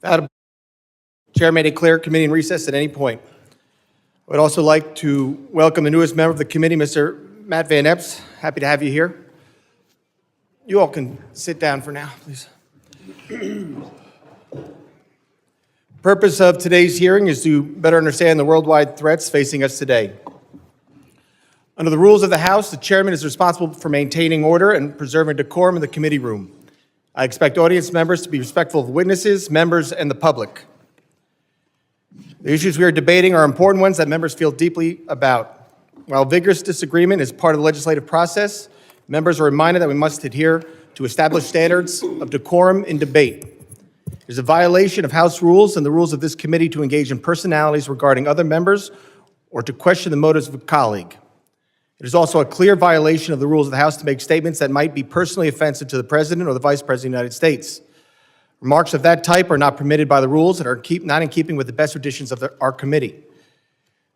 That Chair may declare committee in recess at any point. I would also like to welcome the newest member of the committee, Mr. Matt Van Epps. Happy to have you here. You all can sit down for now, please. Purpose of today's hearing is to better understand the worldwide threats facing us today. Under the rules of the House, the chairman is responsible for maintaining order and preserving decorum in the committee room. I expect audience members to be respectful of witnesses, members, and the public. The issues we are debating are important ones that members feel deeply about. While vigorous disagreement is part of the legislative process, members are reminded that we must adhere to established standards of decorum in debate. It is a violation of House rules and the rules of this committee to engage in personalities regarding other members or to question the motives of a colleague. It is also a clear violation of the rules of the House to make statements that might be personally offensive to the President or the Vice President of the United States. Remarks of that type are not permitted by the rules and are not in keeping with the best traditions of our committee.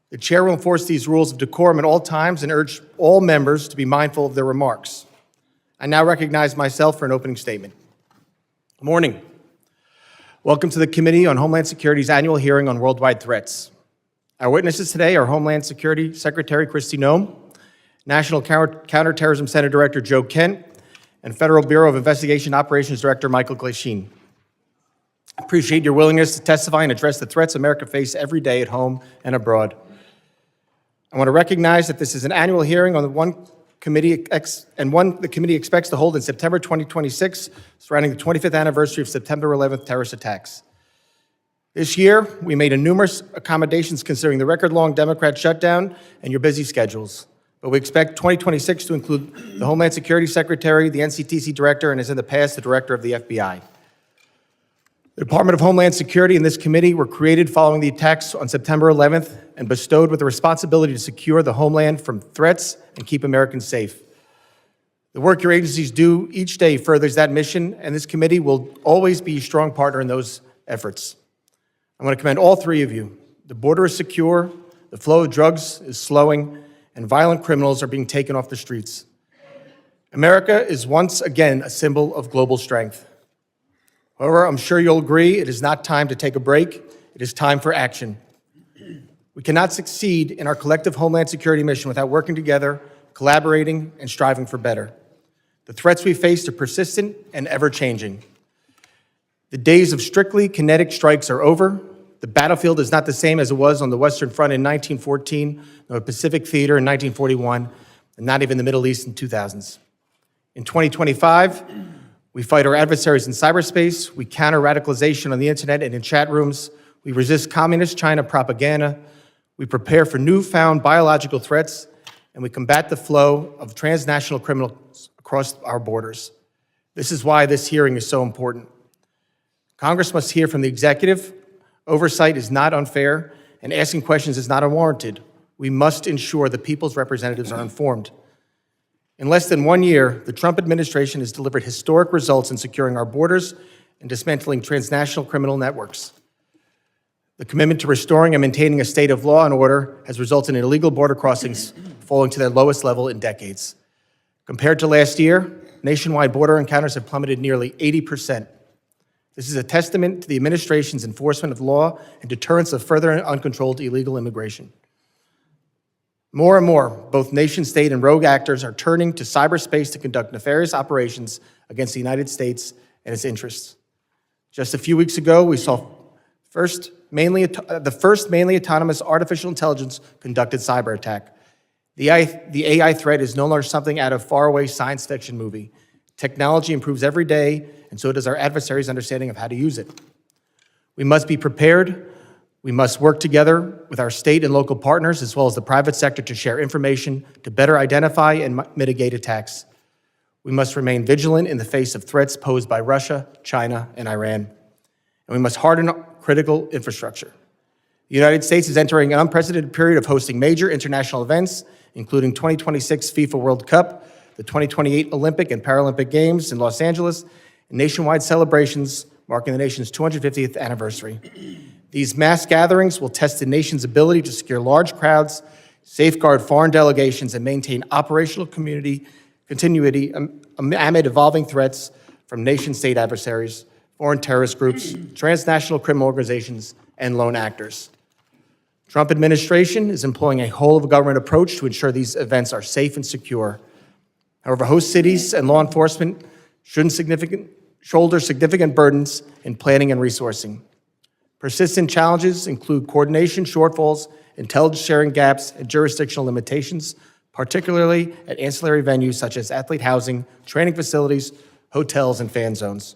The chair will enforce these rules of decorum at all times and urge all members to be mindful of their remarks. I now recognize myself for an opening statement. Good morning. Welcome to the Committee on Homeland Security's annual hearing on worldwide threats. Our witnesses today are Homeland Security Secretary Kristi Noem, National Counterterrorism Center Director Joe Kent, and Federal Bureau of Investigation Operations Director Michael Glasheen. I appreciate your willingness to testify and address the threats America faces every day at home and abroad. I want to recognize that this is an annual hearing on the the committee expects to hold in September 2026, surrounding the 25th anniversary of September 11th terrorist attacks. This year, we made numerous accommodations considering the record-long Democrat shutdown and your busy schedules. But we expect 2026 to include the Homeland Security Secretary, the NCTC Director, and as in the past, the Director of the FBI. The Department of Homeland Security and this committee were created following the attacks on September 11th and bestowed with the responsibility to secure the homeland from threats and keep Americans safe. The work your agencies do each day furthers that mission, and this committee will always be a strong partner in those efforts. I want to commend all three of you. The border is secure, the flow of drugs is slowing, and violent criminals are being taken off the streets. America is once again a symbol of global strength. However, I'm sure you'll agree it is not time to take a break. It is time for action. We cannot succeed in our collective Homeland Security mission without working together, collaborating, and striving for better. The threats we face are persistent and ever-changing. The days of strictly kinetic strikes are over. The battlefield is not the same as it was on the Western Front in 1914, nor the Pacific Theater in 1941, and not even the Middle East in 2000s. In 2025, we fight our adversaries in cyberspace, we counter radicalization on the internet and in chat rooms, we resist communist China propaganda, we prepare for newfound biological threats, and we combat the flow of transnational criminals across our borders. This is why this hearing is so important. Congress must hear from the executive. Oversight is not unfair, and asking questions is not unwarranted. We must ensure the people's representatives are informed. In less than 1 year, the Trump administration has delivered historic results in securing our borders and dismantling transnational criminal networks. The commitment to restoring and maintaining a state of law and order has resulted in illegal border crossings falling to their lowest level in decades. Compared to last year, nationwide border encounters have plummeted nearly 80%. This is a testament to the administration's enforcement of law and deterrence of further uncontrolled illegal immigration. More and more, both nation-state and rogue actors are turning to cyberspace to conduct nefarious operations against the United States and its interests. Just a few weeks ago, we saw the first mainly autonomous artificial intelligence conducted cyber attack. The AI threat is no longer something out of faraway science fiction movie. Technology improves every day, and so does our adversaries' understanding of how to use it. We must be prepared. We must work together with our state and local partners, as well as the private sector, to share information to better identify and mitigate attacks. We must remain vigilant in the face of threats posed by Russia, China, and Iran. And we must harden critical infrastructure. The United States is entering an unprecedented period of hosting major international events, including 2026 FIFA World Cup, the 2028 Olympic and Paralympic Games in Los Angeles, and nationwide celebrations marking the nation's 250th anniversary. These mass gatherings will test the nation's ability to secure large crowds, safeguard foreign delegations, and maintain operational community continuity amid evolving threats from nation-state adversaries, foreign terrorist groups, transnational criminal organizations, and lone actors. Trump administration is employing a whole-of-government approach to ensure these events are safe and secure. However, host cities and law enforcement shouldn't shoulder significant burdens in planning and resourcing. Persistent challenges include coordination shortfalls, intelligence sharing gaps, and jurisdictional limitations, particularly at ancillary venues such as athlete housing, training facilities, hotels, and fan zones.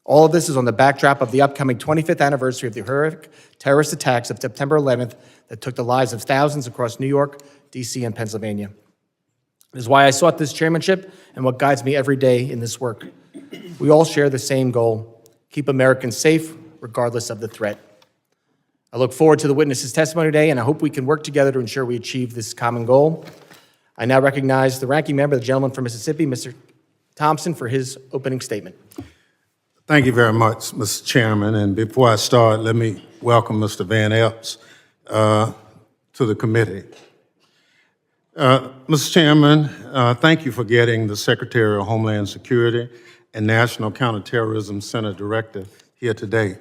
All of this is on the backdrop of the upcoming 25th anniversary of the horrific terrorist attacks of September 11th that took the lives of thousands across New York, D.C., and Pennsylvania. It is why I sought this chairmanship and what guides me every day in this work. We all share the same goal: keep Americans safe, regardless of the threat. I look forward to the witness's testimony today, and I hope we can work together to ensure we achieve this common goal. I now recognize the ranking member, the gentleman from Mississippi, Mr. Thompson, for his opening statement. Thank you very much, Mr. Chairman. And before I start, let me welcome Mr. Van Epps to the committee. Mr. Chairman, thank you for getting the Secretary of Homeland Security and National Counterterrorism Center Director here today.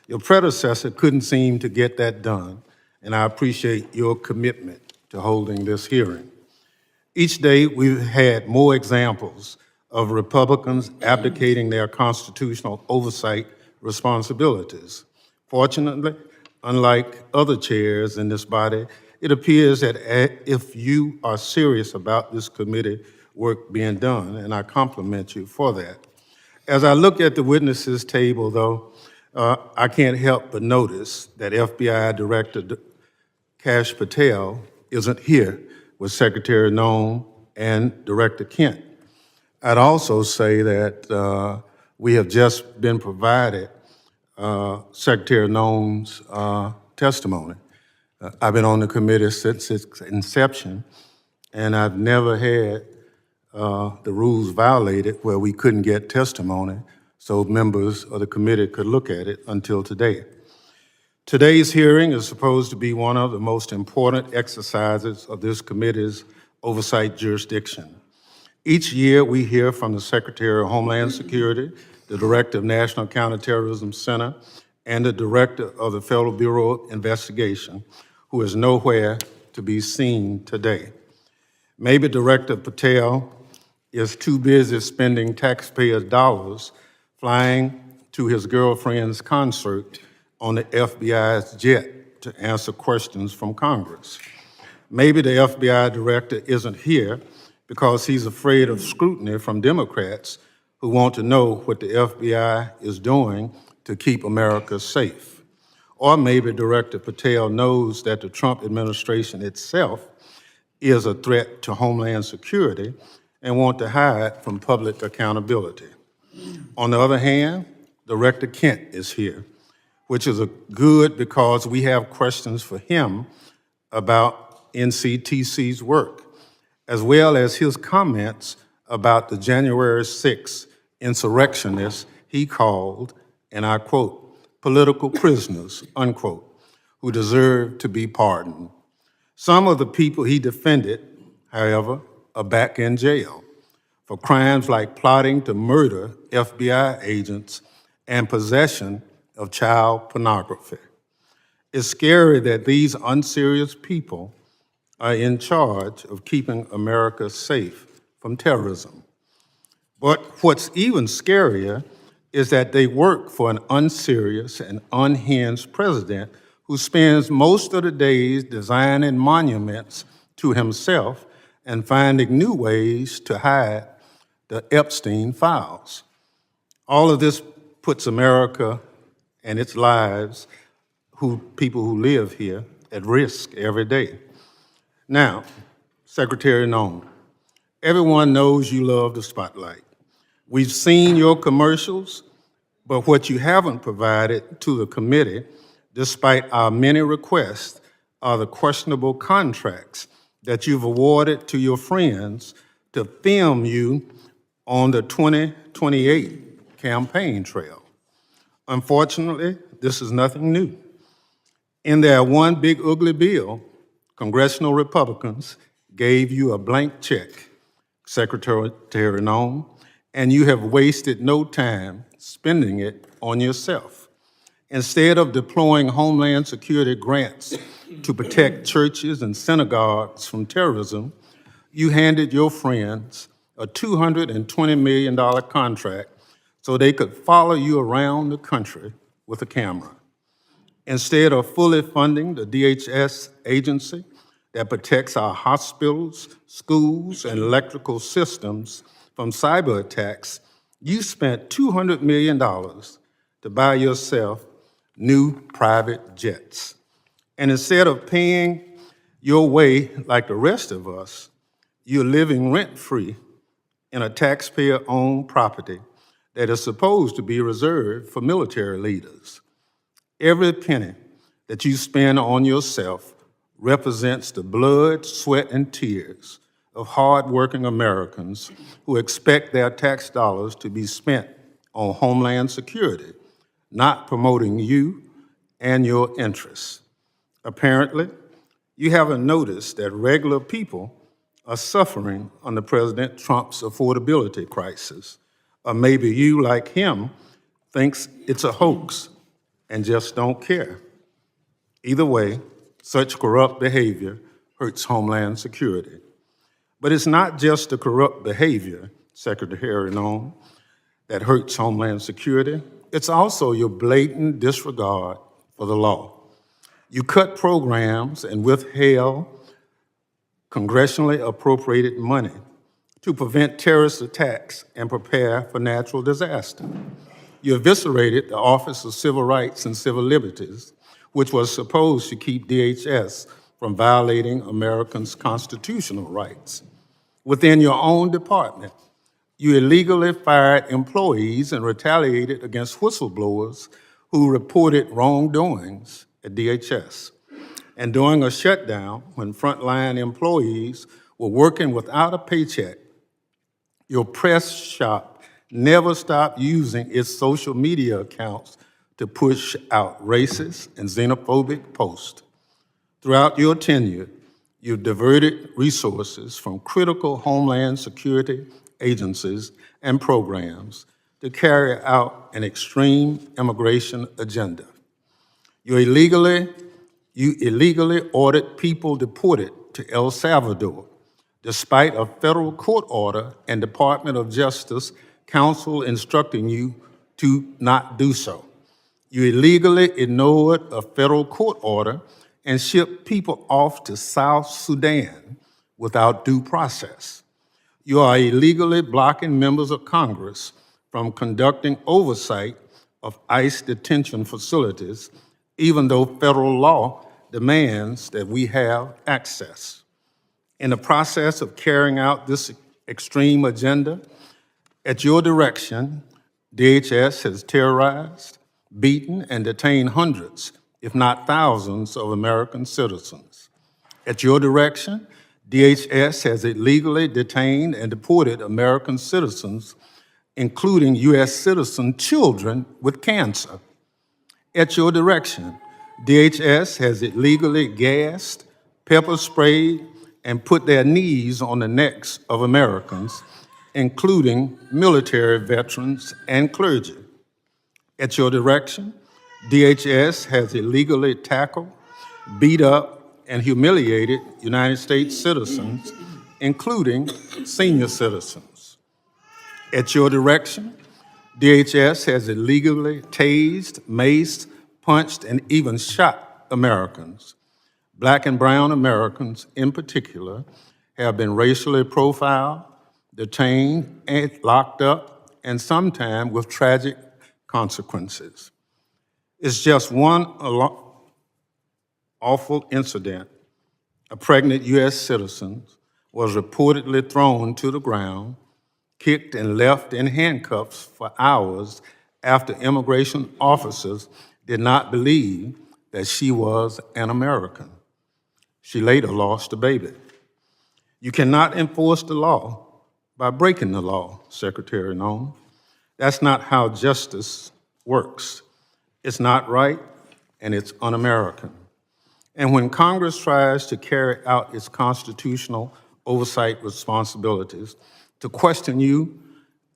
Your predecessor couldn't seem to get that done, and I appreciate your commitment to holding this hearing. Each day, we've had more examples of Republicans abdicating their constitutional oversight responsibilities. Fortunately, unlike other chairs in this body, it appears that if you are serious about this committee work being done, and I compliment you for that. As I look at the witnesses table, though, I can't help but notice that FBI Director Kash Patel isn't here with Secretary Noem and Director Kent. I'd also say that we have just been provided Secretary Noem's testimony. I've been on the committee since its inception, and I've never had the rules violated where we couldn't get testimony so members of the committee could look at it until today. Today's hearing is supposed to be one of the most important exercises of this committee's oversight jurisdiction. Each year, we hear from the Secretary of Homeland Security, the Director of National Counterterrorism Center, and the Director of the Federal Bureau of Investigation, who is nowhere to be seen today. Maybe Director Patel is too busy spending taxpayers' dollars flying to his girlfriend's concert on the FBI's jet to answer questions from Congress. Maybe the FBI director isn't here because he's afraid of scrutiny from Democrats who want to know what the FBI is doing to keep America safe. Or maybe Director Patel knows that the Trump administration itself is a threat to Homeland Security and want to hide from public accountability. On the other hand, Director Kent is here, which is good because we have questions for him about NCTC's work, as well as his comments about the January 6th insurrectionists he called, and I quote, political prisoners, unquote, who deserve to be pardoned. Some of the people he defended, however, are back in jail for crimes like plotting to murder FBI agents and possession of child pornography. It's scary that these unserious people are in charge of keeping America safe from terrorism. But what's even scarier is that they work for an unserious and unhinged president who spends most of the days designing monuments to himself and finding new ways to hide the Epstein files. All of this puts America and its lives, people who live here, at risk every day. Now, Secretary Noem, everyone knows you love the spotlight. We've seen your commercials, but what you haven't provided to the committee, despite our many requests, are the questionable contracts that you've awarded to your friends to film you on the 2028 campaign trail. Unfortunately, this is nothing new. In their one big ugly bill, congressional Republicans gave you a blank check, Secretary Noem, and you have wasted no time spending it on yourself. Instead of deploying Homeland Security grants to protect churches and synagogues from terrorism, you handed your friends a $220 million contract so they could follow you around the country with a camera. Instead of fully funding the DHS agency that protects our hospitals, schools, and electrical systems from cyber attacks, you spent $200 million to buy yourself new private jets. And instead of paying your way like the rest of us, you're living rent-free in a taxpayer-owned property that is supposed to be reserved for military leaders. Every penny that you spend on yourself represents the blood, sweat, and tears of hardworking Americans who expect their tax dollars to be spent on Homeland Security, not promoting you and your interests. Apparently, you haven't noticed that regular people are suffering under President Trump's affordability crisis. Or maybe you, like him, thinks it's a hoax and just don't care. Either way, such corrupt behavior hurts Homeland Security. But it's not just the corrupt behavior, Secretary Noem, that hurts Homeland Security. It's also your blatant disregard for the law. You cut programs and withheld congressionally appropriated money to prevent terrorist attacks and prepare for natural disaster. You eviscerated the Office of Civil Rights and Civil Liberties, which was supposed to keep DHS from violating Americans' constitutional rights. Within your own department, you illegally fired employees and retaliated against whistleblowers who reported wrongdoings at DHS. And during a shutdown, when frontline employees were working without a paycheck, your press shop never stopped using its social media accounts to push out racist and xenophobic posts. Throughout your tenure, you've diverted resources from critical Homeland Security agencies and programs to carry out an extreme immigration agenda. You illegally ordered people deported to El Salvador, despite a federal court order and Department of Justice counsel instructing you to not do so. You illegally ignored a federal court order and shipped people off to South Sudan without due process. You are illegally blocking members of Congress from conducting oversight of ICE detention facilities, even though federal law demands that we have access. In the process of carrying out this extreme agenda, at your direction, DHS has terrorized, beaten, and detained hundreds, if not thousands, of American citizens. At your direction, DHS has illegally detained and deported American citizens, including U.S. citizen children with cancer. At your direction, DHS has illegally gassed, pepper sprayed, and put their knees on the necks of Americans, including military veterans and clergy. At your direction, DHS has illegally tackled, beat up, and humiliated United States citizens, including senior citizens. At your direction, DHS has illegally tased, maced, punched, and even shot Americans. Black and brown Americans, in particular, have been racially profiled, detained, and locked up, and sometimes with tragic consequences. It's just one awful incident. A pregnant U.S. citizen was reportedly thrown to the ground, kicked, and left in handcuffs for hours after immigration officers did not believe that she was an American. She later lost a baby. You cannot enforce the law by breaking the law, Secretary Noem. That's not how justice works. It's not right, and it's un-American. And when Congress tries to carry out its constitutional oversight responsibilities, to question you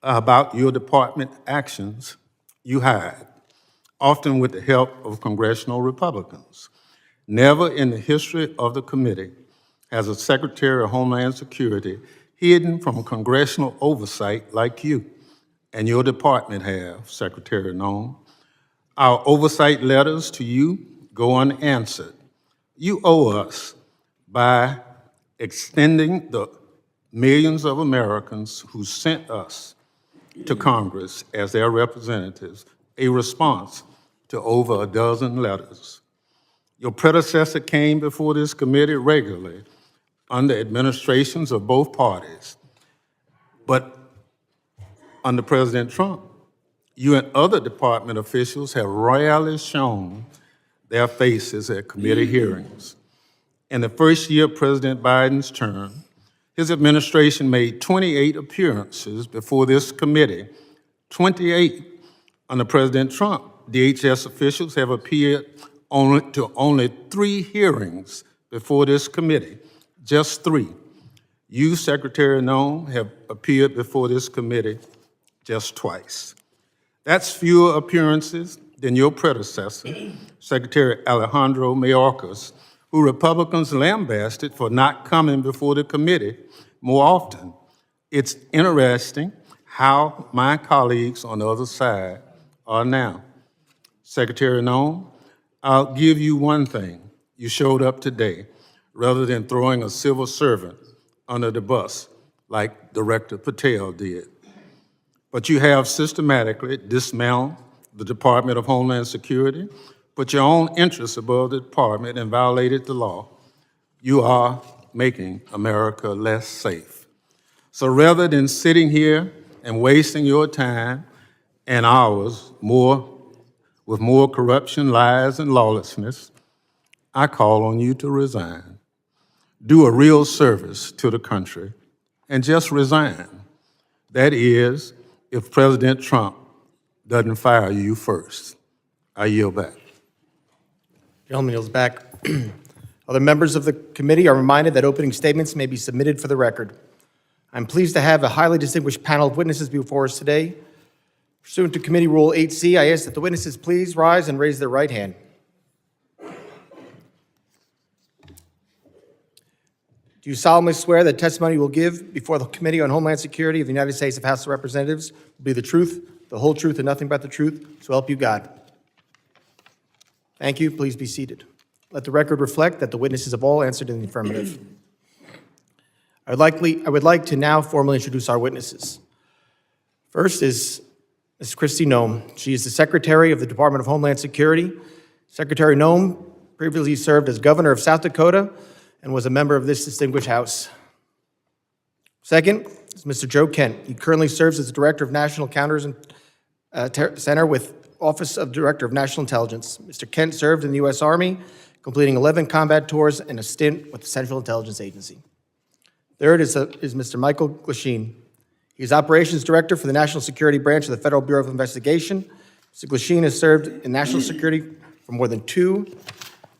about your department actions you hide, often with the help of congressional Republicans. Never in the history of the committee has a Secretary of Homeland Security hidden from congressional oversight like you and your department have, Secretary Noem. Our oversight letters to you go unanswered. You owe us by extending the millions of Americans who sent us to Congress as their representatives a response to over a dozen letters. Your predecessor came before this committee regularly under administrations of both parties, but under President Trump, you and other department officials have rarely shown their faces at committee hearings. In the first year of President Biden's term, his administration made 28 appearances before this committee. 28. Under President Trump, DHS officials have appeared only 3 hearings before this committee, just 3. You, Secretary Noem, have appeared before this committee just twice. That's fewer appearances than your predecessor, Secretary Alejandro Mayorkas, who Republicans lambasted for not coming before the committee more often. It's interesting how my colleagues on the other side are now. Secretary Noem, I'll give you one thing. You showed up today rather than throwing a civil servant under the bus like Director Patel did. But you have systematically dismantled the Department of Homeland Security, put your own interests above the department, and violated the law. You are making America less safe. So rather than sitting here and wasting your time and ours with more corruption, lies, and lawlessness, I call on you to resign. Do a real service to the country and just resign. That is, if President Trump doesn't fire you first. I yield back. Gentleman yields back. Other members of the committee are reminded that opening statements may be submitted for the record. I'm pleased to have a highly distinguished panel of witnesses before us today. Pursuant to Committee Rule 8C, I ask that the witnesses please rise and raise their right hand. Do you solemnly swear that testimony you will give before the Committee on Homeland Security of the United States House of Representatives will be the truth, the whole truth, and nothing but the truth, so help you God? Thank you. Please be seated. Let the record reflect that the witnesses have all answered in the affirmative. I would like to now formally introduce our witnesses. First is Ms. Kristi Noem. She is the Secretary of the Department of Homeland Security. Secretary Noem previously served as Governor of South Dakota and was a member of this distinguished House. Second is Mr. Joe Kent. He currently serves as the Director of National Counterterrorism Center with Office of Director of National Intelligence. Mr. Kent served in the U.S. Army, completing 11 combat tours and a stint with the Central Intelligence Agency. Third is Mr. Michael Glasheen. He is Operations Director for the National Security Branch of the Federal Bureau of Investigation. Mr. Glasheen has served in national security for more than 2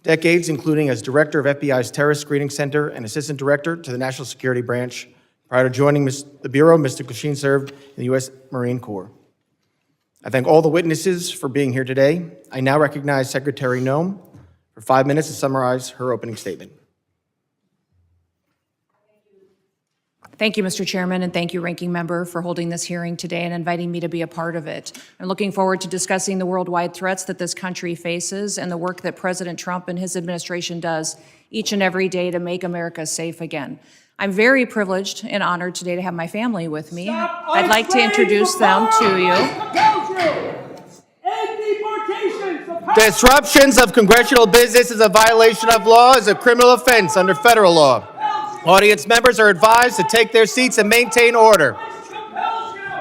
decades, including as Director of FBI's Terrorist Screening Center and Assistant Director to the National Security Branch. Prior to joining the Bureau, Mr. Glasheen served in the U.S. Marine Corps. I thank all the witnesses for being here today. I now recognize Secretary Noem for 5 minutes to summarize her opening statement. Thank you, Mr. Chairman, and thank you, Ranking Member, for holding this hearing today and inviting me to be a part of it. I'm looking forward to discussing the worldwide threats that this country faces and the work that President Trump and his administration does each and every day to make America safe again. I'm very privileged and honored today to have my family with me. I'd like to introduce them to you. Disruptions of congressional business is a violation of law, is a criminal offense under federal law. Audience members are advised to take their seats and maintain order.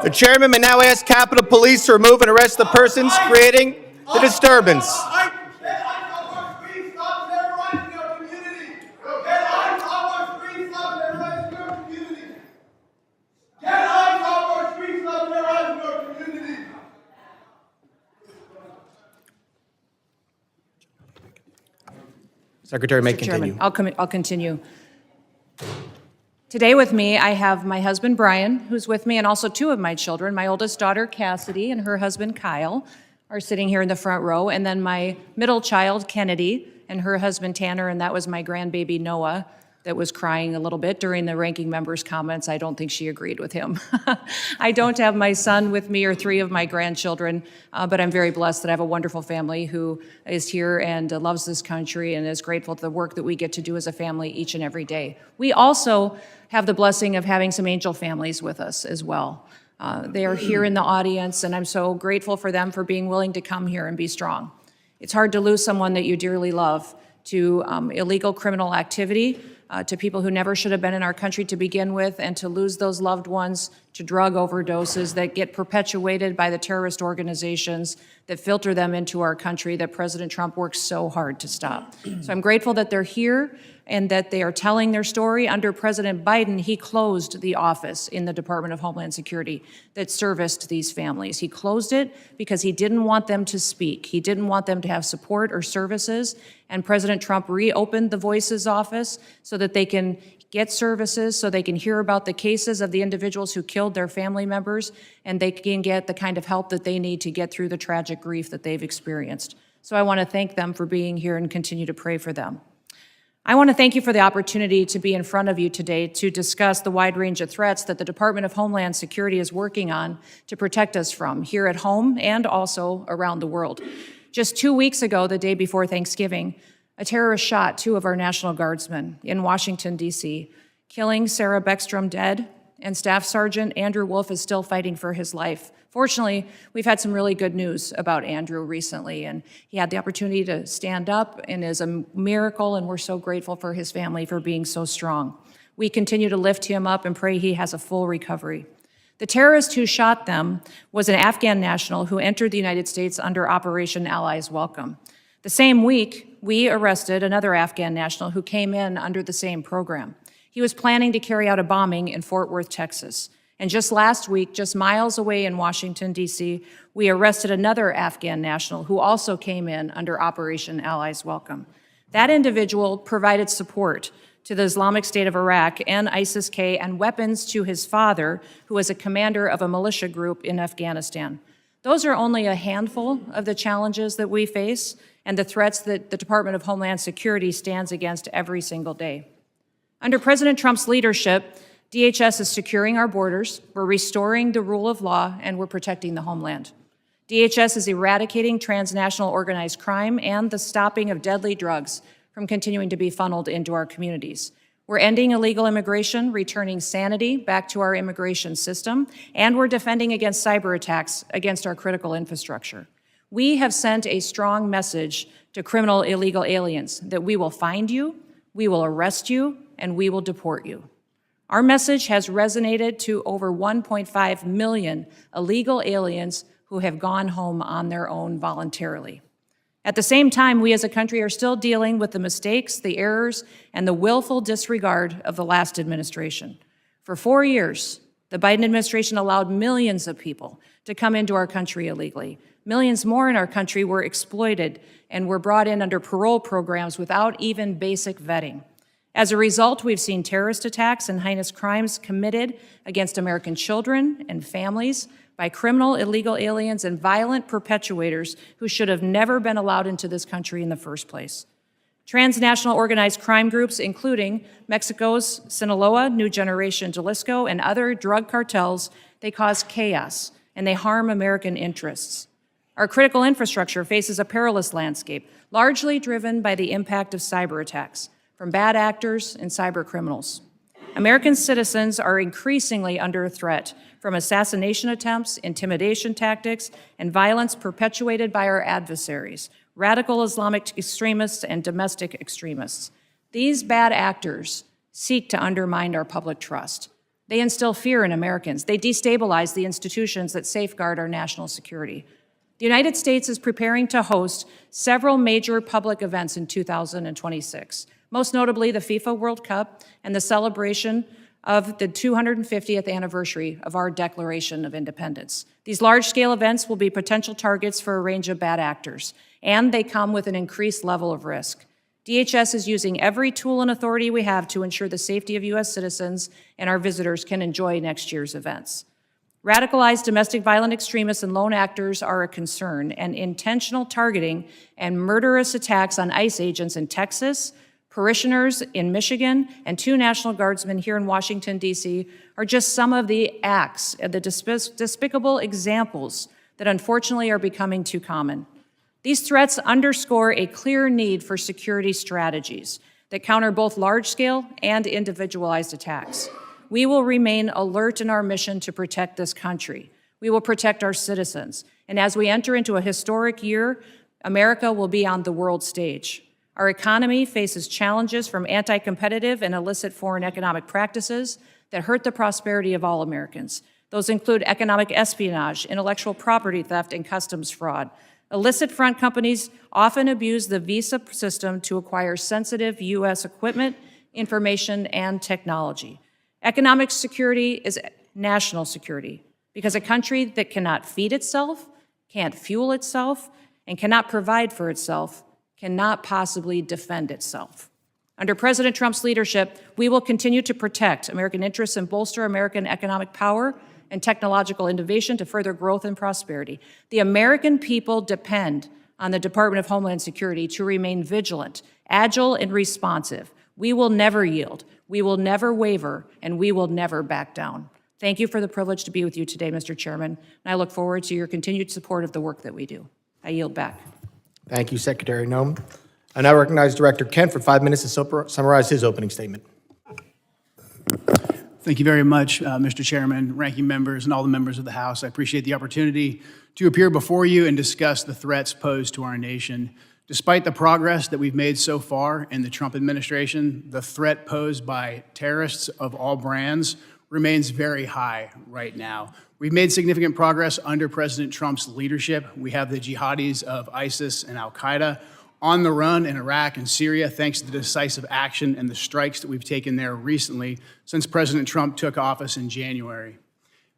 The chairman may now ask Capitol Police to remove and arrest the persons creating the disturbance. Secretary may continue. Chairman, I'll continue. Today with me, I have my husband, Brian, who's with me, and also two of my children. My oldest daughter, Cassidy, and her husband, Kyle, are sitting here in the front row. And then my middle child, Kennedy, and her husband, Tanner, and that was my grandbaby, Noah, that was crying a little bit during the ranking member's comments. I don't think she agreed with him. I don't have my son with me or three of my grandchildren, but I'm very blessed that I have a wonderful family who is here and loves this country and is grateful to the work that we get to do as a family each and every day. We also have the blessing of having some angel families with us as well. They are here in the audience, and I'm so grateful for them for being willing to come here and be strong. It's hard to lose someone that you dearly love to illegal criminal activity, to people who never should have been in our country to begin with, and to lose those loved ones to drug overdoses that get perpetuated by the terrorist organizations that filter them into our country that President Trump works so hard to stop. So I'm grateful that they're here and that they are telling their story. Under President Biden, he closed the office in the Department of Homeland Security that serviced these families. He closed it because he didn't want them to speak. He didn't want them to have support or services. And President Trump reopened the Voices office so that they can get services, so they can hear about the cases of the individuals who killed their family members, and they can get the kind of help that they need to get through the tragic grief that they've experienced. So I want to thank them for being here and continue to pray for them. I want to thank you for the opportunity to be in front of you today to discuss the wide range of threats that the Department of Homeland Security is working on to protect us from here at home and also around the world. Just 2 weeks ago, the day before Thanksgiving, a terrorist shot two of our National Guardsmen in Washington, D.C., killing Sarah Beckstrom dead, and Staff Sergeant Andrew Wolf is still fighting for his life. Fortunately, we've had some really good news about Andrew recently, and he had the opportunity to stand up and is a miracle, and we're so grateful for his family for being so strong. We continue to lift him up and pray he has a full recovery. The terrorist who shot them was an Afghan national who entered the United States under Operation Allies Welcome. The same week, we arrested another Afghan national who came in under the same program. He was planning to carry out a bombing in Fort Worth, Texas. And just last week, just miles away in Washington, D.C., we arrested another Afghan national who also came in under Operation Allies Welcome. That individual provided support to the Islamic State of Iraq and ISIS-K and weapons to his father, who was a commander of a militia group in Afghanistan. Those are only a handful of the challenges that we face and the threats that the Department of Homeland Security stands against every single day. Under President Trump's leadership, DHS is securing our borders, we're restoring the rule of law, and we're protecting the homeland. DHS is eradicating transnational organized crime and the stopping of deadly drugs from continuing to be funneled into our communities. We're ending illegal immigration, returning sanity back to our immigration system, and we're defending against cyber attacks against our critical infrastructure. We have sent a strong message to criminal illegal aliens that we will find you, we will arrest you, and we will deport you. Our message has resonated to over 1.5 million illegal aliens who have gone home on their own voluntarily. At the same time, we as a country are still dealing with the mistakes, the errors, and the willful disregard of the last administration. For 4 years, the Biden administration allowed millions of people to come into our country illegally. Millions more in our country were exploited and were brought in under parole programs without even basic vetting. As a result, we've seen terrorist attacks and heinous crimes committed against American children and families by criminal illegal aliens and violent perpetuators who should have never been allowed into this country in the first place. Transnational organized crime groups, including Mexico's Sinaloa, New Generation Jalisco, and other drug cartels, they cause chaos and they harm American interests. Our critical infrastructure faces a perilous landscape, largely driven by the impact of cyber attacks from bad actors and cyber criminals. American citizens are increasingly under threat from assassination attempts, intimidation tactics, and violence perpetuated by our adversaries, radical Islamic extremists and domestic extremists. These bad actors seek to undermine our public trust. They instill fear in Americans. They destabilize the institutions that safeguard our national security. The United States is preparing to host several major public events in 2026, most notably the FIFA World Cup and the celebration of the 250th anniversary of our Declaration of Independence. These large-scale events will be potential targets for a range of bad actors, and they come with an increased level of risk. DHS is using every tool and authority we have to ensure the safety of U.S. citizens and our visitors can enjoy next year's events. Radicalized domestic violent extremists and lone actors are a concern, and intentional targeting and murderous attacks on ICE agents in Texas, parishioners in Michigan, and 2 National Guardsmen here in Washington, D.C. are just some of the acts, the despicable examples that unfortunately are becoming too common. These threats underscore a clear need for security strategies that counter both large-scale and individualized attacks. We will remain alert in our mission to protect this country. We will protect our citizens. And as we enter into a historic year, America will be on the world stage. Our economy faces challenges from anti-competitive and illicit foreign economic practices that hurt the prosperity of all Americans. Those include economic espionage, intellectual property theft, and customs fraud. Illicit front companies often abuse the visa system to acquire sensitive U.S. equipment, information, and technology. Economic security is national security because a country that cannot feed itself, can't fuel itself, and cannot provide for itself cannot possibly defend itself. Under President Trump's leadership, we will continue to protect American interests and bolster American economic power and technological innovation to further growth and prosperity. The American people depend on the Department of Homeland Security to remain vigilant, agile, and responsive. We will never yield, we will never waver, and we will never back down. Thank you for the privilege to be with you today, Mr. Chairman, and I look forward to your continued support of the work that we do. I yield back. Thank you, Secretary Noem. I now recognize Director Kent for 5 minutes to summarize his opening statement. Thank you very much, Mr. Chairman, ranking members, and all the members of the House. I appreciate the opportunity to appear before you and discuss the threats posed to our nation. Despite the progress that we've made so far in the Trump administration, the threat posed by terrorists of all brands remains very high right now. We've made significant progress under President Trump's leadership. We have the jihadis of ISIS and al-Qaeda on the run in Iraq and Syria, thanks to the decisive action and the strikes that we've taken there recently since President Trump took office in January.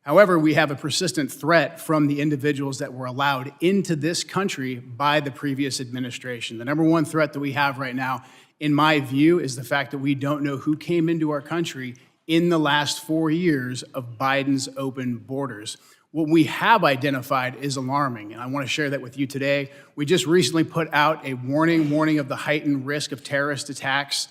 However, we have a persistent threat from the individuals that were allowed into this country by the previous administration. The number one threat that we have right now, in my view, is the fact that we don't know who came into our country in the last 4 years of Biden's open borders. What we have identified is alarming, and I want to share that with you today. We just recently put out a warning of the heightened risk of terrorist attacks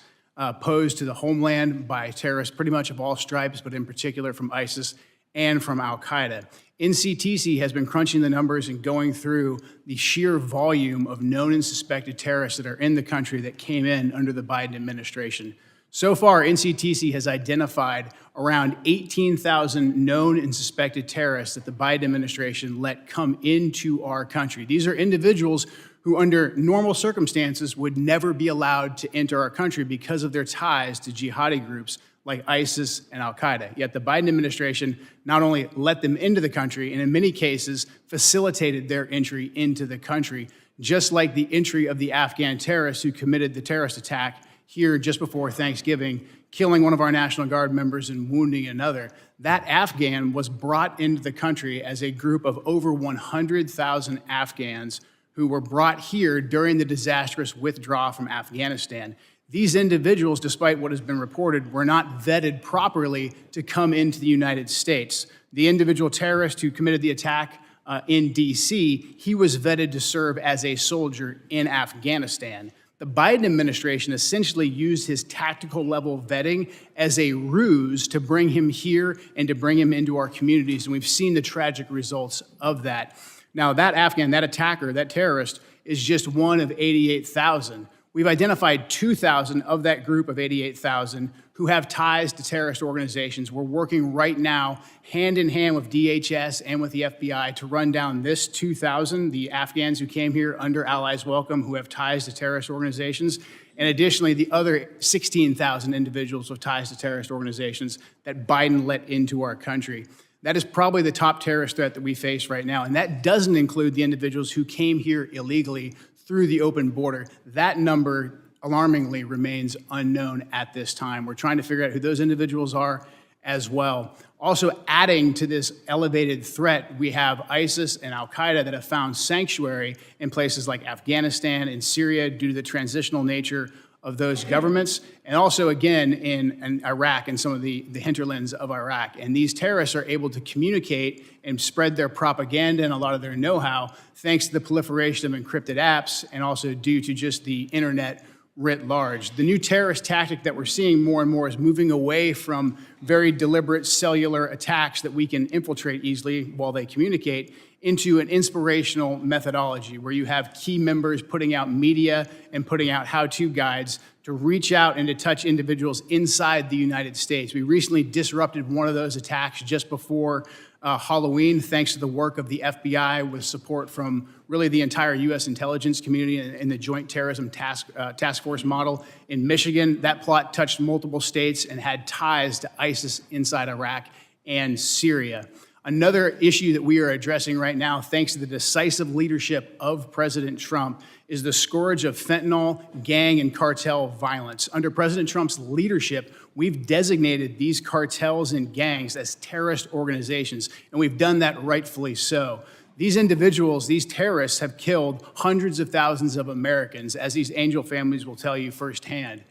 posed to the homeland by terrorists pretty much of all stripes, but in particular from ISIS and from al-Qaeda. NCTC has been crunching the numbers and going through the sheer volume of known and suspected terrorists that are in the country that came in under the Biden administration. So far, NCTC has identified around 18,000 known and suspected terrorists that the Biden administration let come into our country. These are individuals who under normal circumstances would never be allowed to enter our country because of their ties to jihadi groups like ISIS and al-Qaeda. Yet the Biden administration not only let them into the country, and in many cases facilitated their entry into the country, just like the entry of the Afghan terrorists who committed the terrorist attack here just before Thanksgiving, killing one of our National Guard members and wounding another. That Afghan was brought into the country as a group of over 100,000 Afghans who were brought here during the disastrous withdrawal from Afghanistan. These individuals, despite what has been reported, were not vetted properly to come into the United States. The individual terrorist who committed the attack in D.C., he was vetted to serve as a soldier in Afghanistan. The Biden administration essentially used his tactical level vetting as a ruse to bring him here and to bring him into our communities, and we've seen the tragic results of that. Now, that Afghan, that attacker, that terrorist, is just one of 88,000. We've identified 2,000 of that group of 88,000 who have ties to terrorist organizations. We're working right now hand in hand with DHS and with the FBI to run down this 2,000, the Afghans who came here under Allies Welcome who have ties to terrorist organizations, and additionally the other 16,000 individuals with ties to terrorist organizations that Biden let into our country. That is probably the top terrorist threat that we face right now, and that doesn't include the individuals who came here illegally through the open border. That number, alarmingly, remains unknown at this time. We're trying to figure out who those individuals are as well. Also adding to this elevated threat, we have ISIS and Al-Qaeda that have found sanctuary in places like Afghanistan and Syria due to the transitional nature of those governments, and also, again, in Iraq and some of the hinterlands of Iraq. And these terrorists are able to communicate and spread their propaganda and a lot of their know-how thanks to the proliferation of encrypted apps and also due to just the internet writ large. The new terrorist tactic that we're seeing more and more is moving away from very deliberate cellular attacks that we can infiltrate easily while they communicate into an inspirational methodology where you have key members putting out media and putting out how-to guides to reach out and to touch individuals inside the United States. We recently disrupted one of those attacks just before Halloween, thanks to the work of the FBI with support from really the entire U.S. intelligence community and the Joint Terrorism Task Force model in Michigan. That plot touched multiple states and had ties to ISIS inside Iraq and Syria. Another issue that we are addressing right now, thanks to the decisive leadership of President Trump, is the scourge of fentanyl, gang, and cartel violence. Under President Trump's leadership, we've designated these cartels and gangs as terrorist organizations, and we've done that rightfully so. These individuals, these terrorists, have killed hundreds of thousands of Americans, as these angel families will tell you firsthand.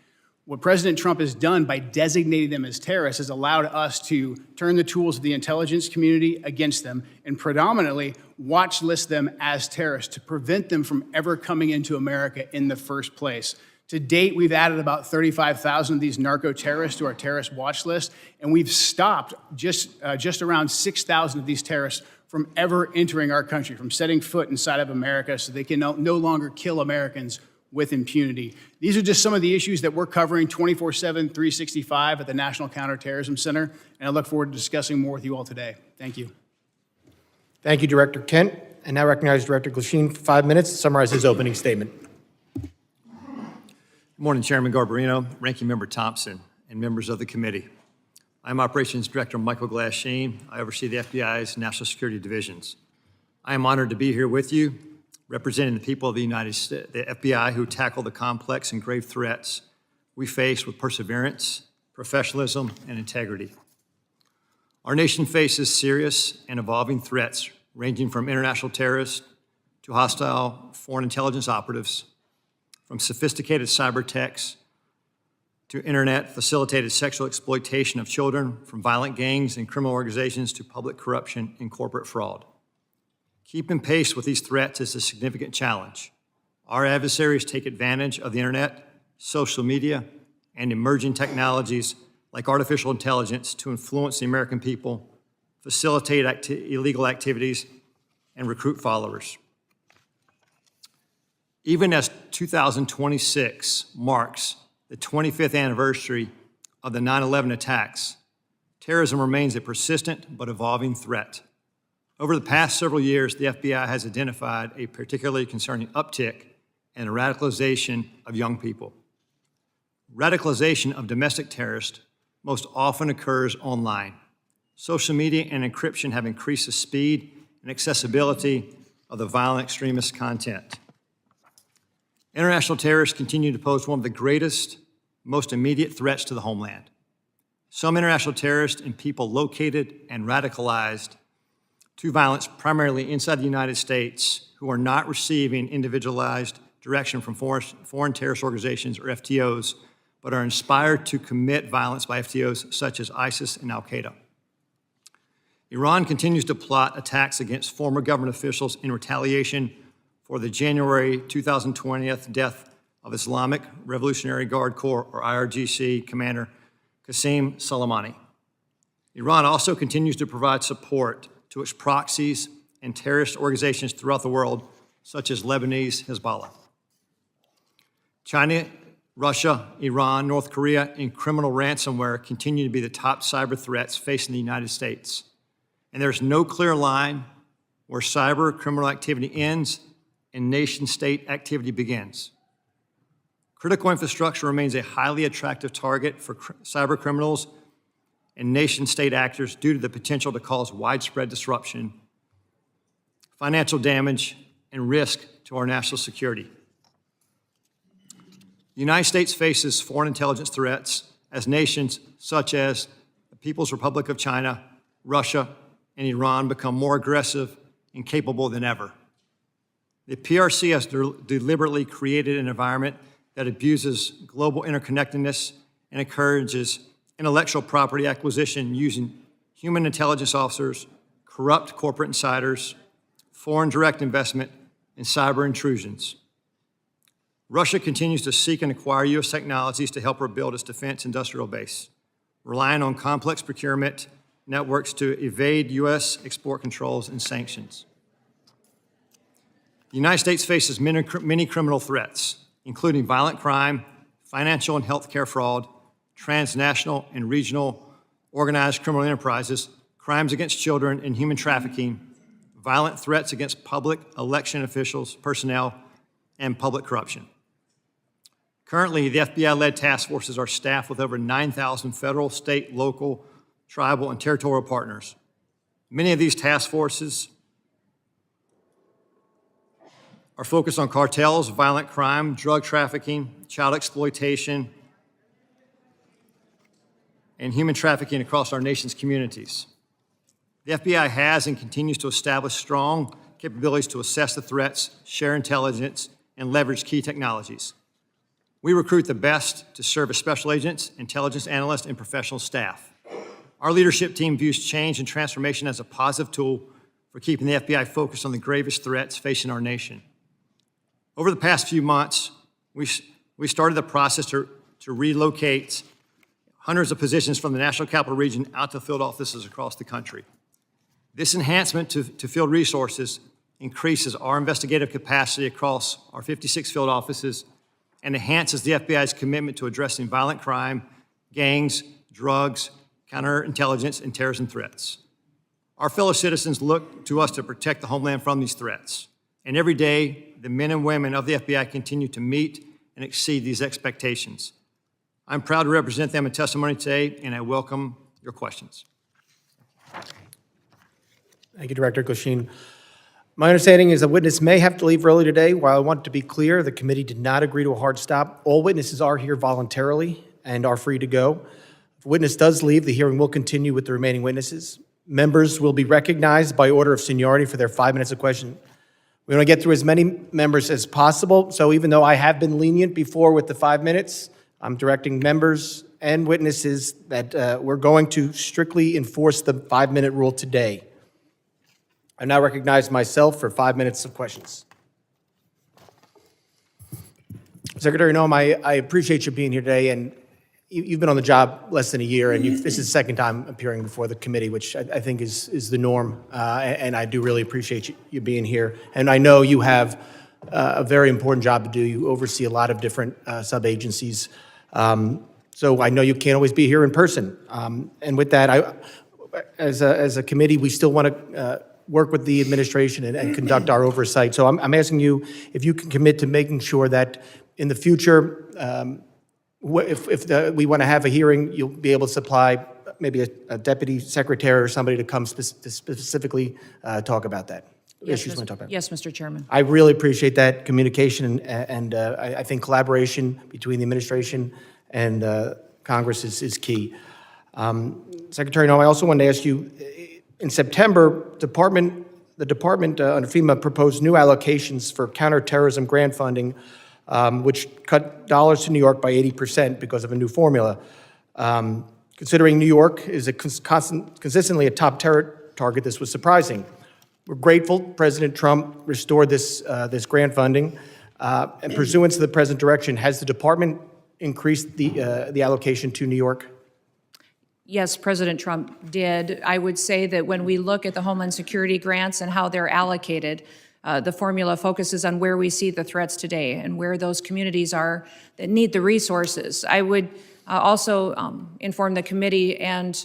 What President Trump has done by designating them as terrorists has allowed us to turn the tools of the intelligence community against them and predominantly watch list them as terrorists to prevent them from ever coming into America in the first place. To date, we've added about 35,000 of these narco-terrorists to our terrorist watch list, and we've stopped just around 6,000 of these terrorists from ever entering our country, from setting foot inside of America so they can no longer kill Americans with impunity. These are just some of the issues that we're covering 24/7, 365 at the National Counterterrorism Center, and I look forward to discussing more with you all today. Thank you. Thank you, Director Kent. And now recognize Director Glasheen for 5 minutes to summarize his opening statement. Good morning, Chairman Garbarino, Ranking Member Thompson, and members of the committee. I'm Operations Director Michael Glasheen. I oversee the FBI's National Security Divisions. I am honored to be here with you, representing the people of the United States, the FBI, who tackle the complex and grave threats we face with perseverance, professionalism, and integrity. Our nation faces serious and evolving threats ranging from international terrorists to hostile foreign intelligence operatives, from sophisticated cyber attacks to internet-facilitated sexual exploitation of children, from violent gangs and criminal organizations to public corruption and corporate fraud. Keeping pace with these threats is a significant challenge. Our adversaries take advantage of the internet, social media, and emerging technologies like artificial intelligence to influence the American people, facilitate illegal activities, and recruit followers. Even as 2026 marks the 25th anniversary of the 9/11 attacks, terrorism remains a persistent but evolving threat. Over the past several years, the FBI has identified a particularly concerning uptick in the radicalization of young people. Radicalization of domestic terrorists most often occurs online. Social media and encryption have increased the speed and accessibility of the violent extremist content. International terrorists continue to pose one of the greatest, most immediate threats to the homeland. Some international terrorists and people located and radicalized to violence primarily inside the United States who are not receiving individualized direction from foreign terrorist organizations or FTOs, but are inspired to commit violence by FTOs such as ISIS and Al-Qaeda. Iran continues to plot attacks against former government officials in retaliation for the January 2020 death of Islamic Revolutionary Guard Corps, or IRGC, Commander Qasem Soleimani. Iran also continues to provide support to its proxies and terrorist organizations throughout the world, such as Lebanese Hezbollah. China, Russia, Iran, North Korea, and criminal ransomware continue to be the top cyber threats facing the United States. And there's no clear line where cyber criminal activity ends and nation-state activity begins. Critical infrastructure remains a highly attractive target for cyber criminals and nation-state actors due to the potential to cause widespread disruption, financial damage, and risk to our national security. The United States faces foreign intelligence threats as nations such as the People's Republic of China, Russia, and Iran become more aggressive and capable than ever. The PRC has deliberately created an environment that abuses global interconnectedness and encourages intellectual property acquisition using human intelligence officers, corrupt corporate insiders, foreign direct investment, and cyber intrusions. Russia continues to seek and acquire U.S. technologies to help her build its defense industrial base, relying on complex procurement networks to evade U.S. export controls and sanctions. The United States faces many criminal threats, including violent crime, financial and healthcare fraud, transnational and regional organized criminal enterprises, crimes against children, and human trafficking, violent threats against public election officials, personnel, and public corruption. Currently, the FBI-led task forces are staffed with over 9,000 federal, state, local, tribal, and territorial partners. Many of these task forces are focused on cartels, violent crime, drug trafficking, child exploitation, and human trafficking across our nation's communities. The FBI has and continues to establish strong capabilities to assess the threats, share intelligence, and leverage key technologies. We recruit the best to serve as special agents, intelligence analysts, and professional staff. Our leadership team views change and transformation as a positive tool for keeping the FBI focused on the gravest threats facing our nation. Over the past few months, we started the process to relocate hundreds of positions from the National Capital Region out to field offices across the country. This enhancement to field resources increases our investigative capacity across our 56 field offices and enhances the FBI's commitment to addressing violent crime, gangs, drugs, counterintelligence, and terrorism threats. Our fellow citizens look to us to protect the homeland from these threats. And every day, the men and women of the FBI continue to meet and exceed these expectations. I'm proud to represent them in testimony today, and I welcome your questions. Thank you, Director Glasheen. My understanding is a witness may have to leave early today. While I want to be clear, the committee did not agree to a hard stop. All witnesses are here voluntarily and are free to go. If a witness does leave, the hearing will continue with the remaining witnesses. Members will be recognized by order of seniority for their 5 minutes of question. We want to get through as many members as possible, so even though I have been lenient before with the 5 minutes, I'm directing members and witnesses that we're going to strictly enforce the 5-minute rule today. I now recognize myself for 5 minutes of questions. Secretary Noem, I appreciate you being here today, and you've been on the job less than a year, and this is the second time appearing before the committee, which I think is the norm, and I do really appreciate you being here. And I know you have a very important job to do. You oversee a lot of different sub-agencies, so I know you can't always be here in person. And with that, as a committee, we still want to work with the administration and conduct our oversight. So I'm asking you if you can commit to making sure that in the future, if we want to have a hearing, you'll be able to supply maybe a deputy secretary or somebody to come to specifically talk about that. Yes, Issues we want to talk about. Yes, Mr. Chairman. I really appreciate that communication, and I think collaboration between the administration and Congress is key. Secretary Noem, I also wanted to ask you, in September, the department under FEMA proposed new allocations for counterterrorism grant funding, which cut dollars to New York by 80% because of a new formula. Considering New York is consistently a top terror target, this was surprising. We're grateful President Trump restored this grant funding, and pursuant to the present direction, has the department increased the allocation to New York? Yes, President Trump did. I would say that when we look at the Homeland Security grants and how they're allocated, the formula focuses on where we see the threats today and where those communities are that need the resources. I would also inform the committee and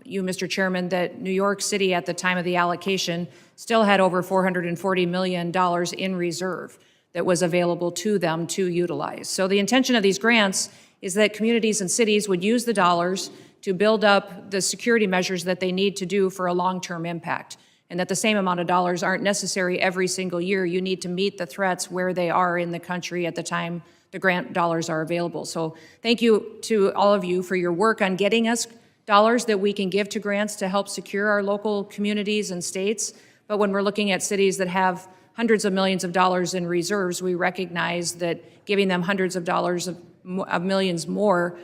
you, Mr. Chairman, that New York City at the time of the allocation still had over $440 million in reserve that was available to them to utilize. So the intention of these grants is that communities and cities would use the dollars to build up the security measures that they need to do for a long-term impact, and that the same amount of dollars aren't necessary every single year. You need to meet the threats where they are in the country at the time the grant dollars are available. So thank you to all of you for your work on getting us dollars that we can give to grants to help secure our local communities and states. But when we're looking at cities that have hundreds of millions of dollars in reserves, we recognize that giving them hundreds of dollars of millions more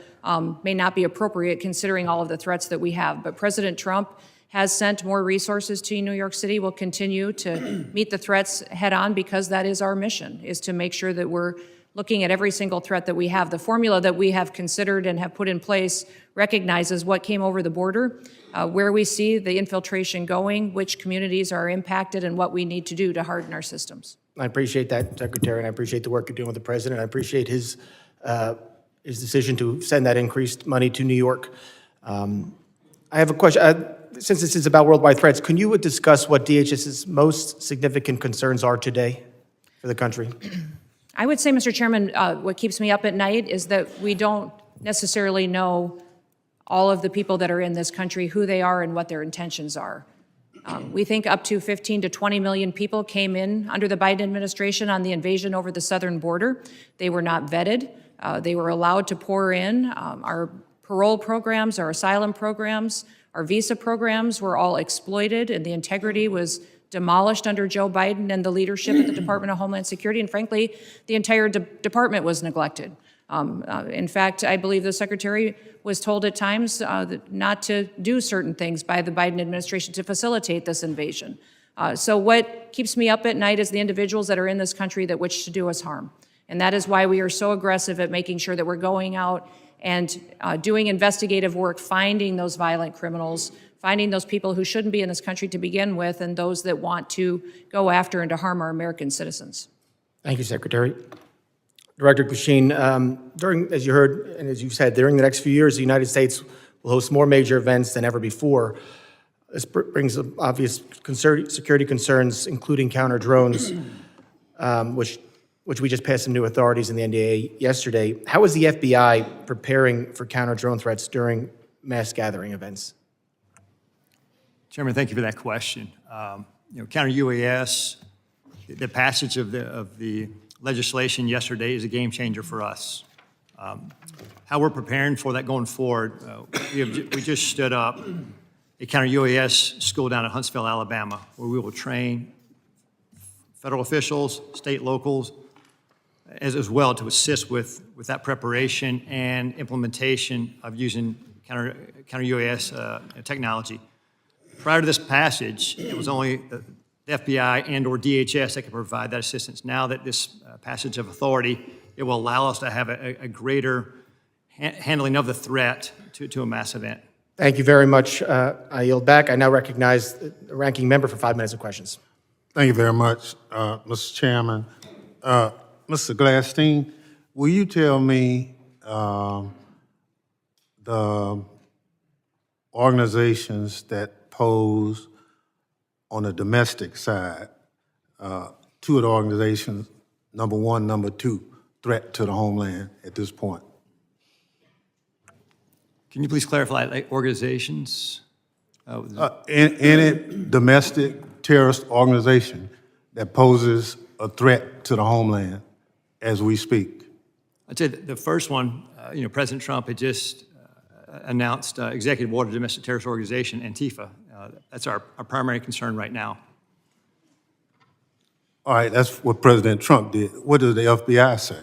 may not be appropriate considering all of the threats that we have. But President Trump has sent more resources to New York City. We'll continue to meet the threats head on because that is our mission, is to make sure that we're looking at every single threat that we have. The formula that we have considered and have put in place recognizes what came over the border, where we see the infiltration going, which communities are impacted, and what we need to do to harden our systems. I appreciate that, Secretary, and I appreciate the work you're doing with the President. I appreciate his decision to send that increased money to New York. I have a question. Since this is about worldwide threats, can you discuss what DHS's most significant concerns are today for the country? I would say, Mr. Chairman, what keeps me up at night is that we don't necessarily know all of the people that are in this country, who they are and what their intentions are. We think up to 15 to 20 million people came in under the Biden administration on the invasion over the southern border. They were not vetted. They were allowed to pour in. Our parole programs, our asylum programs, our visa programs were all exploited, and the integrity was demolished under Joe Biden and the leadership at the Department of Homeland Security. And frankly, the entire department was neglected. In fact, I believe the Secretary was told at times not to do certain things by the Biden administration to facilitate this invasion. So what keeps me up at night is the individuals that are in this country that wish to do us harm. And that is why we are so aggressive at making sure that we're going out and doing investigative work, finding those violent criminals, finding those people who shouldn't be in this country to begin with, and those that want to go after and to harm our American citizens. Thank you, Secretary. Director Glasheen, as you heard and as you said, during the next few years, the United States will host more major events than ever before. This brings up obvious security concerns, including counter drones, which we just passed some new authorities in the NDA yesterday. How is the FBI preparing for counter drone threats during mass gathering events? Chairman, thank you for that question. Counter UAS, the passage of the legislation yesterday is a game changer for us. How we're preparing for that going forward, we just stood up a counter UAS school down in Huntsville, Alabama, where we will train federal officials, state, locals, as well to assist with that preparation and implementation of using counter UAS technology. Prior to this passage, it was only the FBI and or DHS that could provide that assistance. Now that this passage of authority, it will allow us to have a greater handling of the threat to a mass event. Thank you very much. I yield back. I now recognize the ranking member for 5 minutes of questions. Thank you very much, Mr. Chairman. Mr. Glasheen, will you tell me the organizations that pose on the domestic side, two of the organizations, number one, number two, threat to the homeland at this point? Can you please clarify, like organizations? Any domestic terrorist organization that poses a threat to the homeland as we speak? I'd say the first one, President Trump had just announced executive order domestic terrorist organization, Antifa. That's our primary concern right now. All right, that's what President Trump did. What does the FBI say?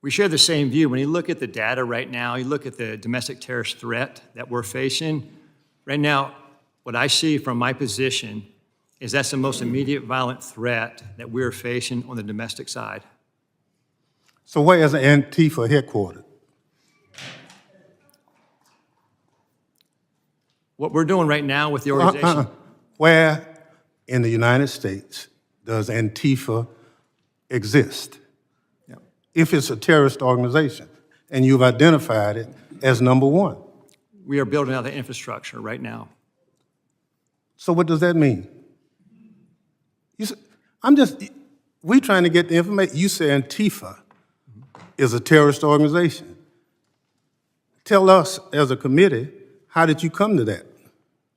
We share the same view. When you look at the data right now, you look at the domestic terrorist threat that we're facing, right now, what I see from my position is that's the most immediate violent threat that we're facing on the domestic side. So where is Antifa headquartered? What we're doing right now with the organization. Where in the United States does Antifa exist? Yeah. If it's a terrorist organization, and you've identified it as number one. We are building out the infrastructure right now. So what does that mean? We trying to get the information. You say Antifa is a terrorist organization. Tell us as a committee, how did you come to that?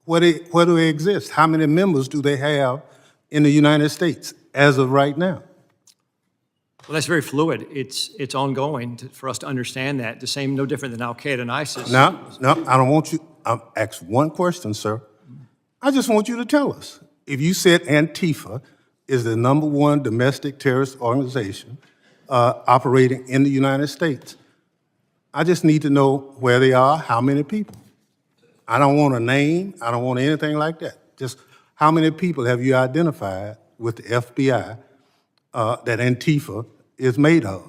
Where do they exist? How many members do they have in the United States as of right now? Well, that's very fluid. It's ongoing for us to understand that. The same, no different than Al-Qaeda and ISIS. No, I don't want you, I'll ask one question, sir. I just want you to tell us. If you said Antifa is the #1 domestic terrorist organization operating in the United States, I just need to know where they are, how many people. I don't want a name, I don't want anything like that. Just how many people have you identified with the FBI that Antifa is made of?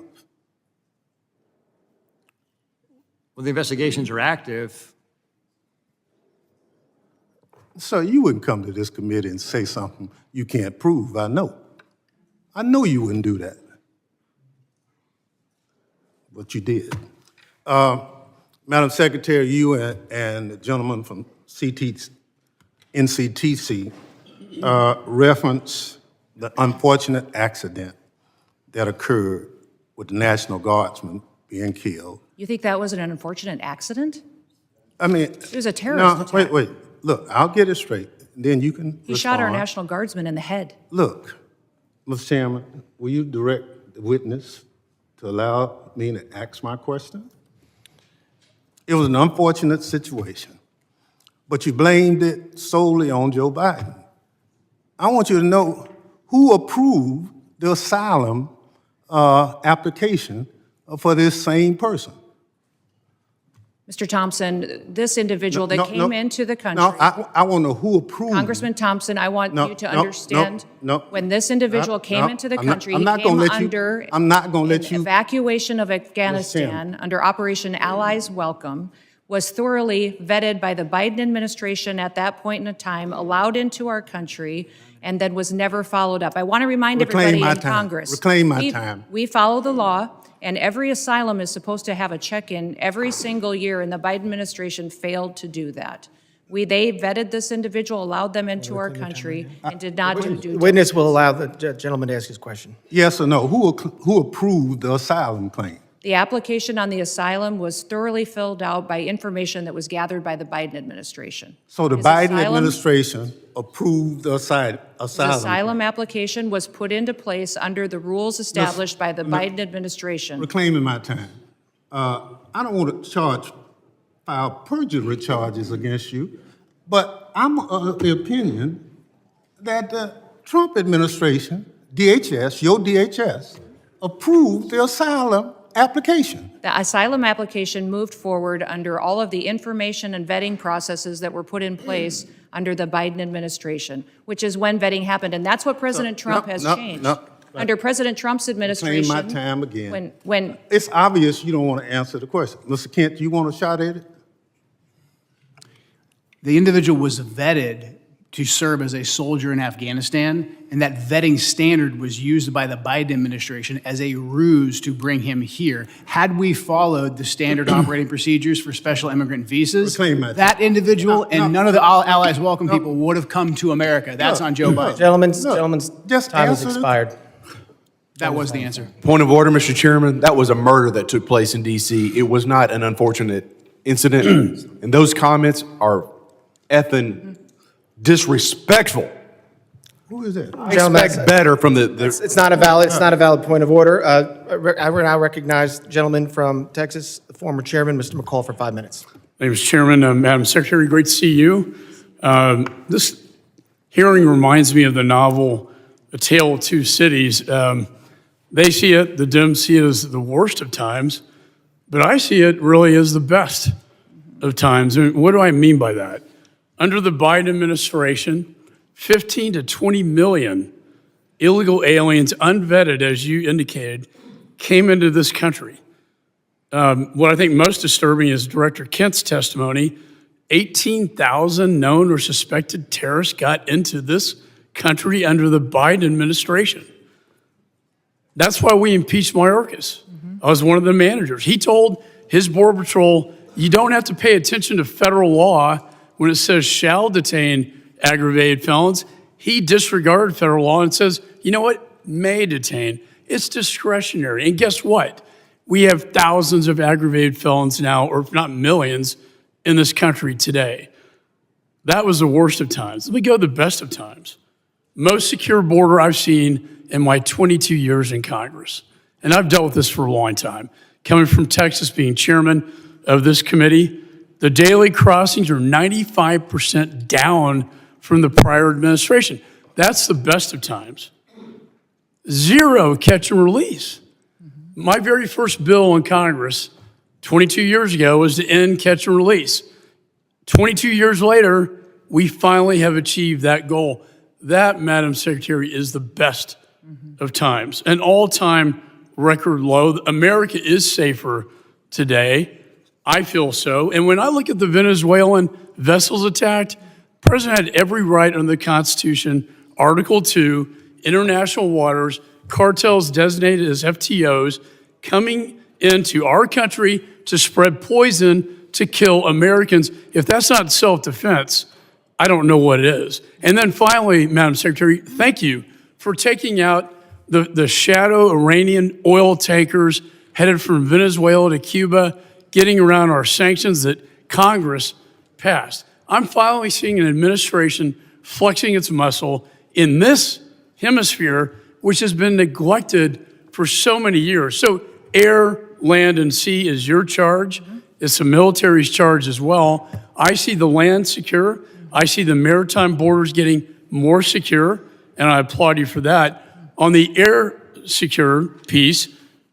Well, the investigations are active. So you wouldn't come to this committee and say something you can't prove, I know. I know you wouldn't do that. But you did. Madam Secretary, you and the gentleman from NCTC reference the unfortunate accident that occurred with the National Guardsman being killed. You think that was an unfortunate accident? I mean, It was a terrorist attack. wait. Look, I'll get it straight. Then you can He shot our respond. National Guardsman in the head. Look, Mr. Chairman, will you direct the witness to allow me to ask my question? It was an unfortunate situation, but you blamed it solely on Joe Biden. I want you to know who approved the asylum application for this same person. Mr. Thompson, this individual that came into the country. No, I want to know who approved. Congressman Thompson, I want No, you to no, understand. no. When this individual came No, into the I'm not- country, I'm he not came gonna let you- under I'm not gonna let an you- evacuation of Afghanistan under Operation Allies Welcome, was thoroughly vetted by the Biden administration at that point in time, allowed into our country, and then was never followed up. I want to remind Reclaim everybody my in time. Congress. Reclaim my time. We follow the law, and every asylum is supposed to have a check-in every single year, and the Biden administration failed to do that. They vetted this individual, allowed them into our country, and did not do due The witness will allow the gentleman to ask his question. Yes or no? Who approved the asylum claim? The application on the asylum was thoroughly filled out by information that was gathered by the Biden administration. So the His Biden asylum- administration approved the asylum. His asylum application was put into place under the rules established by the Biden administration. Reclaiming my time. I don't want to file perjury charges against you, but I'm of the opinion that the Trump administration, DHS, your DHS, approved the asylum application. The asylum application moved forward under all of the information and vetting processes that were put in place under the Biden administration, which is when vetting happened. And that's what President Trump has changed. Under President Trump's administration. Reclaim my time again. When It's obvious you don't want to answer the question. Mr. Kent, do you want a shot at it? The individual was vetted to serve as a soldier in Afghanistan, and that vetting standard was used by the Biden administration as a ruse to bring him here. Had we followed the standard operating procedures for special immigrant visas, Reclaim my time. that individual and none of the Allies Welcome people would have come to America. That's on Joe Biden. Gentleman's just time has answer the- expired. That was the answer. Point of order, Mr. Chairman. That was a murder that took place in D.C. It was not an unfortunate incident. And those comments are effing disrespectful. Who is that? Gentlemen, Expect better from the It's not a valid point of order. I will now recognize the gentleman from Texas, the former chairman, Mr. McCall, for 5 minutes. Thank you, Mr. Chairman. Madam Secretary, great to see you. This hearing reminds me of the novel A Tale of Two Cities. They see it, the Dems see it as the worst of times, but I see it really as the best of times. And what do I mean by that? Under the Biden administration, 15 to 20 million illegal aliens, unvetted, as you indicated, came into this country. What I think most disturbing is Director Kent's testimony. 18,000 known or suspected terrorists got into this country under the Biden administration. That's why we impeached Mayorkas. I was one of the managers. He told his Border Patrol, you don't have to pay attention to federal law when it says shall detain aggravated felons. He disregarded federal law and says, you know what, may detain. It's discretionary. And guess what? We have thousands of aggravated felons now, or if not millions, in this country today. That was the worst of times. Let me go to the best of times. Most secure border I've seen in my 22 years in Congress. And I've dealt with this for a long time. Coming from Texas, being chairman of this committee, the daily crossings are 95% down from the prior administration. That's the best of times. Zero catch and release. My very first bill in Congress 22 years ago was to end catch and release. 22 years later, we finally have achieved that goal. That, Madam Secretary, is the best of times. An all-time record low. America is safer today. I feel so. And when I look at the Venezuelan vessels attacked, the president had every right under the Constitution, Article 2, international waters, cartels designated as FTOs, coming into our country to spread poison to kill Americans. If that's not self-defense, I don't know what it is. And then finally, Madam Secretary, thank you for taking out the shadow Iranian oil tankers headed from Venezuela to Cuba, getting around our sanctions that Congress passed. I'm finally seeing an administration flexing its muscle in this hemisphere, which has been neglected for so many years. So air, land, and sea is your charge. It's the military's charge as well. I see the land secure. I see the maritime borders getting more secure, and I applaud you for that. On the air secure piece,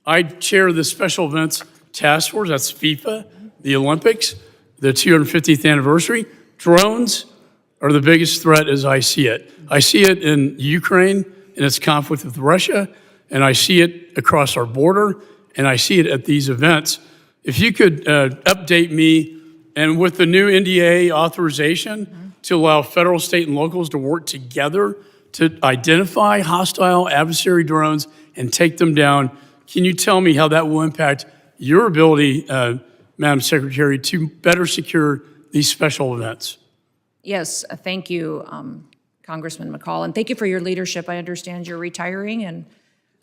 I chair the Special Events Task Force. That's FIFA, the Olympics, the 250th anniversary. Drones are the biggest threat as I see it. I see it in Ukraine in its conflict with Russia, and I see it across our border, and I see it at these events. If you could update me, and with the new NDA authorization to allow federal, state, and locals to work together to identify hostile adversary drones and take them down, can you tell me how that will impact your ability, Madam Secretary, to better secure these special events? Yes, thank you, Congressman McCall, and thank you for your leadership. I understand you're retiring, and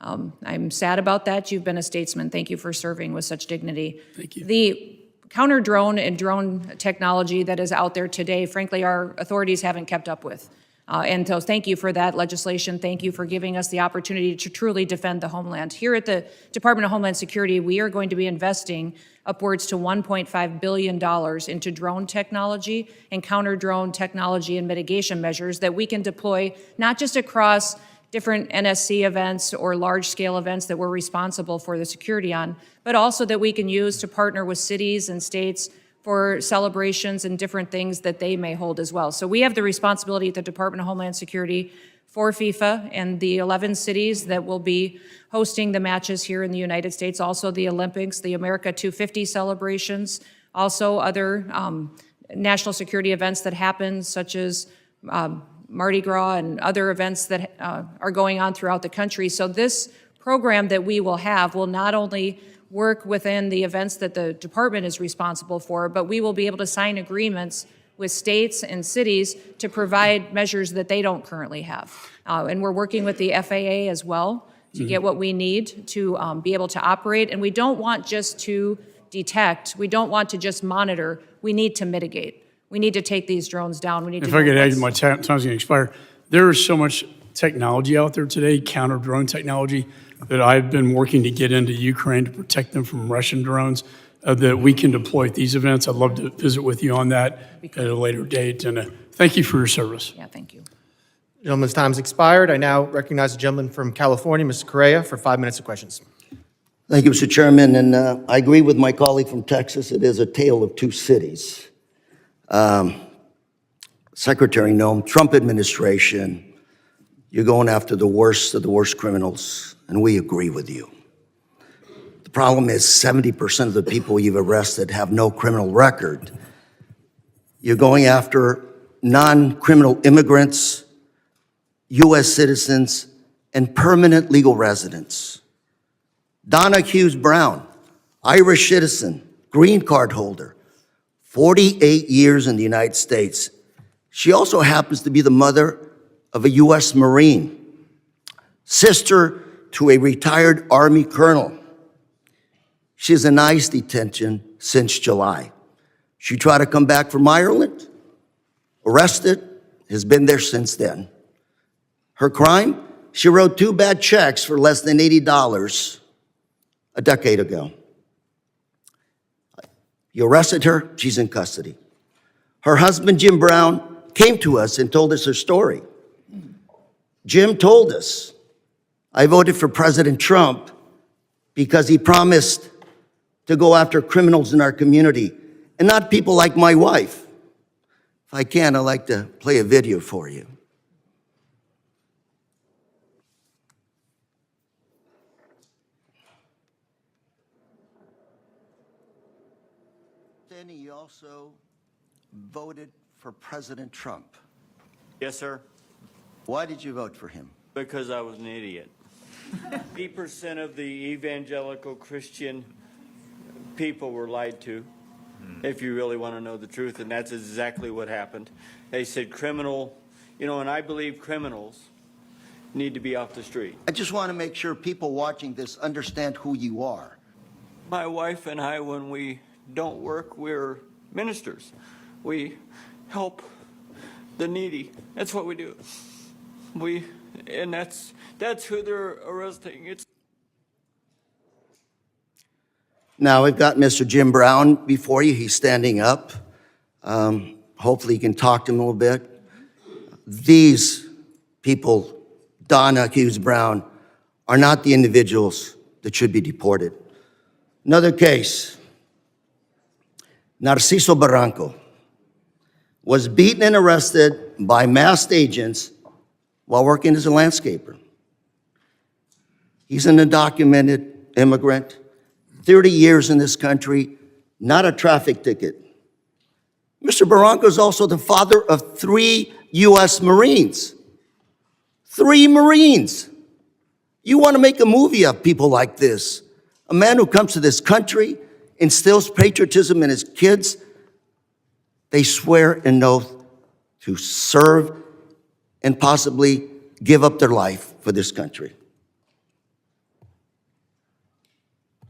I'm sad about that. You've been a statesman. Thank you for serving with such dignity. Thank you. The counter-drone and drone technology that is out there today, frankly, our authorities haven't kept up with. And so thank you for that legislation. Thank you for giving us the opportunity to truly defend the homeland. Here at the Department of Homeland Security, we are going to be investing upwards to $1.5 billion into drone technology and counter-drone technology and mitigation measures that we can deploy not just across different NSC events or large-scale events that we're responsible for the security on, but also that we can use to partner with cities and states for celebrations and different things that they may hold as well. So we have the responsibility at the Department of Homeland Security for FIFA and the 11 cities that will be hosting the matches here in the United States, also the Olympics, the America 250 celebrations, also other national security events that happen, such as Mardi Gras and other events that are going on throughout the country. So this program that we will have will not only work within the events that the department is responsible for, but we will be able to sign agreements with states and cities to provide measures that they don't currently have. And we're working with the FAA as well to get what we need to be able to operate. And we don't want just to detect, we don't want to just monitor, we need to mitigate. We need to take these drones down. We need If to I could add, my time's going to expire. There is so much technology out there today, counter-drone technology, that I've been working to get into Ukraine to protect them from Russian drones that we can deploy at these events. I'd love to visit with you on that at a later date. And thank you for your service. Yeah, thank you. Gentleman's time's expired. I now recognize the gentleman from California, Mr. Correa, for 5 minutes of questions. Thank you, Mr. Chairman, and I agree with my colleague from Texas. It is a tale of two cities. Secretary Noem, Trump administration, you're going after the worst of the worst criminals, and we agree with you. The problem is 70% of the people you've arrested have no criminal record. You're going after non-criminal immigrants, U.S. citizens, and permanent legal residents. Donna Hughes Brown, Irish citizen, green card holder, 48 years in the United States. She also happens to be the mother of a U.S. Marine, sister to a retired Army colonel. She's in ICE detention since July. She tried to come back from Ireland, arrested, has been there since then. Her crime? She wrote 2 bad checks for less than $80 a decade ago. You arrested her, she's in custody. Her husband, Jim Brown, came to us and told us her story. Jim told us, I voted for President Trump because he promised to go after criminals in our community and not people like my wife. If I can, I'd like to play a video for you. Then he also voted for President Trump. Yes, sir, Why did you vote for him? because I was an idiot. 80% of the evangelical Christian people were lied to, if you really want to know the truth, and that's exactly what happened. They said criminal, and I believe criminals need to be off the street. I just want to make sure people watching this understand who you are. My wife and I, when we don't work, we're ministers. We help the needy. That's what we do. And that's who they're arresting. It's Now, we've got Mr. Jim Brown before you. He's standing up. Hopefully, you can talk to him a little bit. These people, Donna Hughes Brown, are not the individuals that should be deported. Another case, Narciso Barranco was beaten and arrested by masked agents while working as a landscaper. He's an undocumented immigrant, 30 years in this country, not a traffic ticket. Mr. Barranco is also the father of 3 U.S. Marines. 3 Marines. You want to make a movie of people like this. A man who comes to this country, instills patriotism in his kids. They swear an oath to serve and possibly give up their life for this country.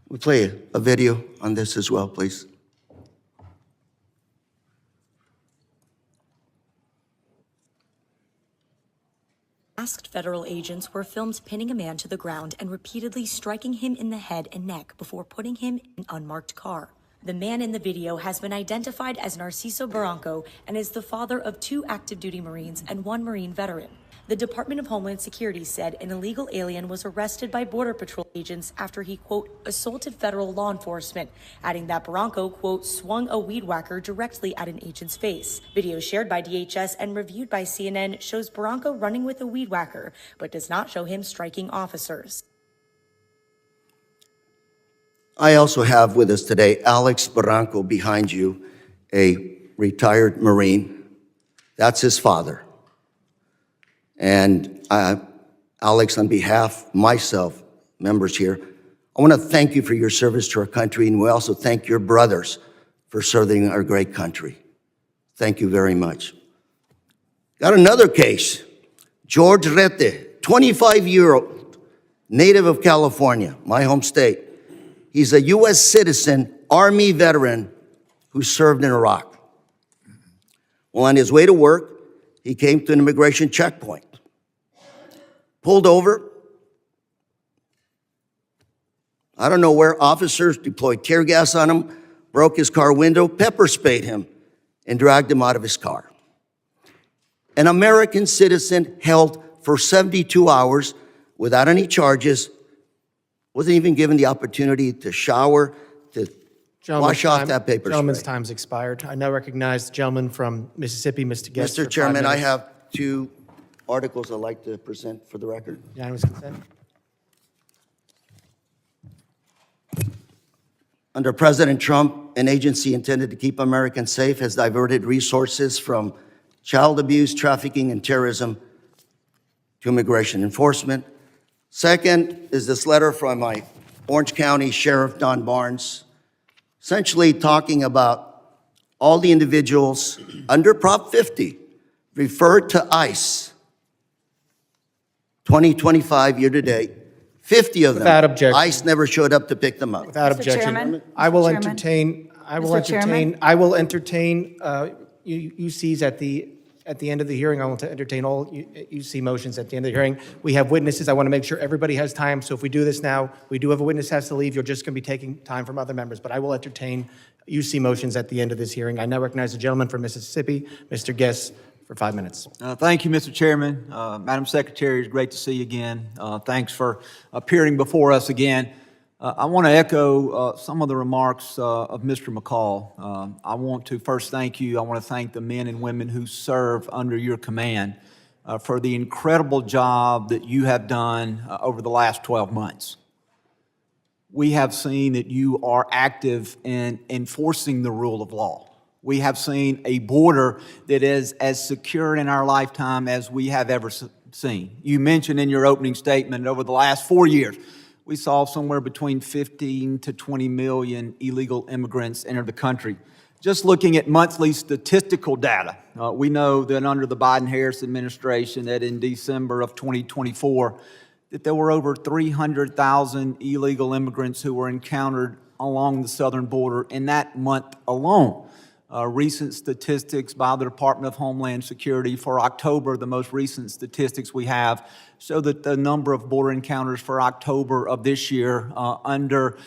We play a video on this as well, please. Masked federal agents were filmed pinning a man to the ground and repeatedly striking him in the head and neck before putting him in an unmarked car. The man in the video has been identified as Narciso Barranco and is the father of 2 active duty Marines and 1 Marine veteran. The Department of Homeland Security said an illegal alien was arrested by Border Patrol agents after he, quote, assaulted federal law enforcement, adding that Barranco, quote, swung a weed whacker directly at an agent's face. Video shared by DHS and reviewed by CNN shows Barranco running with a weed whacker, but does not show him striking officers. I also have with us today Alex Barranco behind you, a retired Marine. That's his father. And Alex, on behalf of myself, members here, I want to thank you for your service to our country, and we also thank your brothers for serving our great country. Thank you very much. Got another case. George Rete, 25-year-old, native of California, my home state. He's a U.S. citizen, Army veteran who served in Iraq. Well, on his way to work, he came to an immigration checkpoint. Pulled over. I don't know where officers deployed tear gas on him, broke his car window, pepper sprayed him, and dragged him out of his car. An American citizen held for 72 hours without any charges, wasn't even given the opportunity to shower, to wash off that paper Gentleman's spray. time's expired. I now recognize the gentleman from Mississippi, Mr. Guest. Mr. Chairman, I have 2 articles I'd like to present for the record. Unanimous consent. Under President Trump, an agency intended to keep Americans safe has diverted resources from child abuse, trafficking, and terrorism to immigration enforcement. Second is this letter from my Orange County Sheriff, Don Barnes, essentially talking about all the individuals under Prop 50 referred to ICE, 2025 year-to-date, 50 of them. Without objection. ICE never showed up to pick them up. Without Mr. objection. Chairman? I will Mr. Chairman? entertain, Mr. Chairman? I will entertain UCs at at the end of the hearing. I want to entertain all UC motions at the end of the hearing. We have witnesses. I want to make sure everybody has time. So if we do this now, we do have a witness has to leave. You're just going to be taking time from other members. But I will entertain UC motions at the end of this hearing. I now recognize the gentleman from Mississippi, Mr. Guess, for 5 minutes. Thank you, Mr. Chairman. Madam Secretary, it's great to see you again. Thanks for appearing before us again. I want to echo some of the remarks of Mr. McCall. I want to first thank you. I want to thank the men and women who serve under your command for the incredible job that you have done over the last 12 months. We have seen that you are active in enforcing the rule of law. We have seen a border that is as secure in our lifetime as we have ever seen. You mentioned in your opening statement over the last 4 years, we saw somewhere between 15 to 20 million illegal immigrants enter the country. Just looking at monthly statistical data, we know that under the Biden-Harris administration that in December of 2024, that there were over 300,000 illegal immigrants who were encountered along the southern border in that month alone. Recent statistics by the Department of Homeland Security for October, the most recent statistics we have, show that the number of border encounters for October of this year under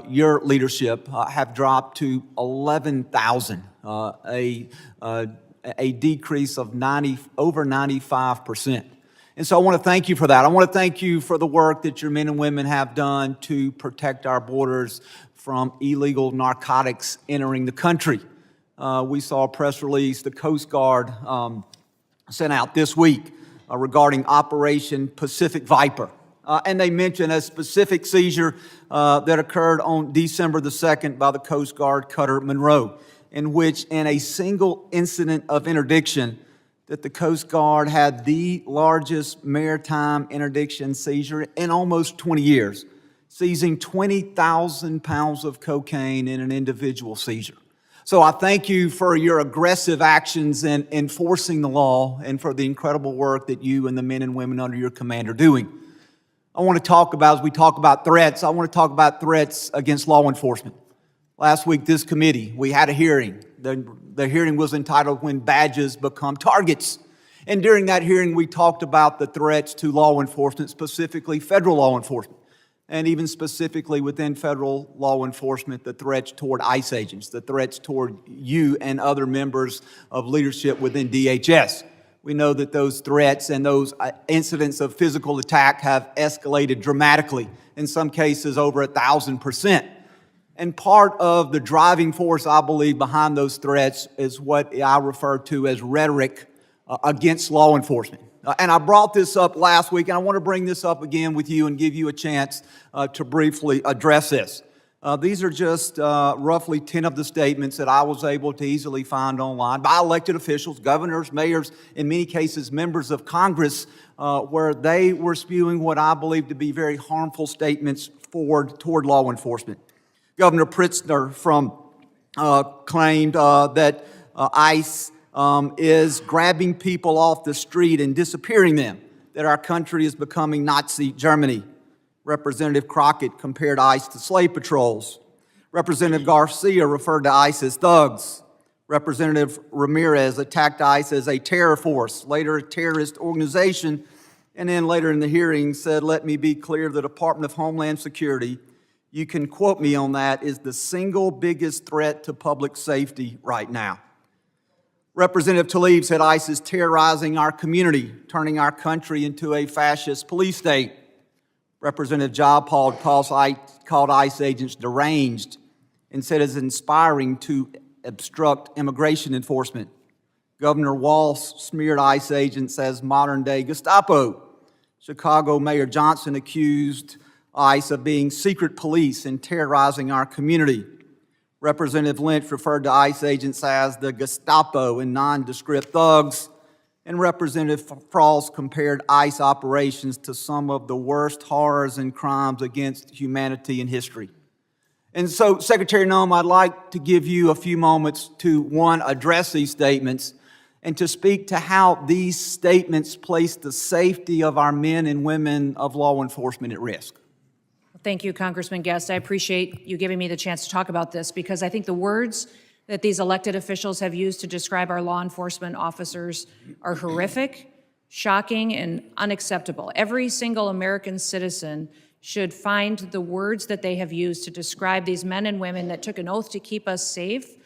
your leadership have dropped to 11,000, a decrease of over 95%. And so I want to thank you for that. I want to thank you for the work that your men and women have done to protect our borders from illegal narcotics entering the country. We saw a press release the Coast Guard sent out this week regarding Operation Pacific Viper. And they mentioned a specific seizure that occurred on December the 2nd by the Coast Guard cutter Monroe, in which in a single incident of interdiction that the Coast Guard had the largest maritime interdiction seizure in almost 20 years, seizing 20,000 pounds of cocaine in an individual seizure. So I thank you for your aggressive actions in enforcing the law and for the incredible work that you and the men and women under your command are doing. I want to talk about, as we talk about threats, I want to talk about threats against law enforcement. Last week, this committee, we had a hearing. The hearing was entitled When Badges Become Targets. And during that hearing, we talked about the threats to law enforcement, specifically federal law enforcement. And even specifically within federal law enforcement, the threats toward ICE agents, the threats toward you and other members of leadership within DHS. We know that those threats and those incidents of physical attack have escalated dramatically, in some cases over 1,000%. And part of the driving force, I believe, behind those threats is what I refer to as rhetoric against law enforcement. And I brought this up last week, and I want to bring this up again with you and give you a chance to briefly address this. These are just roughly 10 of the statements that I was able to easily find online by elected officials, governors, mayors, in many cases members of Congress, where they were spewing what I believe to be very harmful statements toward law enforcement. Governor Pritzker claimed that ICE is grabbing people off the street and disappearing them, that our country is becoming Nazi Germany. Representative Crockett compared ICE to slave patrols. Representative Garcia referred to ICE as thugs. Representative Ramirez attacked ICE as a terror force, later a terrorist organization, and then later in the hearing said, let me be clear, the Department of Homeland Security, you can quote me on that, is the single biggest threat to public safety right now. Representative Tlaib said ICE is terrorizing our community, turning our country into a fascist police state. Representative Jayapal called ICE agents deranged and said it's inspiring to obstruct immigration enforcement. Governor Walz smeared ICE agents as modern-day Gestapo. Chicago Mayor Johnson accused ICE of being secret police and terrorizing our community. Representative Lynch referred to ICE agents as the Gestapo and nondescript thugs. And Representative Frost compared ICE operations to some of the worst horrors and crimes against humanity in history. And so, Secretary Noem, I'd like to give you a few moments to, one, address these statements and to speak to how these statements place the safety of our men and women of law enforcement at risk. Thank you, Congressman Guest. I appreciate you giving me the chance to talk about this because I think the words that these elected officials have used to describe our law enforcement officers are horrific, shocking, and unacceptable. Every single American citizen should find the words that they have used to describe these men and women that took an oath to keep us safe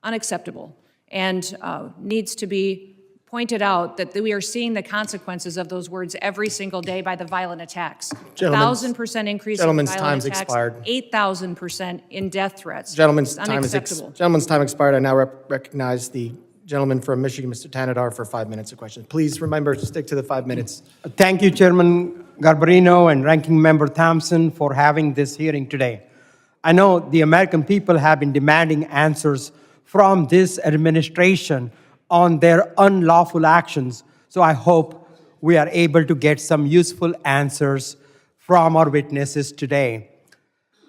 unacceptable, and needs to be pointed out that we are seeing the consequences of those words every single day by the violent attacks. 1,000% increase in Gentleman's violent time's attacks, expired. 8,000% in death threats. Gentleman's It's time unacceptable. gentleman's time expired. I now recognize the gentleman from Michigan, Mr. Tanadar, for 5 minutes of questions. Please remember to stick to the 5 minutes. Thank you, Chairman Garbarino and Ranking Member Thompson, for having this hearing today. I know the American people have been demanding answers from this administration on their unlawful actions, so I hope we are able to get some useful answers from our witnesses today.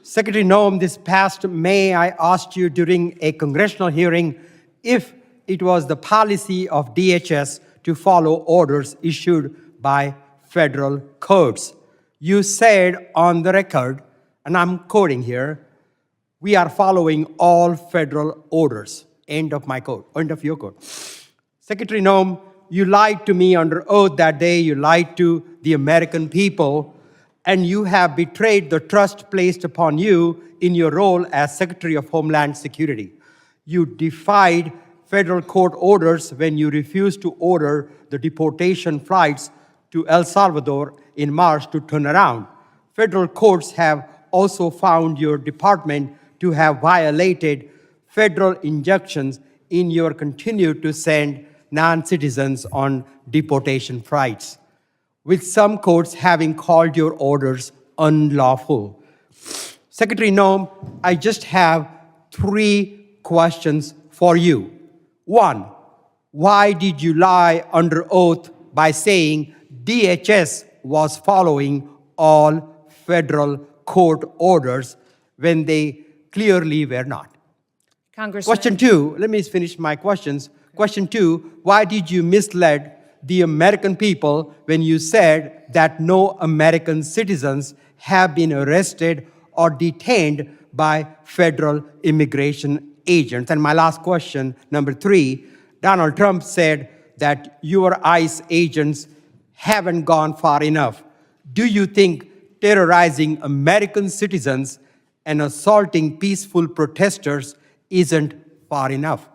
Secretary Noem, this past May, I asked you during a congressional hearing if it was the policy of DHS to follow orders issued by federal courts. You said on the record, and I'm quoting here, "We are following all federal orders." End of my quote, end of your quote. Secretary Noem, you lied to me under oath that day. You lied to the American people, and you have betrayed the trust placed upon you in your role as Secretary of Homeland Security. You defied federal court orders when you refused to order the deportation flights to El Salvador in March to turn around. Federal courts have also found your department to have violated federal injunctions in your continue to send non-citizens on deportation flights, with some courts having called your orders unlawful. Secretary Noem, I just have 3 questions for you. 1, why did you lie under oath by saying DHS was following all federal court orders when they clearly were not? Congressman. Question 2, let me finish my questions. Question 2, why did you mislead the American people when you said that no American citizens have been arrested or detained by federal immigration agents? And my last question, number 3, Donald Trump said that your ICE agents haven't gone far enough. Do you think terrorizing American citizens and assaulting peaceful protesters isn't far enough?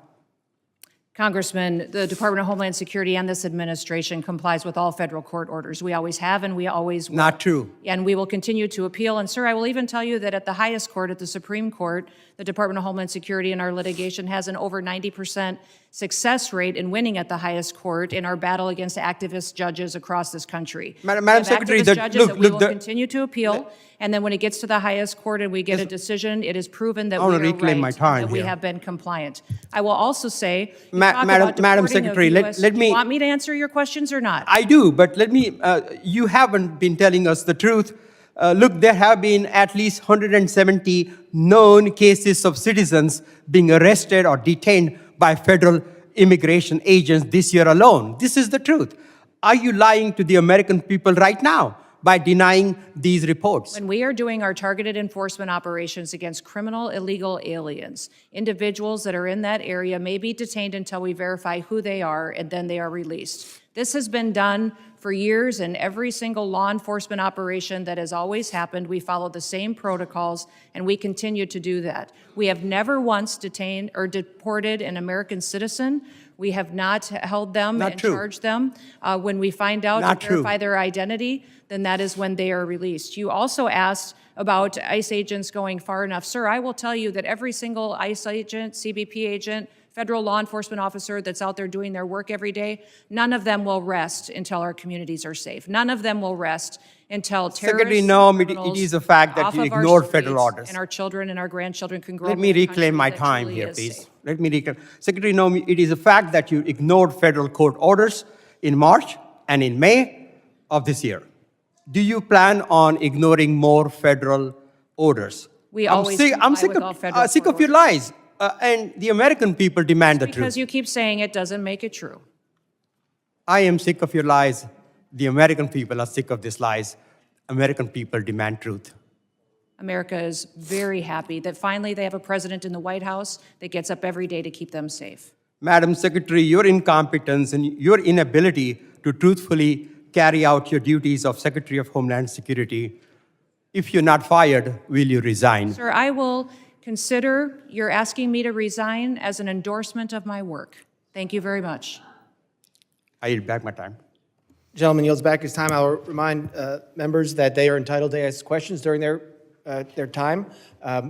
Congressman, the Department of Homeland Security and this administration complies with all federal court orders. We always have and we always will. Not true. And we will continue to appeal. And sir, I will even tell you that at the highest court, at the Supreme Court, the Department of Homeland Security in our litigation has an over 90% success rate in winning at the highest court in our battle against activist judges across this country. Madam We have Secretary, activist judges that we will the- continue to appeal. And then when it gets to the highest court and we get a decision, it is proven that I we wanna are reclaim my right, time that we here. have been compliant. I will also say, you Ma- talk Madam- about Madam deporting of Secretary, let- US let me- Do you want me to answer your questions or not? I do, but let me, you haven't been telling us the truth. Look, there have been at least 170 known cases of citizens being arrested or detained by federal immigration agents this year alone. This is the truth. Are you lying to the American people right now by denying these reports? When we are doing our targeted enforcement operations against criminal illegal aliens, individuals that are in that area may be detained until we verify who they are, and then they are released. This has been done for years, and every single law enforcement operation that has always happened, we follow the same protocols, and we continue to do that. We have never once detained or deported an American citizen. We have not held them Not and true. charged them. When we find out Not and true. verify their identity, then that is when they are released. You also asked about ICE agents going far enough. Sir, I will tell you that every single ICE agent, CBP agent, federal law enforcement officer that's out there doing their work every day, none of them will rest until our communities are safe. None of them will rest until Secretary terrorists, Noem, it criminals is a fact that off you of our ignored federal streets orders. and our children and our grandchildren can grow Let up me in a reclaim my country that time truly here, is please. safe. Let me reclaim. Secretary Noem, it is a fact that you ignored federal court orders in March and in May of this year. Do you plan on ignoring more federal orders? We I'm always sick, I'm comply sick with all of, federal sick court of your orders. lies, and the American people demand the Because truth. you keep saying it doesn't make it true. I am sick of your lies. The American people are sick of these lies. American people demand truth. America is very happy that finally they have a president in the White House that gets up every day to keep them safe. Madam Secretary, your incompetence and your inability to truthfully carry out your duties of Secretary of Homeland Security, if you're not fired, will you resign? Sir, I will consider your asking me to resign as an endorsement of my work. Thank you very much. I yield back my time. Gentleman yields back his time. I'll remind members that they are entitled to ask questions during their time.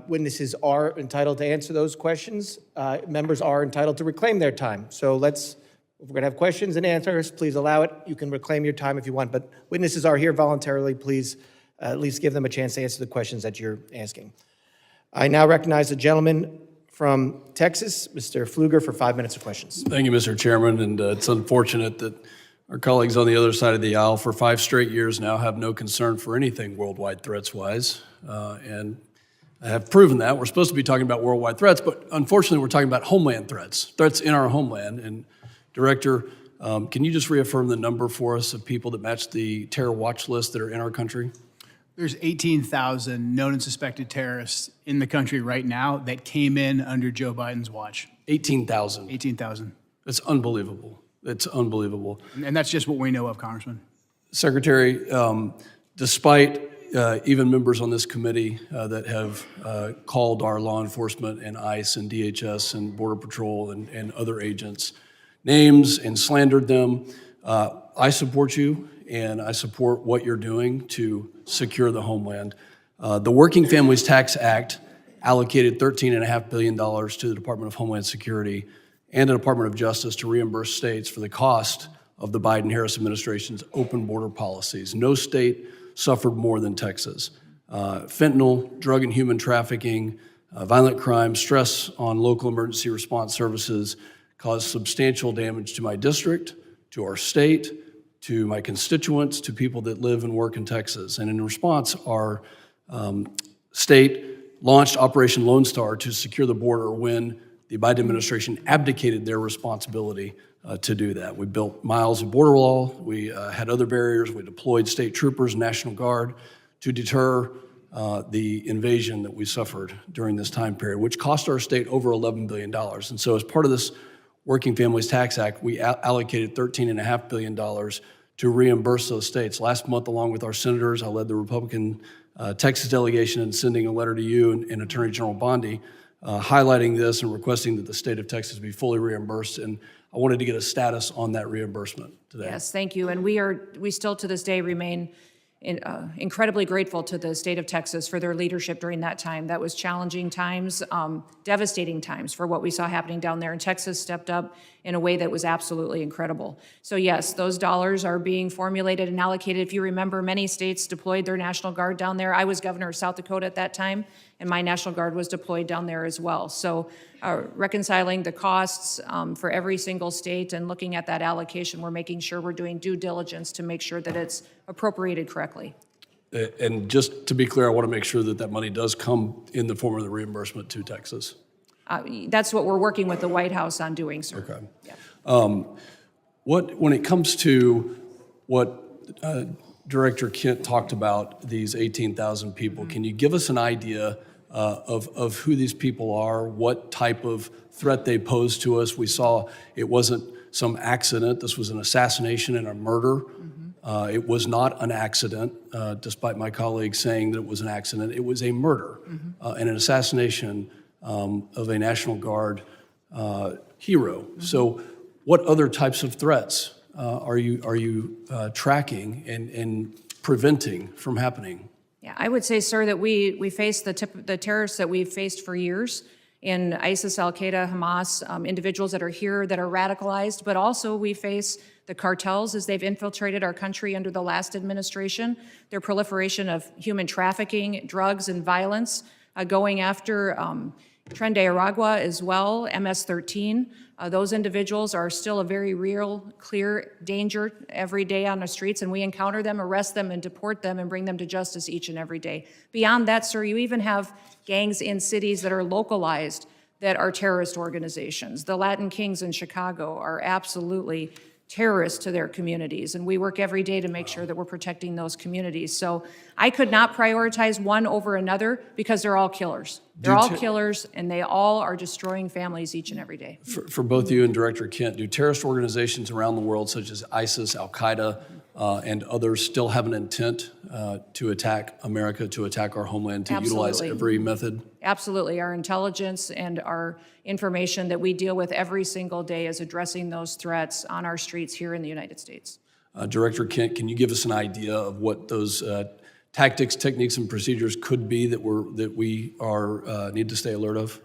Witnesses are entitled to answer those questions. Members are entitled to reclaim their time. So if we're going to have questions and answers, please allow it. You can reclaim your time if you want, but witnesses are here voluntarily. Please at least give them a chance to answer the questions that you're asking. I now recognize the gentleman from Texas, Mr. Pfluger, for 5 minutes of questions. Thank you, Mr. Chairman, and it's unfortunate that our colleagues on the other side of the aisle for 5 straight years now have no concern for anything worldwide threats-wise, and have proven that. We're supposed to be talking about worldwide threats, but unfortunately we're talking about homeland threats in our homeland. And Director, can you just reaffirm the number for us of people that match the terror watch list that are in our country? There's 18,000 known and suspected terrorists in the country right now that came in under Joe Biden's watch. 18,000. 18,000. That's unbelievable. It's unbelievable. And that's just what we know of, Congressman. Secretary, despite even members on this committee that have called our law enforcement and ICE and DHS and Border Patrol and other agents names and slandered them, I support you and I support what you're doing to secure the homeland. The Working Families Tax Act allocated $13.5 billion to the Department of Homeland Security and the Department of Justice to reimburse states for the cost of the Biden-Harris administration's open border policies. No state suffered more than Texas. Fentanyl, drug and human trafficking, violent crime, stress on local emergency response services caused substantial damage to my district, to our state, to my constituents, to people that live and work in Texas. And in response, our state launched Operation Lone Star to secure the border when the Biden administration abdicated their responsibility to do that. We built miles of border wall, we had other barriers, we deployed state troopers, National Guard to deter the invasion that we suffered during this time period, which cost our state over $11 billion. And so as part of this Working Families Tax Act, we allocated $13.5 billion to reimburse those states. Last month, along with our senators, I led the Republican Texas delegation in sending a letter to you and Attorney General Bondi highlighting this and requesting that the state of Texas be fully reimbursed. And I wanted to get a status on that reimbursement today. Yes, thank you. And we still to this day remain incredibly grateful to the state of Texas for their leadership during that time. That was challenging times, devastating times for what we saw happening down there. And Texas stepped up in a way that was absolutely incredible. So yes, those dollars are being formulated and allocated. If you remember, many states deployed their National Guard down there. I was governor of South Dakota at that time, and my National Guard was deployed down there as well. So reconciling the costs for every single state and looking at that allocation, we're making sure we're doing due diligence to make sure that it's appropriated correctly. And just to be clear, I want to make sure that that money does come in the form of the reimbursement to Texas. That's what we're working with the White House on doing, sir. Okay. Yeah. When it comes to what Director Kent talked about, these 18,000 people, can you give us an idea of who these people are, what type of threat they pose to us? We saw it wasn't some accident. This was an assassination and a murder. It was not an accident, despite my colleagues saying that it was an accident. It was a murder and an assassination of a National Guard hero. So what other types of threats are you tracking and preventing from happening? Yeah, I would say, sir, that we face the terrorists that we've faced for years in ISIS, Al-Qaeda, Hamas, individuals that are here that are radicalized, but also we face the cartels as they've infiltrated our country under the last administration, their proliferation of human trafficking, drugs, and violence, going after Tren de Aragua as well, MS-13. Those individuals are still a very real, clear danger every day on the streets, and we encounter them, arrest them, and deport them and bring them to justice each and every day. Beyond that, sir, you even have gangs in cities that are localized that are terrorist organizations. The Latin Kings in Chicago are absolutely terrorists to their communities, and we work every day to make sure that we're protecting those communities. So I could not prioritize one over another because they're all killers. They're all killers, and they all are destroying families each and every day. For both you and Director Kent, do terrorist organizations around the world, such as ISIS, Al-Qaeda, and others, still have an intent to attack America, to attack our homeland, to utilize every method? Absolutely. Our intelligence and our information that we deal with every single day is addressing those threats on our streets here in the United States. Director Kent, can you give us an idea of what those tactics, techniques, and procedures could be that we need to stay alert of?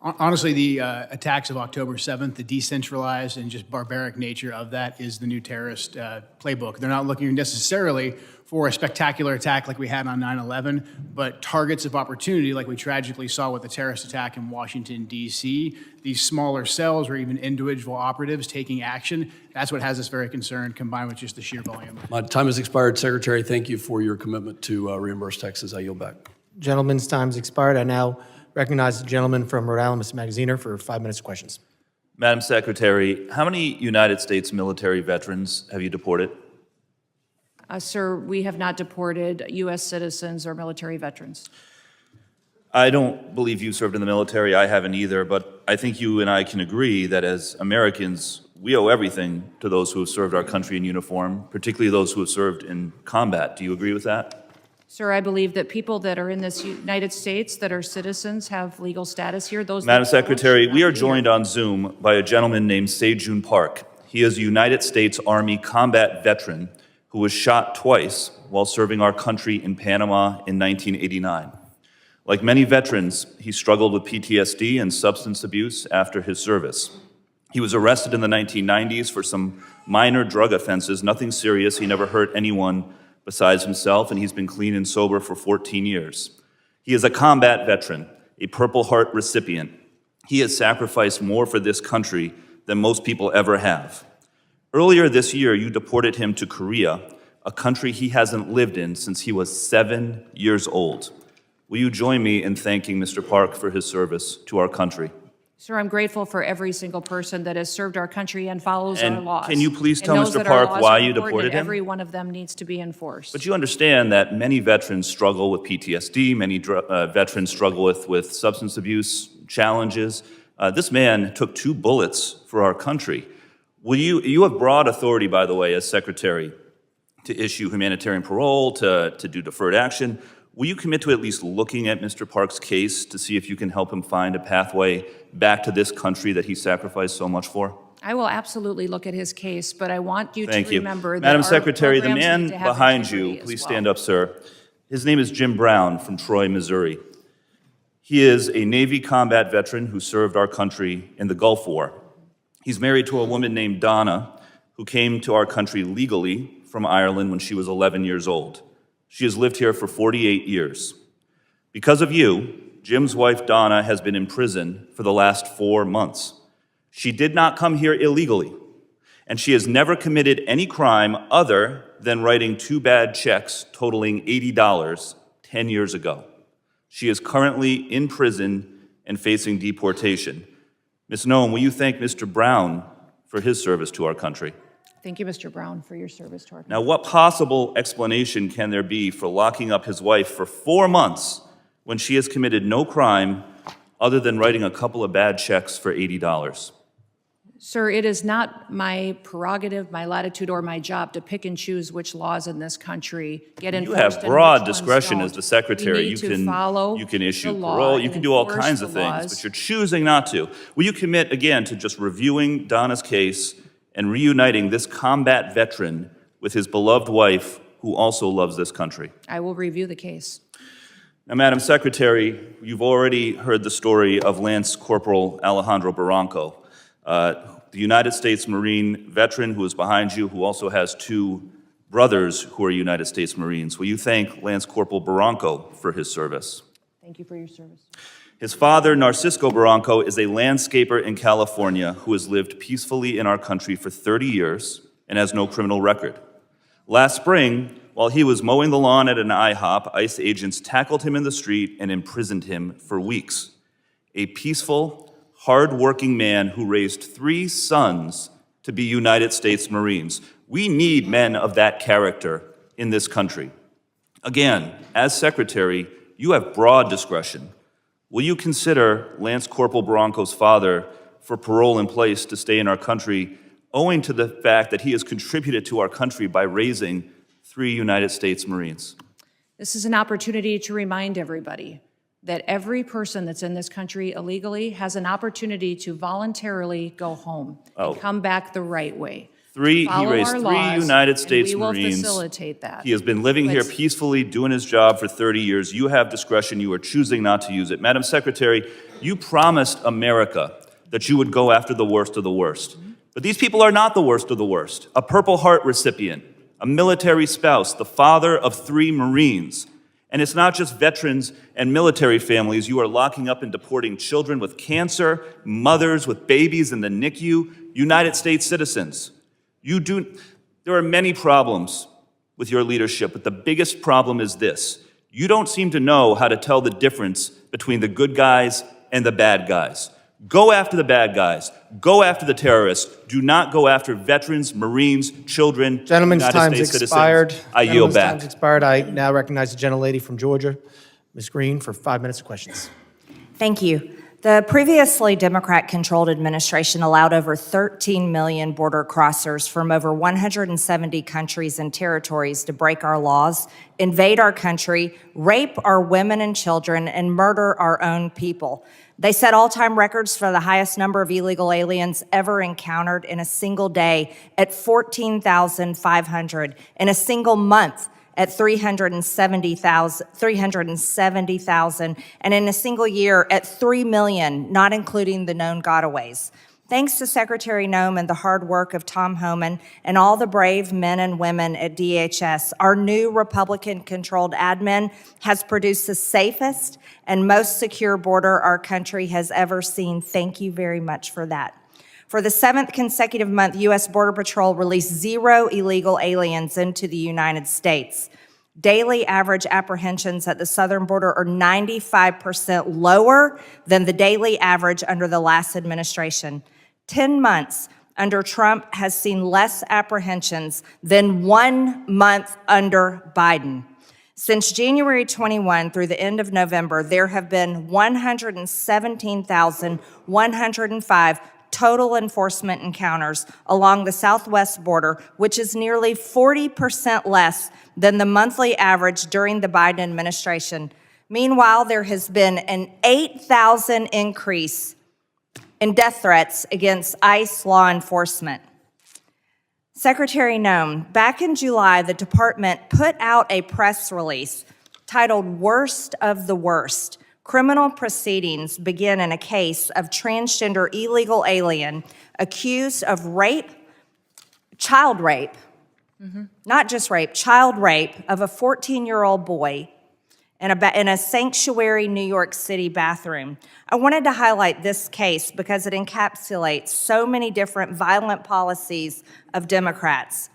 Honestly, the attacks of October 7th, the decentralized and just barbaric nature of that is the new terrorist playbook. They're not looking necessarily for a spectacular attack like we had on 9/11, but targets of opportunity like we tragically saw with the terrorist attack in Washington, D.C., these smaller cells or even individual operatives taking action. That's what has us very concerned, combined with just the sheer volume. My time has expired. Secretary, thank you for your commitment to reimburse taxes. I yield back. Gentleman's time's expired. I now recognize the gentleman from Rhode Island, Mr. Magaziner, for 5 minutes of questions. Madam Secretary, how many United States military veterans have you deported? Sir, we have not deported U.S. citizens or military veterans. I don't believe you served in the military. I haven't either, but I think you and I can agree that as Americans, we owe everything to those who have served our country in uniform, particularly those who have served in combat. Do you agree with that? Sir, I believe that people that are in this United States that are citizens have legal status here. Those Madam that don't Secretary, should we not are be joined here. on Zoom by a gentleman named Sejun Park. He is a United States Army combat veteran who was shot twice while serving our country in Panama in 1989. Like many veterans, he struggled with PTSD and substance abuse after his service. He was arrested in the 1990s for some minor drug offenses, nothing serious. He never hurt anyone besides himself, and he's been clean and sober for 14 years. He is a combat veteran, a Purple Heart recipient. He has sacrificed more for this country than most people ever have. Earlier this year, you deported him to Korea, a country he hasn't lived in since he was 7 years old. Will you join me in thanking Mr. Park for his service to our country? Sir, I'm grateful for every single person that has served our country and follows our And laws. can you please And tell knows Mr. that our Park laws why are you important deported and him? every one of them needs to be enforced. But you understand that many veterans struggle with PTSD, many veterans struggle with substance abuse challenges. This man took 2 bullets for our country. You have broad authority, by the way, as Secretary, to issue humanitarian parole, to do deferred action. Will you commit to at least looking at Mr. Park's case to see if you can help him find a pathway back to this country that he sacrificed so much for? I will absolutely look at his case, but I want you Thank to you. remember that Madam our Secretary, the programs man need to have behind you, integrity as please well. stand up, sir. His name is Jim Brown from Troy, Missouri. He is a Navy combat veteran who served our country in the Gulf War. He's married to a woman named Donna, who came to our country legally from Ireland when she was 11 years old. She has lived here for 48 years. Because of you, Jim's wife Donna has been in prison for the last 4 months. She did not come here illegally, and she has never committed any crime other than writing 2 bad checks totaling $80 10 years ago. She is currently in prison and facing deportation. Ms. Noem, will you thank Mr. Brown for his service to our country? Thank you, Mr. Brown, for your service to our country. Now, what possible explanation can there be for locking up his wife for 4 months when she has committed no crime other than writing a couple of bad checks for $80? Sir, it is not my prerogative, my latitude, or my job to pick and choose which laws in this country get You enforced. have and broad which ones discretion don't. as the Secretary. We need to follow You can issue the law parole, you and can do all enforce kinds the of things, laws. but you're choosing not to. Will you commit, again, to just reviewing Donna's case and reuniting this combat veteran with his beloved wife, who also loves this country? I will review the case. Now, Madam Secretary, you've already heard the story of Lance Corporal Alejandro Barranco, the United States Marine veteran who is behind you, who also has 2 brothers who are United States Marines. Will you thank Lance Corporal Barranco for his service? Thank you for your service. His father, Narcisco Barranco, is a landscaper in California who has lived peacefully in our country for 30 years and has no criminal record. Last spring, while he was mowing the lawn at an IHOP, ICE agents tackled him in the street and imprisoned him for weeks. A peaceful, hard-working man who raised 3 sons to be United States Marines. We need men of that character in this country. Again, as Secretary, you have broad discretion. Will you consider Lance Corporal Bronco's father for parole in place to stay in our country, owing to the fact that he has contributed to our country by raising 3 United States Marines? This is an opportunity to remind everybody that every person that's in this country illegally has an opportunity to voluntarily go home and come back the right way. He Follow raised our 3 laws, United States and we will Marines. facilitate that. He has been living here Let's- peacefully, doing his job for 30 years. You have discretion. You are choosing not to use it. Madam Secretary, you promised America that you would go after the worst of the worst. But these people are not the worst of the worst. A Purple Heart recipient, a military spouse, the father of 3 Marines. And it's not just veterans and military families. You are locking up and deporting children with cancer, mothers with babies in the NICU, United States citizens. There are many problems with your leadership, but the biggest problem is this. You don't seem to know how to tell the difference between the good guys and the bad guys. Go after the bad guys. Go after the terrorists. Do not go after veterans, Marines, children, Gentleman's United time's States expired. citizens. I yield back. Time's expired. I now recognize the gentlelady from Georgia, Ms. Green, for 5 minutes of questions. Thank you. The previously Democrat-controlled administration allowed over 13 million border crossers from over 170 countries and territories to break our laws, invade our country, rape our women and children, and murder our own people. They set all-time records for the highest number of illegal aliens ever encountered in a single day at 14,500, in a single month at 370,000, and in a single year at 3 million, not including the known gotaways. Thanks to Secretary Noem and the hard work of Tom Homan and all the brave men and women at DHS, our new Republican-controlled admin has produced the safest and most secure border our country has ever seen. Thank you very much for that. For the 7th consecutive month, U.S. Border Patrol released 0 illegal aliens into the United States. Daily average apprehensions at the southern border are 95% lower than the daily average under the last administration. 10 months under Trump has seen less apprehensions than 1 month under Biden. Since January 21 through the end of November, there have been 117,105 total enforcement encounters along the southwest border, which is nearly 40% less than the monthly average during the Biden administration. Meanwhile, there has been an 8,000 increase in death threats against ICE law enforcement. Secretary Noem, back in July, the department put out a press release titled Worst of the Worst. Criminal proceedings begin in a case of transgender illegal alien accused of rape, child rape, not just rape, child rape of a 14-year-old boy in a sanctuary New York City bathroom. I wanted to highlight this case because it encapsulates so many different violent policies of Democrats.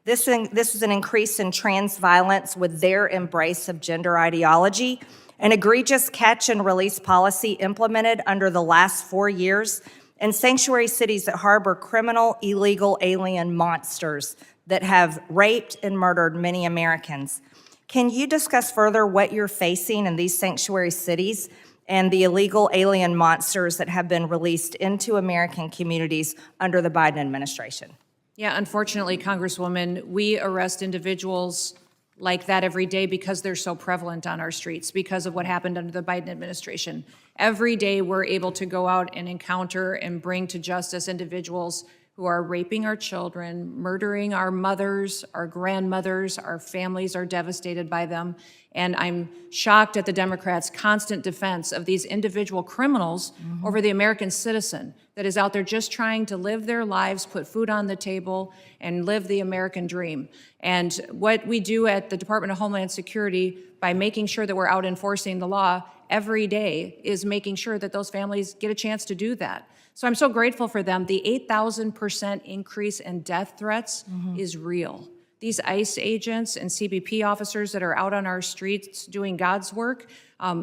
This is an increase in trans violence with their embrace of gender ideology, an egregious catch and release policy implemented under the last 4 years, and sanctuary cities that harbor criminal, illegal alien monsters that have raped and murdered many Americans. Can you discuss further what you're facing in these sanctuary cities and the illegal alien monsters that have been released into American communities under the Biden administration? Yeah, unfortunately, Congresswoman, we arrest individuals like that every day because they're so prevalent on our streets, because of what happened under the Biden administration. Every day we're able to go out and encounter and bring to justice individuals who are raping our children, murdering our mothers, our grandmothers, our families are devastated by them. And I'm shocked at the Democrats' constant defense of these individual criminals over the American citizen that is out there just trying to live their lives, put food on the table, and live the American dream. And what we do at the Department of Homeland Security by making sure that we're out enforcing the law every day is making sure that those families get a chance to do that. So I'm so grateful for them. The 8,000% increase in death threats is real. These ICE agents and CBP officers that are out on our streets doing God's work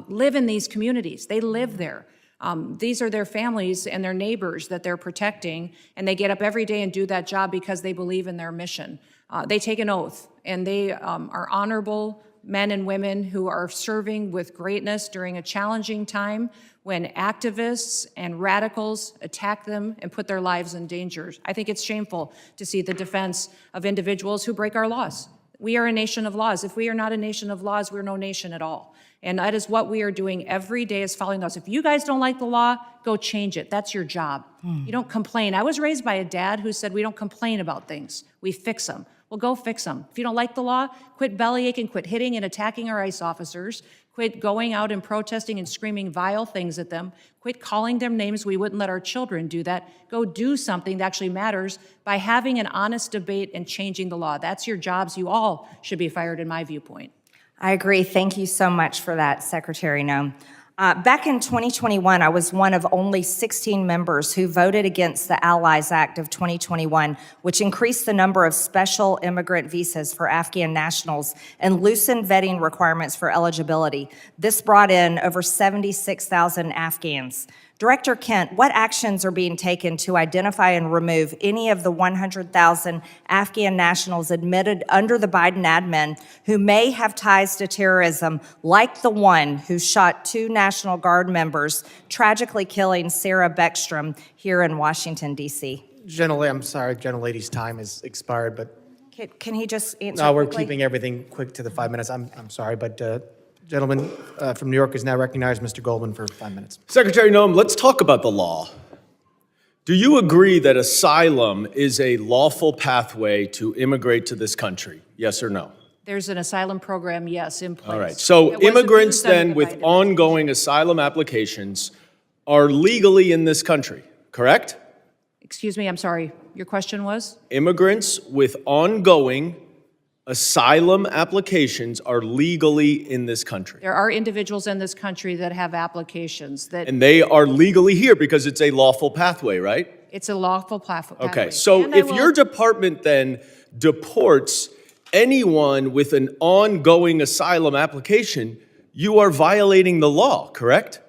live in these communities. They live there. These are their families and their neighbors that they're protecting, and they get up every day and do that job because they believe in their mission. They take an oath, and they are honorable men and women who are serving with greatness during a challenging time when activists and radicals attack them and put their lives in danger. I think it's shameful to see the defense of individuals who break our laws. We are a nation of laws. If we are not a nation of laws, we're no nation at all. And that is what we are doing every day, is following those. If you guys don't like the law, go change it. That's your job. You don't complain. I was raised by a dad who said we don't complain about things. We fix them. Well, go fix them. If you don't like the law, quit bellyaching, quit hitting and attacking our ICE officers, quit going out and protesting and screaming vile things at them, quit calling them names. We wouldn't let our children do that. Go do something that actually matters by having an honest debate and changing the law. That's your jobs. You all should be fired, in my viewpoint. I agree. Thank you so much for that, Secretary Noem. Back in 2021, I was one of only 16 members who voted against the Allies Act of 2021, which increased the number of special immigrant visas for Afghan nationals and loosened vetting requirements for eligibility. This brought in over 76,000 Afghans. Director Kent, what actions are being taken to identify and remove any of the 100,000 Afghan nationals admitted under the Biden admin who may have ties to terrorism, like the one who shot 2 National Guard members, tragically killing Sarah Beckstrom here in Washington, D.C.? I'm sorry, gentlelady's time has expired, but Can he just answer no, we're quickly? keeping everything quick to the 5 minutes. I'm sorry, but gentleman from New York is now recognized, Mr. Goldman, for 5 minutes. Secretary Noem, let's talk about the law. Do you agree that asylum is a lawful pathway to immigrate to this country? Yes or no? There's an asylum program, yes, in place. All right. So It wasn't immigrants used under then the with Biden ongoing asylum applications are legally in this country, correct? Excuse me, I'm sorry. Your question was? Immigrants with ongoing asylum applications are legally in this country. There are individuals in this country that have applications that And they are legally here because it's a lawful pathway, right? it's a lawful pathway. Okay, so And I if will- your department then deports anyone with an ongoing asylum application, you are violating the law, correct?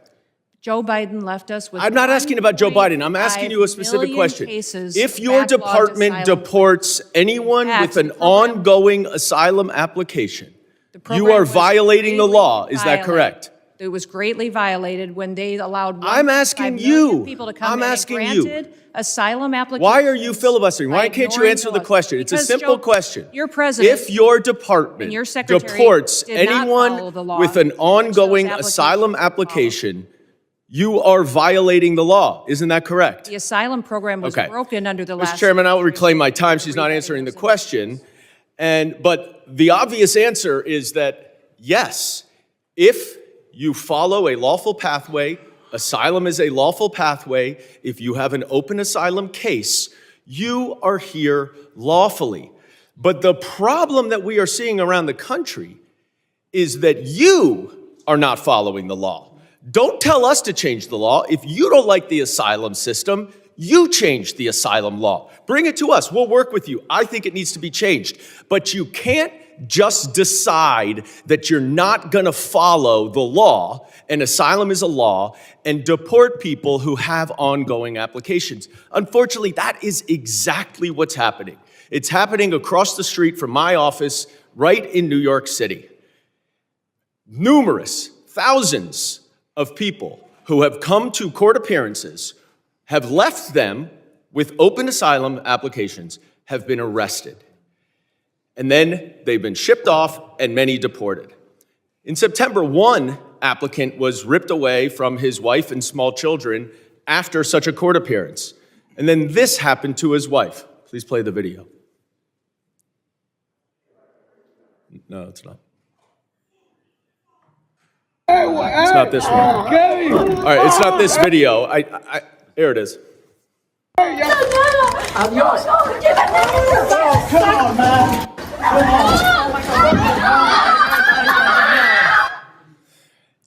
Joe Biden left us with. I'm not asking about Joe Biden. I'm asking you a 1.5 specific million question. cases If your backlogged department asylum deports anyone with That's an the program. ongoing asylum application, The you program are was violating the greatly law. Is that violated. correct? It was greatly violated when they allowed I'm 1.5 asking million you. people to come I'm in and asking you. granted asylum applications. Why are you filibustering? Why by can't you ignoring answer the laws. question? It's a Because, simple Joe, question. Your president. If your department and your secretary deports did not follow anyone the law with an which those ongoing applications asylum follow. application, you are violating the law. Isn't that correct? The asylum program was Okay. broken under the last. Mr. Chairman, I will reclaim my time. She's not answering the question. But the obvious answer is that yes, if you follow a lawful pathway, asylum is a lawful pathway. If you have an open asylum case, you are here lawfully. But the problem that we are seeing around the country is that you are not following the law. Don't tell us to change the law. If you don't like the asylum system, you change the asylum law. Bring it to us. We'll work with you. I think it needs to be changed. But you can't just decide that you're not going to follow the law, and asylum is a law, and deport people who have ongoing applications. Unfortunately, that is exactly what's happening. It's happening across the street from my office right in New York City. Numerous, thousands of people who have come to court appearances, have left them with open asylum applications, have been arrested. And then they've been shipped off and many deported. In September, one applicant was ripped away from his wife and small children after such a court appearance. And then this happened to his wife. Please play the video. No, it's not. It's not this one. All right, it's not this video. Here it is. I'm yours. Oh, come on, man.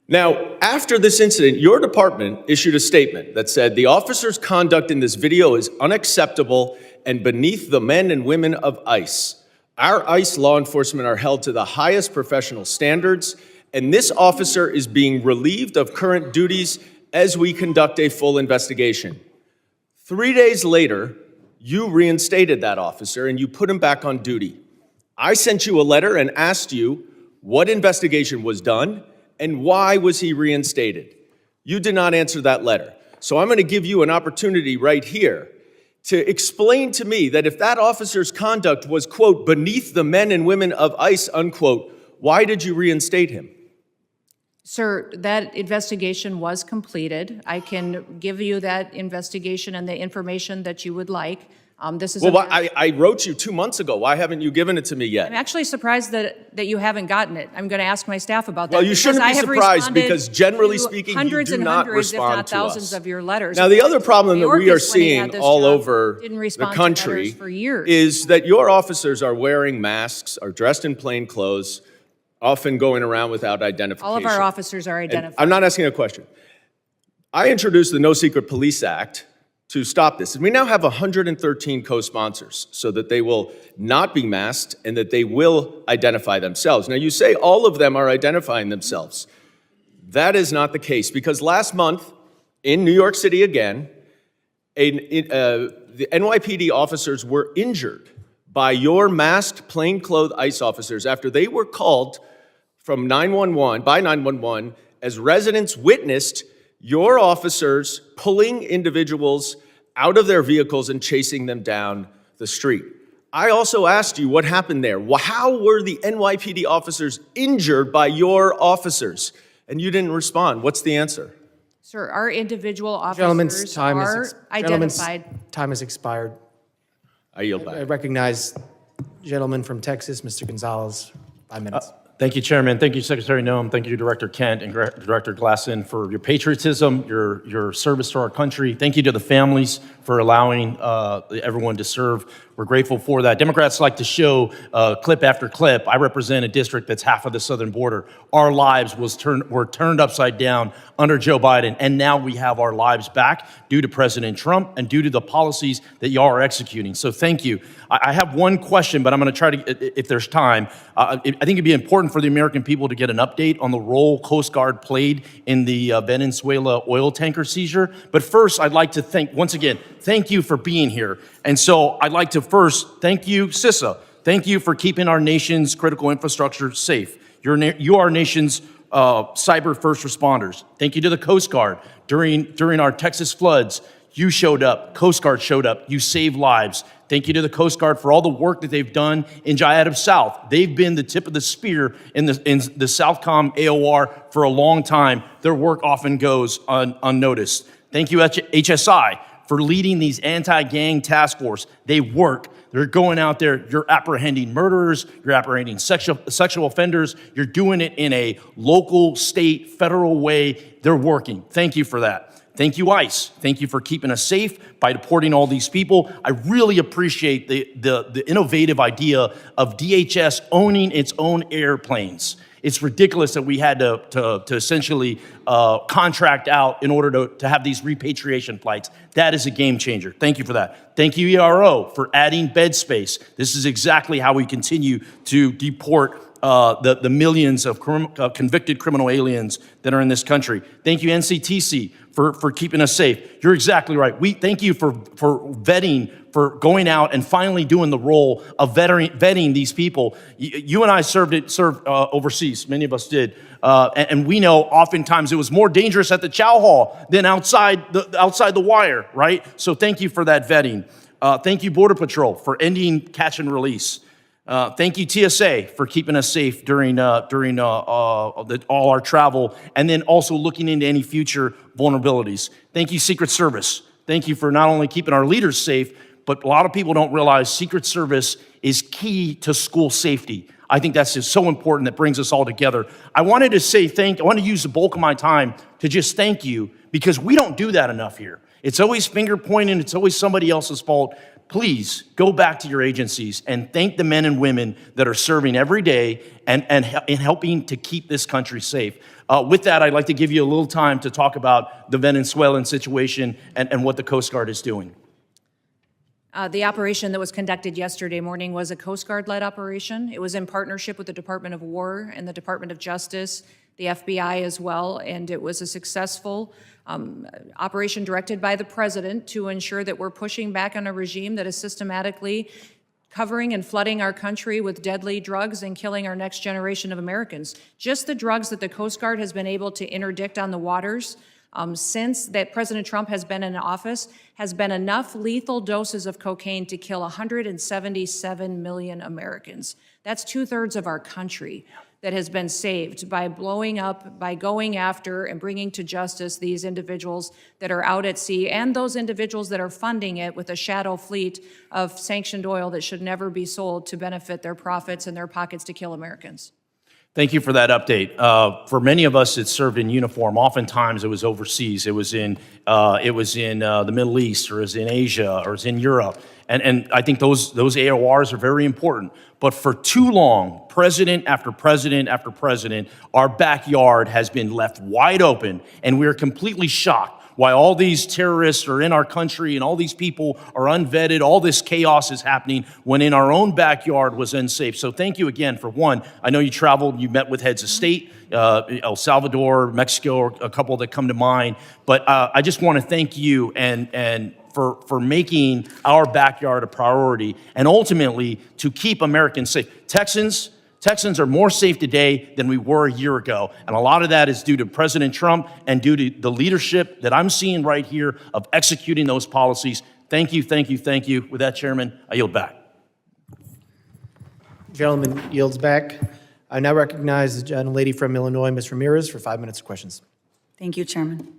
Now, after this incident, your department issued a statement that said the officer's conduct in this video is unacceptable and beneath the men and women of ICE. Our ICE law enforcement are held to the highest professional standards, and this officer is being relieved of current duties as we conduct a full investigation. 3 days later, you reinstated that officer and you put him back on duty. I sent you a letter and asked you what investigation was done and why was he reinstated. You did not answer that letter. So I'm going to give you an opportunity right here to explain to me that if that officer's conduct was, quote, beneath the men and women of ICE, unquote, why did you reinstate him? Sir, that investigation was completed. I can give you that investigation and the information that you would like. This is Well, I wrote you 2 months ago. Why haven't you given it to me yet? I'm actually surprised that you haven't gotten it. I'm going to ask my staff about that. Well, you shouldn't be because I have surprised responded because generally to speaking, you hundreds do and not hundreds, if respond not to thousands us. of your letters. Now, the other problem that we are Mayorkas, when he had seeing this all job, over didn't the respond to country letters for years. is that your officers are wearing masks, are dressed in plain clothes, often going around without identification. All of our officers are And identified. I'm not asking a question. I introduced the No Secret Police Act to stop this. And we now have 113 co-sponsors so that they will not be masked and that they will identify themselves. Now, you say all of them are identifying themselves. That is not the case because last month in New York City again, the NYPD officers were injured by your masked, plainclothes ICE officers after they were called from 911 as residents witnessed your officers pulling individuals out of their vehicles and chasing them down the street. I also asked you what happened there. How were the NYPD officers injured by your officers? And you didn't respond. What's the answer? Sir, our individual Gentlemen's officers time are is identified. time has expired. I yield I back. recognize gentleman from Texas, Mr. Gonzalez, 5 minutes. Thank you, Chairman. Thank you, Secretary Noem. Thank you, Director Kent and Director Glasheen, for your patriotism, your service to our country. Thank you to the families for allowing everyone to serve. We're grateful for that. Democrats like to show clip after clip. I represent a district that's half of the southern border. Our lives were turned upside down under Joe Biden, and now we have our lives back due to President Trump and due to the policies that y'all are executing. So thank you. I have one question, but I'm going to try to, if there's time. I think it'd be important for the American people to get an update on the role Coast Guard played in the Venezuela oil tanker seizure. But first, I'd like to thank you for being here. And so I'd like to first thank you, CISA. Thank you for keeping our nation's critical infrastructure safe. You are our nation's cyber first responders. Thank you to the Coast Guard. During our Texas floods, you showed up, Coast Guard showed up, you saved lives. Thank you to the Coast Guard for all the work that they've done in Jayada South. They've been the tip of the spear in the Southcom AOR for a long time. Their work often goes unnoticed. Thank you, HSI, for leading these anti-gang task force. They work. They're going out there. You're apprehending murderers. You're apprehending sexual offenders. You're doing it in a local, state, federal way. They're working. Thank you for that. Thank you, ICE. Thank you for keeping us safe by deporting all these people. I really appreciate the innovative idea of DHS owning its own airplanes. It's ridiculous that we had to essentially contract out in order to have these repatriation flights. That is a game changer. Thank you for that. Thank you, ERO, for adding bed space. This is exactly how we continue to deport the millions of convicted criminal aliens that are in this country. Thank you, NCTC, for keeping us safe. You're exactly right. We thank you for vetting, for going out and finally doing the role of vetting these people. You and I served overseas. Many of us did. And we know oftentimes it was more dangerous at the chow hall than outside the wire, right? So thank you for that vetting. Thank you, Border Patrol, for ending catch and release. Thank you, TSA, for keeping us safe during all our travel, and then also looking into any future vulnerabilities. Thank you, Secret Service. Thank you for not only keeping our leaders safe, but a lot of people don't realize Secret Service is key to school safety. I think that's just so important that brings us all together. I wanted to use the bulk of my time to just thank you, because we don't do that enough here. It's always finger pointing. It's always somebody else's fault. Please go back to your agencies and thank the men and women that are serving every day and helping to keep this country safe. With that, I'd like to give you a little time to talk about the Venezuelan situation and what the Coast Guard is doing. The operation that was conducted yesterday morning was a Coast Guard-led operation. It was in partnership with the Department of War and the Department of Justice. the FBI as well, and it was a successful operation directed by the president to ensure that we're pushing back on a regime that is systematically covering and flooding our country with deadly drugs and killing our next generation of Americans. Just the drugs that the Coast Guard has been able to interdict on the waters since that President Trump has been in office has been enough lethal doses of cocaine to kill 177 million Americans. That's 2/3 of our country that has been saved by blowing up, by going after and bringing to justice these individuals that are out at sea and those individuals that are funding it with a shadow fleet of sanctioned oil that should never be sold to benefit their profits and their pockets to kill Americans. Thank you for that update. For many of us that served in uniform, oftentimes it was overseas. It was in the Middle East, or it was in Asia, or it was in Europe. And I think those AORs are very important. But for too long, president after president after president, our backyard has been left wide open, and we're completely shocked why all these terrorists are in our country and all these people are unvetted, all this chaos is happening when in our own backyard was unsafe. So thank you again for one. I know you traveled, you met with heads of state, El Salvador, Mexico, a couple that come to mind. But I just want to thank you and for making our backyard a priority and ultimately to keep Americans safe. Texans are more safe today than we were a year ago. And a lot of that is due to President Trump and due to the leadership that I'm seeing right here of executing those policies. Thank you, thank you, thank you. With that, Chairman, I yield back. Gentleman yields back. I now recognize the gentlelady from Illinois, Ms. Ramirez, for 5 minutes of questions. Thank you, Chairman.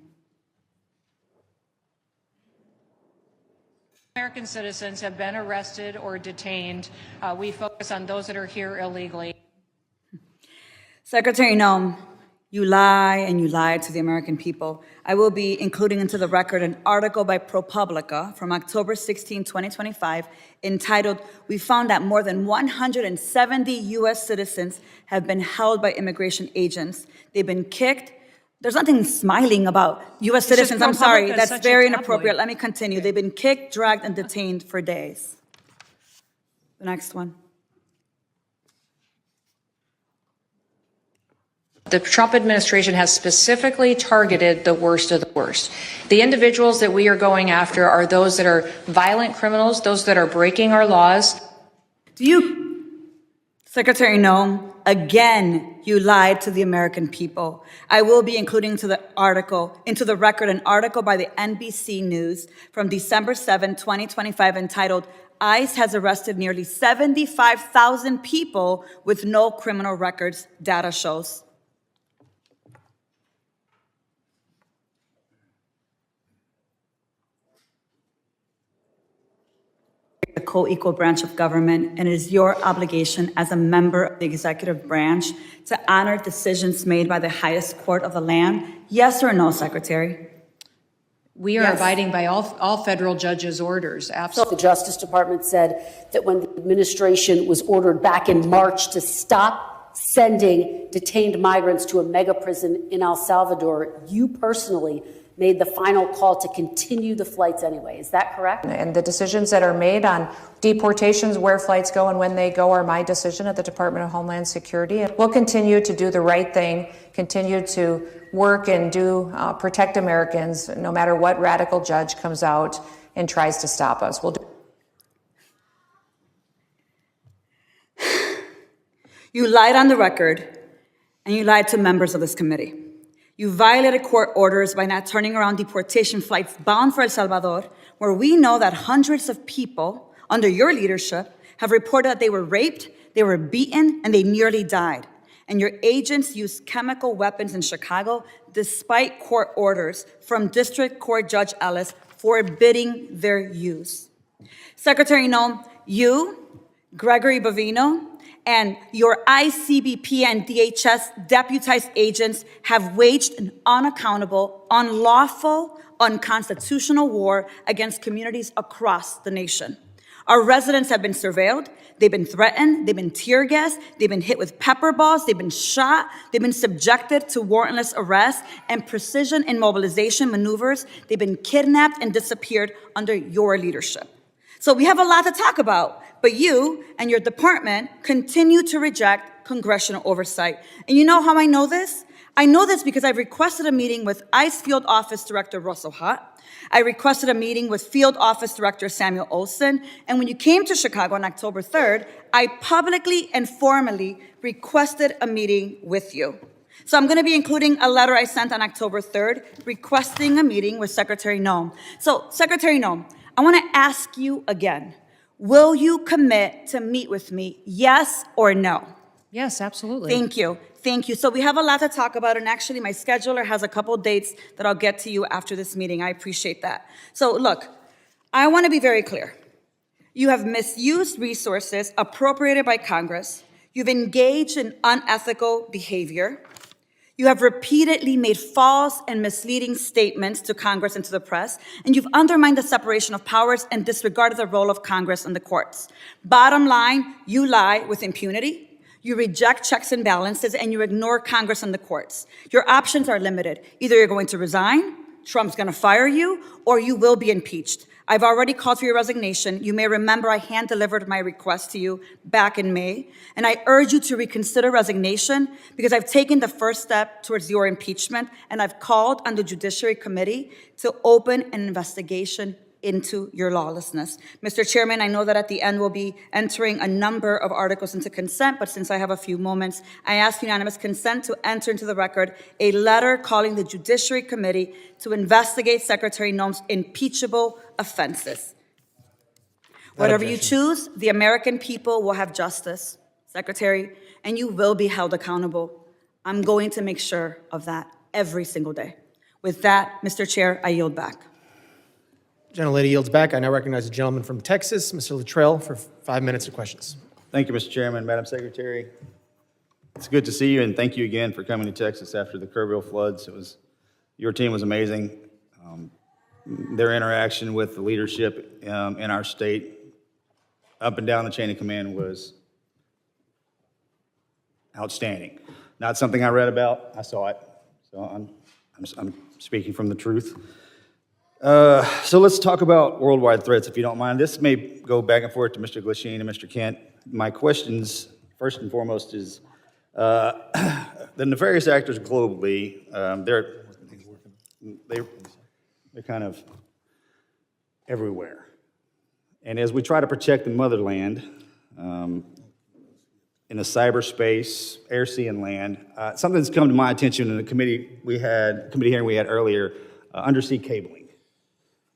American citizens have been arrested or detained. We focus on those that are here illegally. Secretary Noem, you lie and you lied to the American people. I will be including into the record an article by ProPublica from October 16, 2025, entitled, "We found that more than 170 U.S. citizens have been held by immigration agents. They've been kicked." There's nothing smiling about U.S. citizens. I'm sorry, that's very inappropriate. Let me continue. They've been kicked, dragged, and detained for days. The next one. The Trump administration has specifically targeted the worst of the worst. The individuals that we are going after are those that are violent criminals, those that are breaking our laws. Secretary Noem, again, you lied to the American people. I will be including into the record an article by the NBC News from December 7, 2025, entitled, "ICE has arrested nearly 75,000 people with no criminal records, data shows." The co-equal branch of government, and it is your obligation as a member of the executive branch to honor decisions made by the highest court of the land. Yes or no, Secretary? We are abiding by all federal judges' orders, absolutely. The Justice Department said that when the administration was ordered back in March to stop sending detained migrants to a mega prison in El Salvador, you personally made the final call to continue the flights anyway. Is that correct? And the decisions that are made on deportations, where flights go and when they go, are my decision at the Department of Homeland Security. And we'll continue to do the right thing, continue to work and protect Americans, no matter what radical judge comes out and tries to stop us. We'll do. You lied on the record, and you lied to members of this committee. You violated court orders by not turning around deportation flights bound for El Salvador, where we know that hundreds of people under your leadership have reported that they were raped, they were beaten, and they nearly died. And your agents used chemical weapons in Chicago despite court orders from District Court Judge Ellis forbidding their use. Secretary Noem, you, Gregory Bovino, and your ICBP and DHS deputized agents have waged an unaccountable, unlawful, unconstitutional war against communities across the nation. Our residents have been surveilled, they've been threatened, they've been tear gassed, they've been hit with pepper balls, they've been shot, they've been subjected to warrantless arrest and precision immobilization maneuvers, they've been kidnapped and disappeared under your leadership. So we have a lot to talk about, but you and your department continue to reject congressional oversight. And you know how I know this? I know this because I've requested a meeting with ICE Field Office Director Russell Hutt. I requested a meeting with Field Office Director Samuel Olson. And when you came to Chicago on October 3rd, I publicly and formally requested a meeting with you. So I'm going to be including a letter I sent on October 3rd requesting a meeting with Secretary Noem. So, Secretary Noem, I want to ask you again, will you commit to meet with me, yes or no? Yes, absolutely. Thank you. Thank you. So we have a lot to talk about, and actually my scheduler has a couple dates that I'll get to you after this meeting. I appreciate that. So look, I want to be very clear. You have misused resources appropriated by Congress. You've engaged in unethical behavior. You have repeatedly made false and misleading statements to Congress and to the press, and you've undermined the separation of powers and disregarded the role of Congress and the courts. Bottom line, you lie with impunity. You reject checks and balances, and you ignore Congress and the courts. Your options are limited. Either you're going to resign, Trump's going to fire you, or you will be impeached. I've already called for your resignation. You may remember I hand-delivered my request to you back in May, and I urge you to reconsider resignation because I've taken the first step towards your impeachment, and I've called on the Judiciary Committee to open an investigation into your lawlessness. Mr. Chairman, I know that at the end we'll be entering a number of articles into consent, but since I have a few moments, I ask unanimous consent to enter into the record a letter calling the Judiciary Committee to investigate Secretary Noem's impeachable offenses. Whatever you choose, the American people will have justice, Secretary, and you will be held accountable. I'm going to make sure of that every single day. With that, Mr. Chair, I yield back. Gentlelady yields back. I now recognize the gentleman from Texas, Mr. Luttrell, for 5 minutes of questions. Thank you, Mr. Chairman, Madam Secretary. It's good to see you, and thank you again for coming to Texas after the Kerrville floods. Your team was amazing. Their interaction with the leadership in our state, up and down the chain of command, was outstanding. Not something I read about, I saw it. So I'm speaking from the truth. So let's talk about worldwide threats, if you don't mind. This may go back and forth to Mr. Glasheen and Mr. Kent. My questions, first and foremost, is the nefarious actors globally, they're kind of everywhere. And as we try to protect the motherland in the cyberspace, air, sea, and land, something's come to my attention in the committee hearing we had earlier, undersea cabling.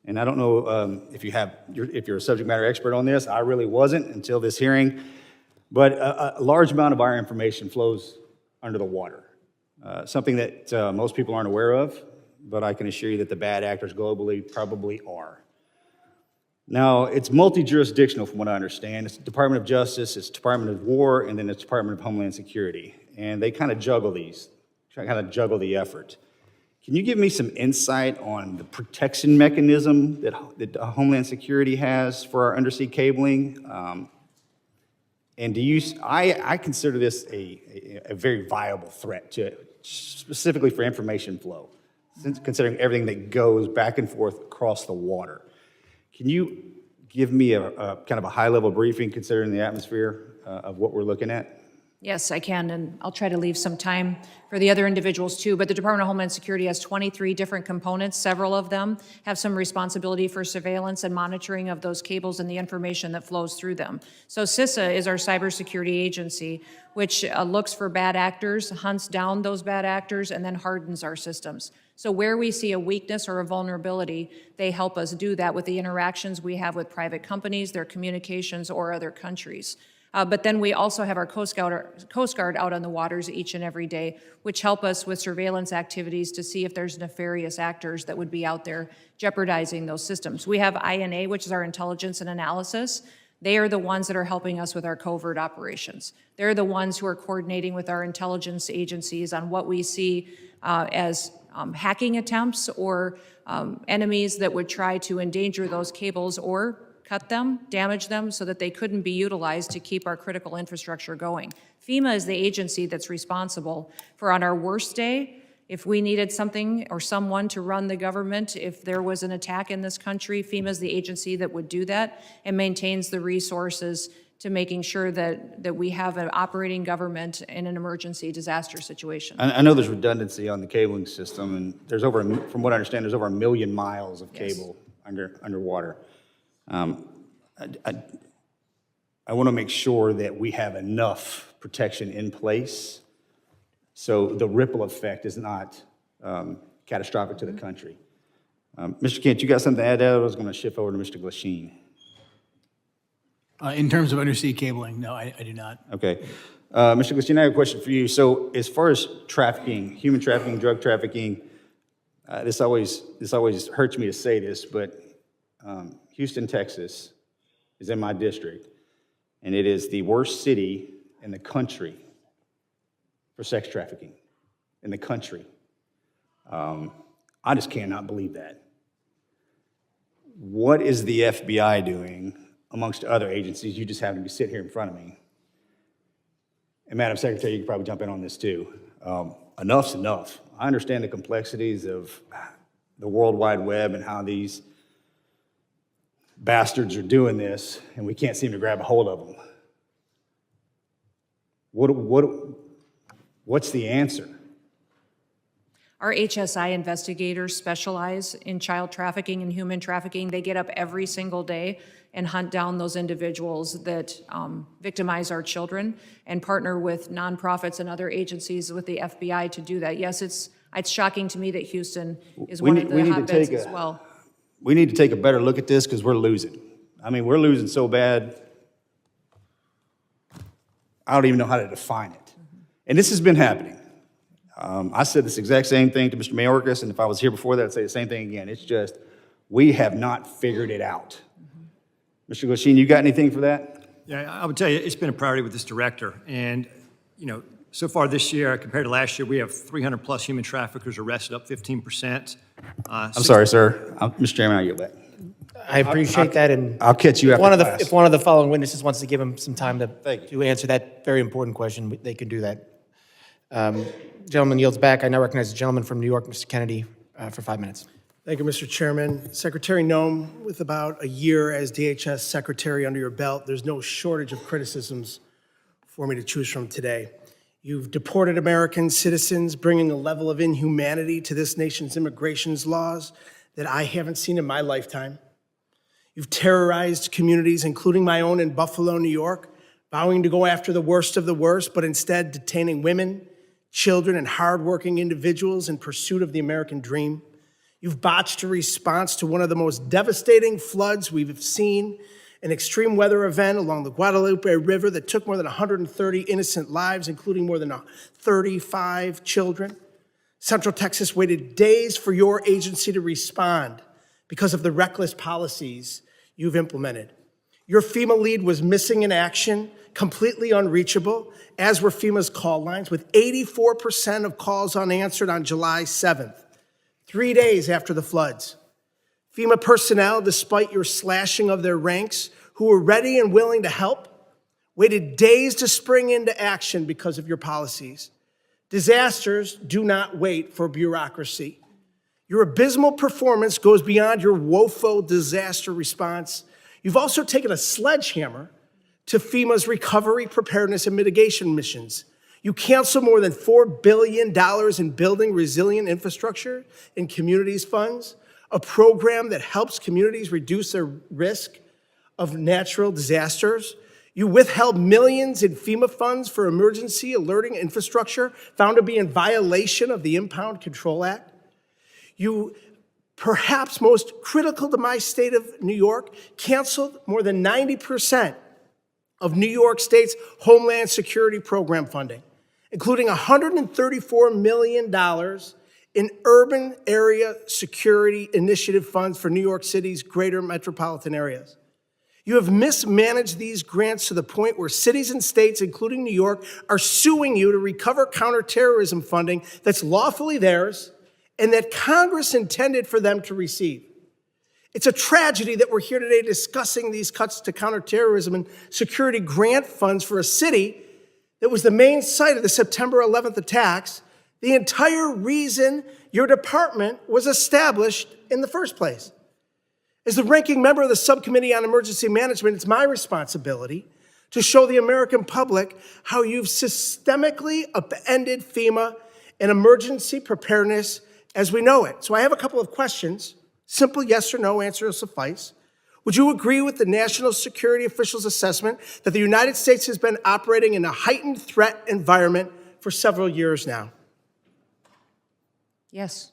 And I don't know if you're a subject matter expert on this. I really wasn't until this hearing. But a large amount of our information flows under the water, something that most people aren't aware of, but I can assure you that the bad actors globally probably are. Now, it's multi-jurisdictional from what I understand. It's the Department of Justice, it's Department of War, and then it's Department of Homeland Security. And they kind of juggle the effort. Can you give me some insight on the protection mechanism that Homeland Security has for our undersea cabling? And I consider this a very viable threat, specifically for information flow, considering everything that goes back and forth across the water. Can you give me a kind of a high-level briefing, considering the atmosphere of what we're looking at? Yes, I can, and I'll try to leave some time for the other individuals too, but the Department of Homeland Security has 23 different components. Several of them have some responsibility for surveillance and monitoring of those cables and the information that flows through them. So CISA is our cybersecurity agency, which looks for bad actors, hunts down those bad actors, and then hardens our systems. So where we see a weakness or a vulnerability, they help us do that with the interactions we have with private companies, their communications, or other countries. But then we also have our Coast Guard out on the waters each and every day, which help us with surveillance activities to see if there's nefarious actors that would be out there jeopardizing those systems. We have INA, which is our intelligence and analysis. They are the ones that are helping us with our covert operations. They're the ones who are coordinating with our intelligence agencies on what we see as hacking attempts or enemies that would try to endanger those cables or cut them, damage them, so that they couldn't be utilized to keep our critical infrastructure going. FEMA is the agency that's responsible for, on our worst day, if we needed something or someone to run the government, if there was an attack in this country, FEMA is the agency that would do that and maintains the resources to making sure that we have an operating government in an emergency disaster situation. I know there's redundancy on the cabling system, and there's from what I understand, there's over 1 million miles of cable underwater. I want to make sure that we have enough protection in place so the ripple effect is not catastrophic to the country. Mr. Kent, you got something to add there? I was going to shift over to Mr. Glasheen. In terms of undersea cabling, no, I do not. Okay. Mr. Glasheen, I have a question for you. So as far as trafficking, human trafficking, drug trafficking, this always hurts me to say this, but Houston, Texas is in my district, and it is the worst city in the country for sex trafficking in the country. I just cannot believe that. What is the FBI doing amongst other agencies? You just happen to be sitting here in front of me. And Madam Secretary, you can probably jump in on this too. Enough's enough. I understand the complexities of the World Wide Web and how these bastards are doing this, and we can't seem to grab a hold of them. What's the answer? Our HSI investigators specialize in child trafficking and human trafficking. They get up every single day and hunt down those individuals that victimize our children and partner with nonprofits and other agencies with the FBI to do that. Yes, it's shocking to me that Houston is one of the hotbeds as well. We need to take a better look at this because we're losing. I mean, we're losing so bad, I don't even know how to define it. And this has been happening. I said this exact same thing to Mr. Mayorkas, and if I was here before that, I'd say the same thing again. It's just, we have not figured it out. Mr. Glasheen, you got anything for that? Yeah, I would tell you, it's been a priority with this director. And, so far this year, compared to last year, we have 300 plus human traffickers arrested, up 15%. I'm sorry, sir. Mr. Chairman, I'll yield back. I appreciate that, and I'll catch you after class. If one of the following witnesses wants to give him some time to answer that very important question, they can do that. Gentleman yields back. I now recognize the gentleman from New York, Mr. Kennedy, for 5 minutes. Thank you, Mr. Chairman. Secretary Noem, with about a year as DHS Secretary under your belt, there's no shortage of criticisms for me to choose from today. You've deported American citizens, bringing a level of inhumanity to this nation's immigration laws that I haven't seen in my lifetime. You've terrorized communities, including my own in Buffalo, New York, vowing to go after the worst of the worst, but instead detaining women, children, and hardworking individuals in pursuit of the American dream. You've botched a response to one of the most devastating floods we've seen, an extreme weather event along the Guadalupe River that took more than 130 innocent lives, including more than 35 children. Central Texas waited days for your agency to respond because of the reckless policies you've implemented. Your FEMA lead was missing in action, completely unreachable, as were FEMA's call lines, with 84% of calls unanswered on July 7th, 3 days after the floods. FEMA personnel, despite your slashing of their ranks, who were ready and willing to help, waited days to spring into action because of your policies. Disasters do not wait for bureaucracy. Your abysmal performance goes beyond your woeful disaster response. You've also taken a sledgehammer to FEMA's recovery, preparedness, and mitigation missions. You canceled more than $4 billion in building resilient infrastructure in communities funds, a program that helps communities reduce their risk of natural disasters. You withheld millions in FEMA funds for emergency alerting infrastructure found to be in violation of the Impound Control Act. You, perhaps most critical to my state of New York, canceled more than 90% of New York State's Homeland Security Program funding, including $134 million in urban area security initiative funds for New York City's greater metropolitan areas. You have mismanaged these grants to the point where cities and states, including New York, are suing you to recover counterterrorism funding that's lawfully theirs and that Congress intended for them to receive. It's a tragedy that we're here today discussing these cuts to counterterrorism and security grant funds for a city that was the main site of the September 11th attacks, the entire reason your department was established in the first place. As the ranking member of the Subcommittee on Emergency Management, it's my responsibility to show the American public how you've systemically upended FEMA and emergency preparedness as we know it. So I have a couple of questions. Simple yes or no answer will suffice. Would you agree with the national security officials' assessment that the United States has been operating in a heightened threat environment for several years now? Yes.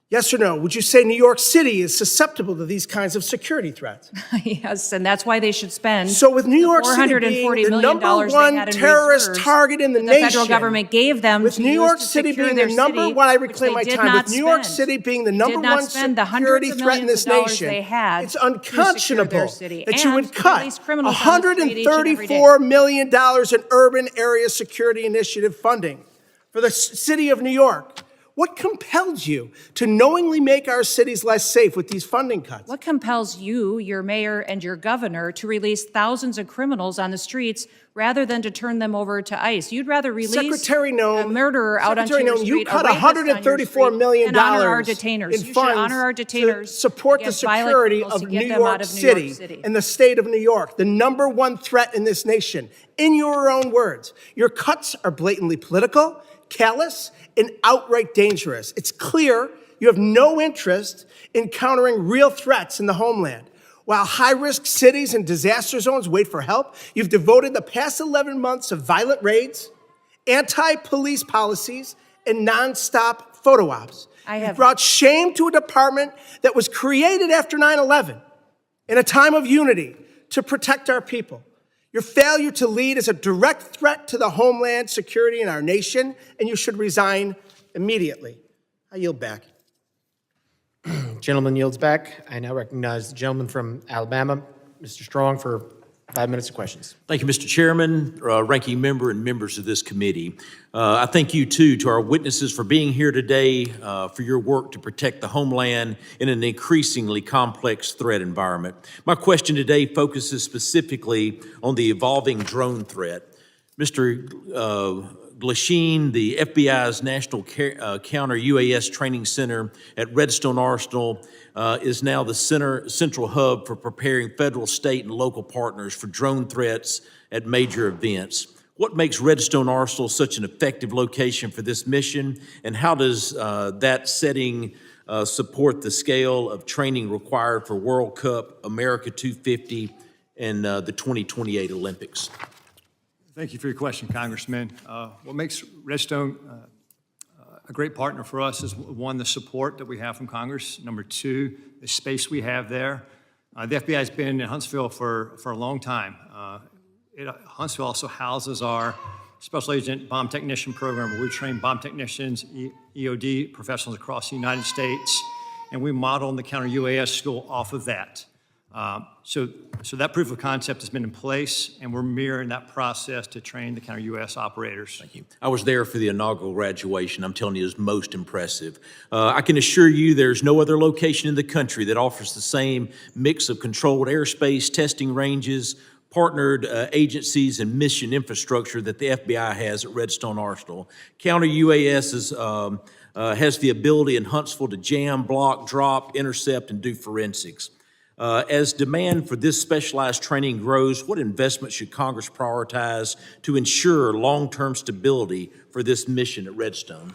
Yes or no? Would you say New York City is susceptible to these kinds of security threats? Yes, and that's why they should spend So with New York the City $440 being the million number they one had in terrorist reserves target in the that nation, the federal government gave them with to New use York to City secure being their the number city, one, I which reclaim they my did time, not with New York spend. City being the They number did not one spend the hundreds security of threat in millions this of dollars nation, they had it's to secure unconscionable their city that you and would to cut release criminals on the street each and every day. $134 million in urban area security initiative funding for the city of New York. What compelled you to knowingly make our cities less safe with these funding cuts? What compels you, your mayor, and your governor to release thousands of criminals on the streets rather than to turn them over to ICE? You'd rather release Secretary Noem, a murderer out onto your Noem, street, you cut a rapist on your $134 street, million and honor our detainers. in You should funds honor our detainers to support the against violent security criminals of to get New them out York of New York City and the state of New York, the number one threat in this nation. In your own words, your cuts are blatantly political, callous, and outright dangerous. It's clear you have no interest in countering real threats in the homeland. While high-risk cities and disaster zones wait for help, you've devoted the past 11 months of violent raids, anti-police policies, and nonstop photo ops. You've brought shame to a department that was created after 9/11 in a time of unity to protect our people. Your failure to lead is a direct threat to the homeland security in our nation, and you should resign immediately. I yield back. Gentleman yields back. I now recognize the gentleman from Alabama, Mr. Strong, for 5 minutes of questions. Thank you, Mr. Chairman, ranking member, and members of this committee. I thank you, too, to our witnesses for being here today, for your work to protect the homeland in an increasingly complex threat environment. My question today focuses specifically on the evolving drone threat. Mr. Glasheen, the FBI's National Counter-UAS Training Center at Redstone Arsenal, is now the central hub for preparing federal, state, and local partners for drone threats at major events. What makes Redstone Arsenal such an effective location for this mission, and how does that setting support the scale of training required for World Cup, America 250, and the 2028 Olympics? Thank you for your question, Congressman. What makes Redstone a great partner for us is, one, the support that we have from Congress. Number two, the space we have there. The FBI has been in Huntsville for a long time. Huntsville also houses our Special Agent Bomb Technician Program, where we train bomb technicians, EOD professionals across the United States, and we model the counter-UAS school off of that. So that proof of concept has been in place, and we're mirroring that process to train the counter-UAS operators. Thank you. I was there for the inaugural graduation. I'm telling you, it was most impressive. I can assure you there's no other location in the country that offers the same mix of controlled airspace, testing ranges, partnered agencies, and mission infrastructure that the FBI has at Redstone Arsenal. Counter-UAS has the ability in Huntsville to jam, block, drop, intercept, and do forensics. As demand for this specialized training grows, what investment should Congress prioritize to ensure long-term stability for this mission at Redstone?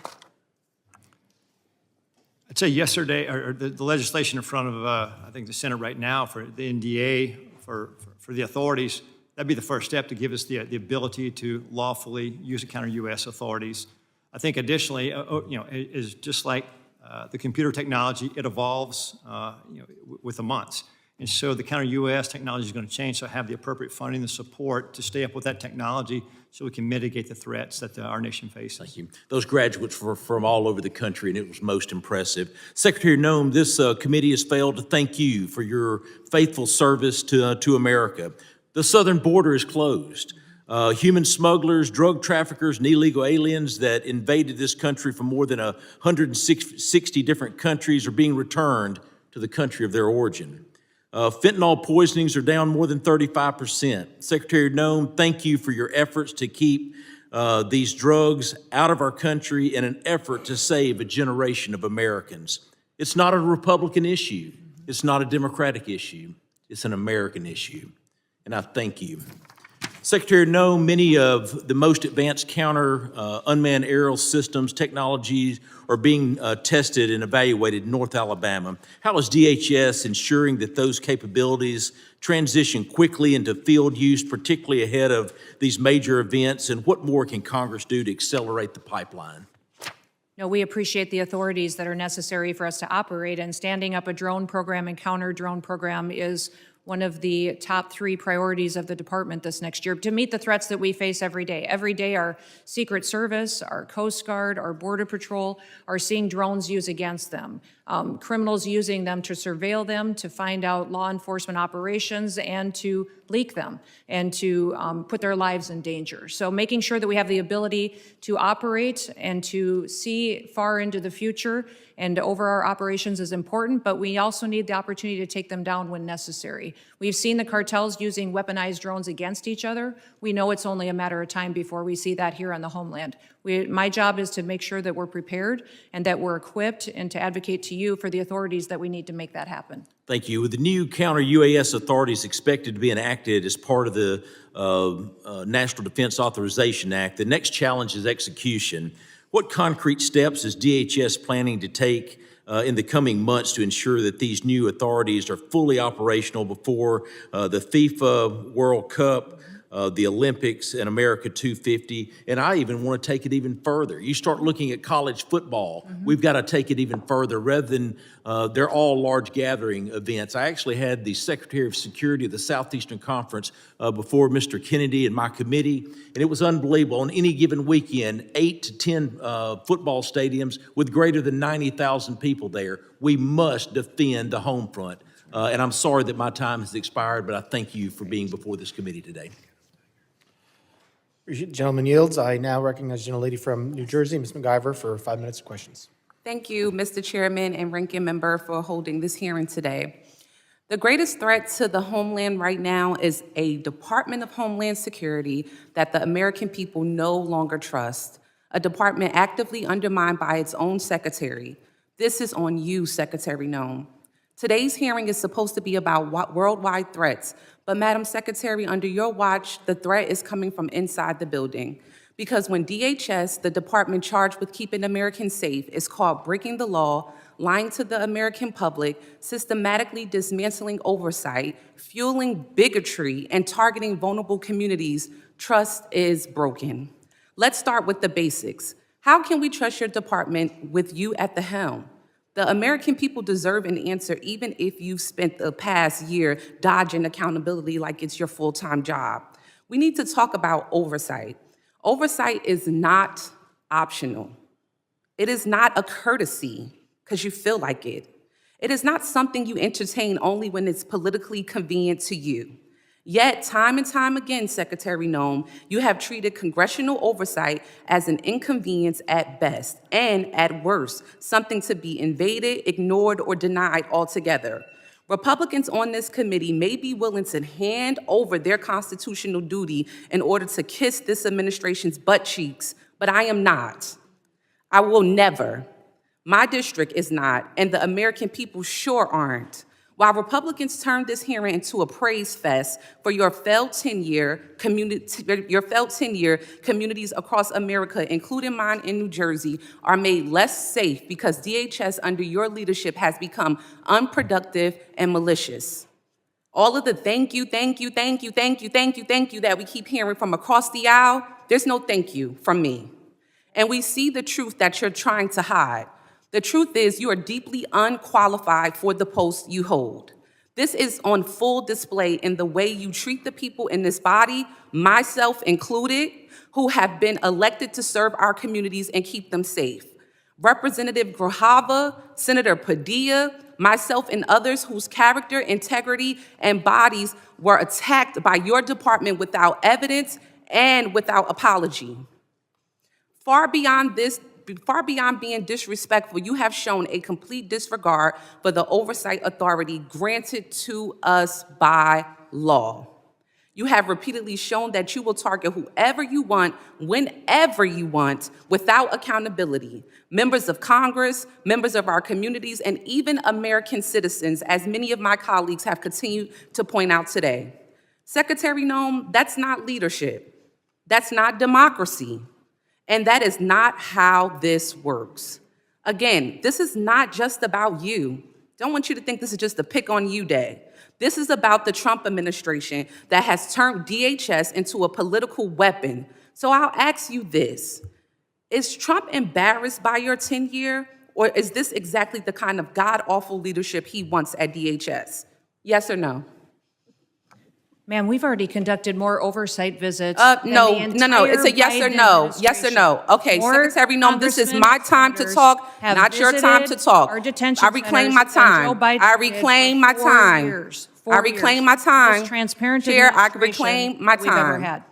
I'd say yesterday, or the legislation in front of, I think, the Senate right now for the NDA, for the authorities, that'd be the first step to give us the ability to lawfully use the counter-UAS authorities. I think additionally, is just like the computer technology, it evolves with the months. And so the counter-UAS technology is going to change, so have the appropriate funding, the support to stay up with that technology so we can mitigate the threats that our nation faces. Thank you. Those graduates were from all over the country, and it was most impressive. Secretary Noem, this committee has failed to thank you for your faithful service to America. The southern border is closed. Human smugglers, drug traffickers, and illegal aliens that invaded this country from more than 160 different countries are being returned to the country of their origin. Fentanyl poisonings are down more than 35%. Secretary Noem, thank you for your efforts to keep these drugs out of our country in an effort to save a generation of Americans. It's not a Republican issue. It's not a Democratic issue. It's an American issue. And I thank you. Secretary Noem, many of the most advanced counter unmanned aerial systems technologies are being tested and evaluated in North Alabama. How is DHS ensuring that those capabilities transition quickly into field use, particularly ahead of these major events? And what more can Congress do to accelerate the pipeline? No, we appreciate the authorities that are necessary for us to operate, and standing up a drone program and counter drone program is one of the top 3 priorities of the department this next year to meet the threats that we face every day. Every day, our Secret Service, our Coast Guard, our Border Patrol are seeing drones used against them. Criminals using them to surveil them, to find out law enforcement operations, and to leak them, and to put their lives in danger. So making sure that we have the ability to operate and to see far into the future and over our operations is important, but we also need the opportunity to take them down when necessary. We've seen the cartels using weaponized drones against each other. We know it's only a matter of time before we see that here on the homeland. My job is to make sure that we're prepared and that we're equipped, and to advocate to you for the authorities that we need to make that happen. Thank you. With the new counter-UAS authorities expected to be enacted as part of the National Defense Authorization Act, the next challenge is execution. What concrete steps is DHS planning to take in the coming months to ensure that these new authorities are fully operational before the FIFA World Cup, the Olympics, and America 250? And I even want to take it even further. You start looking at college football, we've got to take it even further. Rather than they're all large gathering events. I actually had the Secretary of Security of the Southeastern Conference before Mr. Kennedy and my committee, and it was unbelievable. On any given weekend, 8 to 10 football stadiums with greater than 90,000 people there. We must defend the home front. And I'm sorry that my time has expired, but I thank you for being before this committee today. Gentleman yields. I now recognize the gentlelady from New Jersey, Ms. MacGyver, for 5 minutes of questions. Thank you, Mr. Chairman and Ranking Member, for holding this hearing today. The greatest threat to the homeland right now is a Department of Homeland Security that the American people no longer trust, a department actively undermined by its own secretary. This is on you, Secretary Noem. Today's hearing is supposed to be about worldwide threats, but Madam Secretary, under your watch, the threat is coming from inside the building. Because when DHS, the department charged with keeping Americans safe, is caught breaking the law, lying to the American public, systematically dismantling oversight, fueling bigotry, and targeting vulnerable communities, trust is broken. Let's start with the basics. How can we trust your department with you at the helm? The American people deserve an answer, even if you've spent the past year dodging accountability like it's your full-time job. We need to talk about oversight. Oversight is not optional. It is not a courtesy because you feel like it. It is not something you entertain only when it's politically convenient to you. Yet, time and time again, Secretary Noem, you have treated congressional oversight as an inconvenience at best, and at worst, something to be invaded, ignored, or denied altogether. Republicans on this committee may be willing to hand over their constitutional duty in order to kiss this administration's butt cheeks, but I am not. I will never. My district is not, and the American people sure aren't. While Republicans turned this hearing into a praise fest for your failed tenure, communities across America, including mine in New Jersey, are made less safe because DHS under your leadership has become unproductive and malicious. All of the thank you that we keep hearing from across the aisle, there's no thank you from me. And we see the truth that you're trying to hide. The truth is you are deeply unqualified for the post you hold. This is on full display in the way you treat the people in this body, myself included, who have been elected to serve our communities and keep them safe. Representative Grajava, Senator Padilla, myself and others whose character, integrity, and bodies were attacked by your department without evidence and without apology. Far beyond being disrespectful, you have shown a complete disregard for the oversight authority granted to us by law. You have repeatedly shown that you will target whoever you want, whenever you want, without accountability. Members of Congress, members of our communities, and even American citizens, as many of my colleagues have continued to point out today. Secretary Noem, that's not leadership. That's not democracy. And that is not how this works. Again, this is not just about you. Don't want you to think this is just a pick on you day. This is about the Trump administration that has turned DHS into a political weapon. So I'll ask you this. Is Trump embarrassed by your tenure, or is this exactly the kind of god-awful leadership he wants at DHS? Yes or no? Ma'am, we've already conducted more oversight visits. No, it's a yes or no. Yes or no. Okay, Secretary Noem, this is my time to talk, not your time to talk. I reclaim my time. I reclaim my time. I reclaim my time. Chair, I reclaim my time.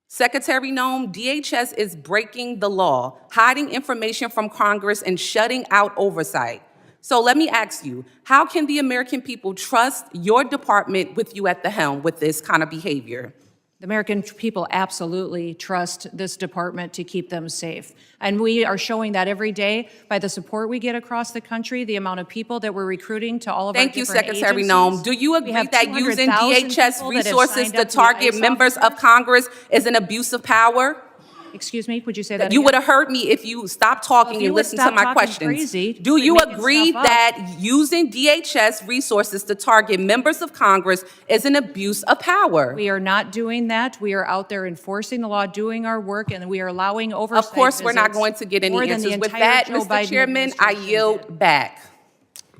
Secretary Noem, DHS is breaking the law, hiding information from Congress and shutting out oversight. So let me ask you, how can the American people trust your department with you at the helm with this kind of behavior? The American people absolutely trust this department to keep them safe. And we are showing that every day by the support we get across the country, the amount of people that we're recruiting to all of our different agencies. Thank you, Secretary Noem. Do you agree that using DHS resources to target members of Congress is an abuse of power? Excuse me, would you say that You again? would have heard me if you stopped talking and listened to my questions. Do you agree that using DHS resources to target members of Congress is an abuse of power? We are not doing that. We are out there enforcing the law, doing our work, and we are allowing oversight. Of course, we're not going to get any answers. With that, Mr. Chairman, I yield back.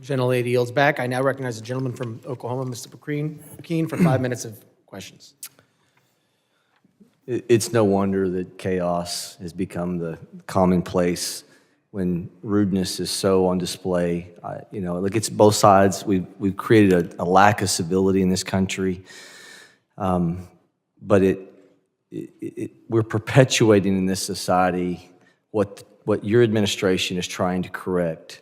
Gentlelady yields back. I now recognize the gentleman from Oklahoma, Mr. McKean, for 5 minutes of questions. It's no wonder that chaos has become the commonplace when rudeness is so on display. Look, it's both sides. We've created a lack of civility in this country, but we're perpetuating in this society what your administration is trying to correct,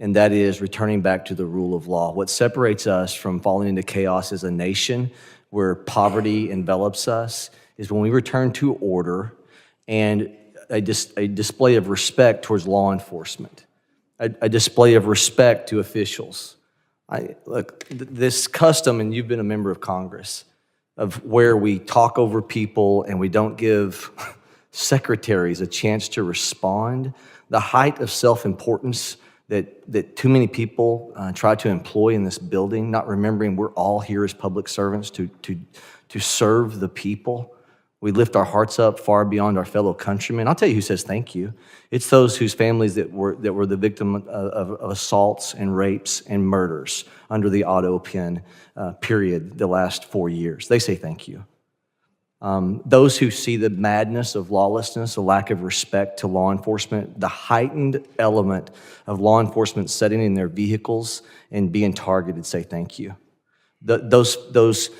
and that is returning back to the rule of law. What separates us from falling into chaos as a nation where poverty envelops us is when we return to order and a display of respect towards law enforcement, a display of respect to officials. Look, this custom, and you've been a member of Congress, of where we talk over people and we don't give secretaries a chance to respond, the height of self-importance that too many people try to employ in this building, not remembering we're all here as public servants to serve the people. We lift our hearts up far beyond our fellow countrymen. I'll tell you who says thank you. It's those whose families that were the victim of assaults and rapes and murders under the auto pen period the last 4 years. They say thank you. Those who see the madness of lawlessness, a lack of respect to law enforcement, the heightened element of law enforcement sitting in their vehicles and being targeted, say thank you. Those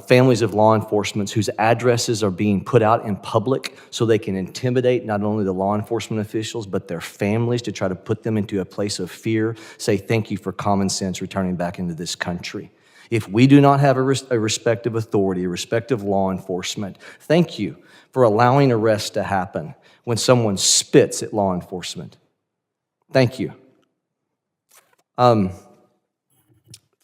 families of law enforcement whose addresses are being put out in public so they can intimidate not only the law enforcement officials, but their families to try to put them into a place of fear, say thank you for common sense returning back into this country. If we do not have a respect of authority, a respect of law enforcement, thank you for allowing arrests to happen when someone spits at law enforcement. Thank you.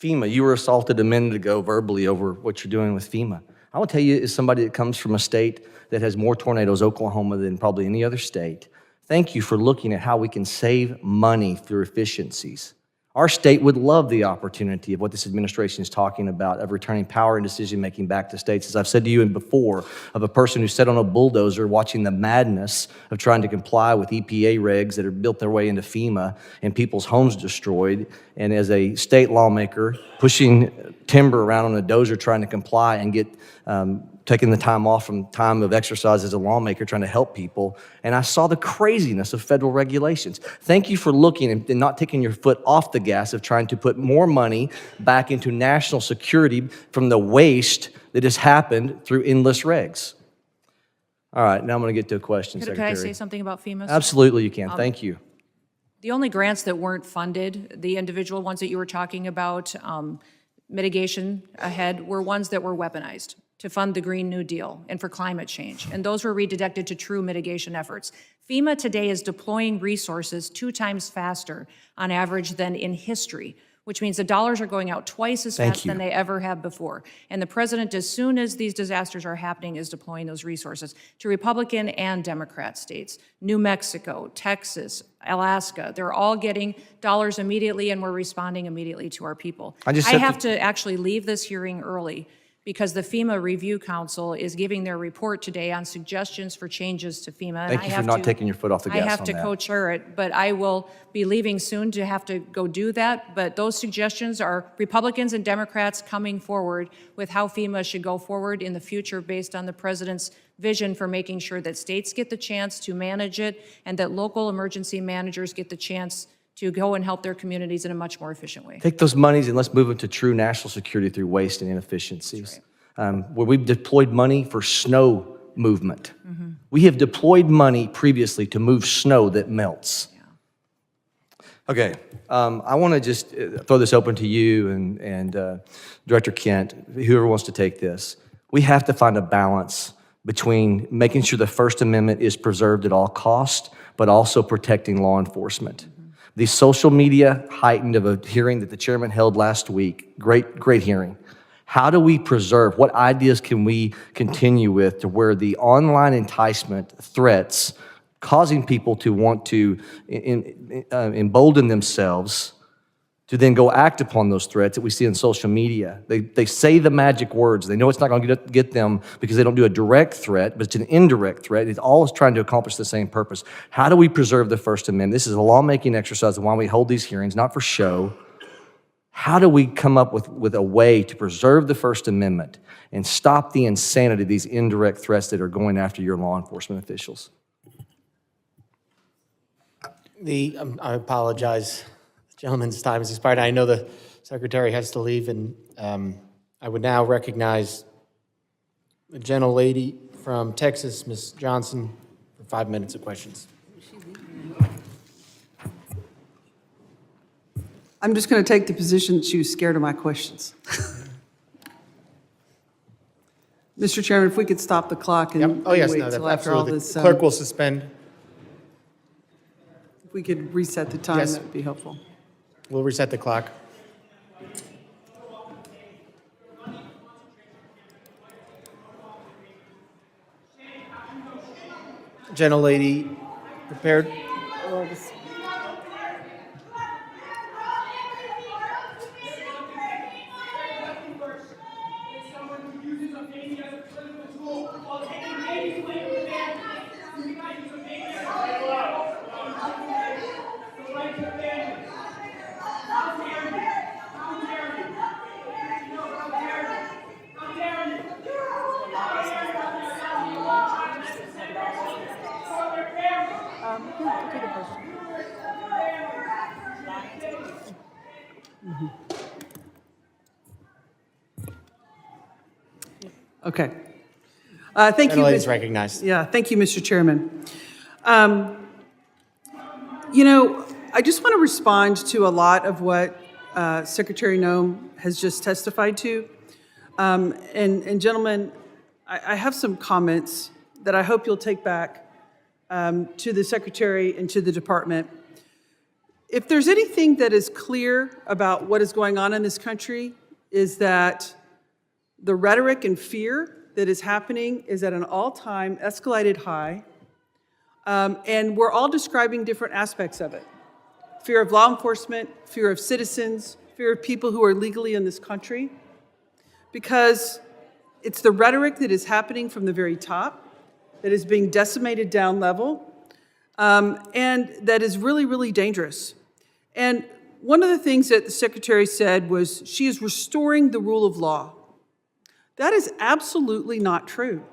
FEMA, you were assaulted a minute ago verbally over what you're doing with FEMA. I will tell you, as somebody that comes from a state that has more tornadoes, Oklahoma, than probably any other state, thank you for looking at how we can save money through efficiencies. Our state would love the opportunity of what this administration is talking about, of returning power and decision-making back to states. As I've said to you before, of a person who sat on a bulldozer watching the madness of trying to comply with EPA regs that have built their way into FEMA and people's homes destroyed, and as a state lawmaker pushing timber around on a dozer trying to comply and get taking the time off from time of exercise as a lawmaker trying to help people, and I saw the craziness of federal regulations. Thank you for looking and not taking your foot off the gas of trying to put more money back into national security from the waste that has happened through endless regs. All right, now I'm going to get to a question, Secretary. Could I say something about FEMA? Absolutely, you can. Thank you. The only grants that weren't funded, the individual ones that you were talking about, mitigation ahead, were ones that were weaponized to fund the Green New Deal and for climate change, and those were redirected to true mitigation efforts. FEMA today is deploying resources 2 times faster on average than in history. which means the dollars are going out twice as Thank fast you. than they ever have before. And the president, as soon as these disasters are happening, is deploying those resources to Republican and Democrat states. New Mexico, Texas, Alaska, they're all getting dollars immediately, and we're responding immediately to our people. I have to actually leave this hearing early because the FEMA Review Council is giving their report today on suggestions for changes to FEMA. and Thank I you for have not to- taking your foot off the gas I have on to that. co-chair it, but I will be leaving soon to have to go do that. But those suggestions are Republicans and Democrats coming forward with how FEMA should go forward in the future based on the president's vision for making sure that states get the chance to manage it and that local emergency managers get the chance to go and help their communities in a much more efficient way. Take those monies and let's move them to true national security through waste and inefficiencies. Where we've deployed money for snow movement. We have deployed money previously to move snow that melts. Okay, I want to just throw this open to you and Director Kent, whoever wants to take this. We have to find a balance between making sure the First Amendment is preserved at all costs, but also protecting law enforcement. The social media heightened of a hearing that the chairman held last week, great hearing. How do we preserve, what ideas can we continue with to where the online enticement threats causing people to want to embolden themselves to then go act upon those threats that we see in social media. They say the magic words. They know it's not going to get them because they don't do a direct threat, but it's an indirect threat. It's always trying to accomplish the same purpose. How do we preserve the First Amendment? This is a lawmaking exercise and why we hold these hearings, not for show. How do we come up with a way to preserve the First Amendment and stop the insanity of these indirect threats that are going after your law enforcement officials? I apologize. The gentleman's time has expired. I know the secretary has to leave, and I would now recognize the gentlelady from Texas, Ms. Johnson, for 5 minutes of questions. I'm just going to take the position that she was scared of my questions. Mr. Chairman, if we could stop the clock and Oh, yes, wait no, till after all absolutely. this. Clerk will suspend. If we could reset the time, Yes. that would be helpful. We'll reset the clock. Gentlelady, prepared? Okay. Thank you. Gentlelady's recognized. Yeah, thank you, Mr. Chairman. You know, I just want to respond to a lot of what Secretary Noem has just testified to. And gentlemen, I have some comments that I hope you'll take back to the Secretary and to the Department. If there's anything that is clear about what is going on in this country, is that the rhetoric and fear that is happening is at an all-time escalated high, and we're all describing different aspects of it. Fear of law enforcement, fear of citizens, fear of people who are legally in this country, because it's the rhetoric that is happening from the very top, that is being decimated down level, and that is really, really dangerous. And one of the things that the Secretary said was she is restoring the rule of law. That is absolutely not true,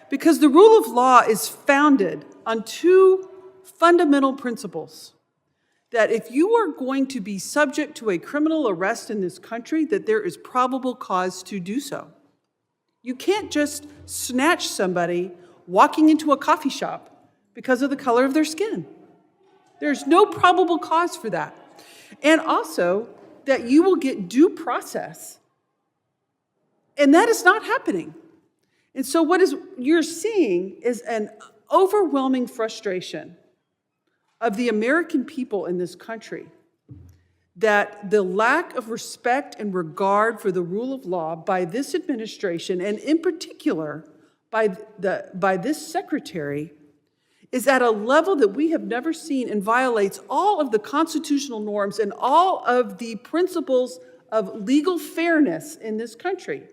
because the rule of law is founded on two fundamental principles. That if you are going to be subject to a criminal arrest in this country, that there is probable cause to do so. You can't just snatch somebody walking into a coffee shop because of the color of their skin. There's no probable cause for that. And also that you will get due process. And that is not happening. And so what you're seeing is an overwhelming frustration of the American people in this country that the lack of respect and regard for the rule of law by this administration, and in particular by this secretary, is at a level that we have never seen and violates all of the constitutional norms and all of the principles of legal fairness in this country.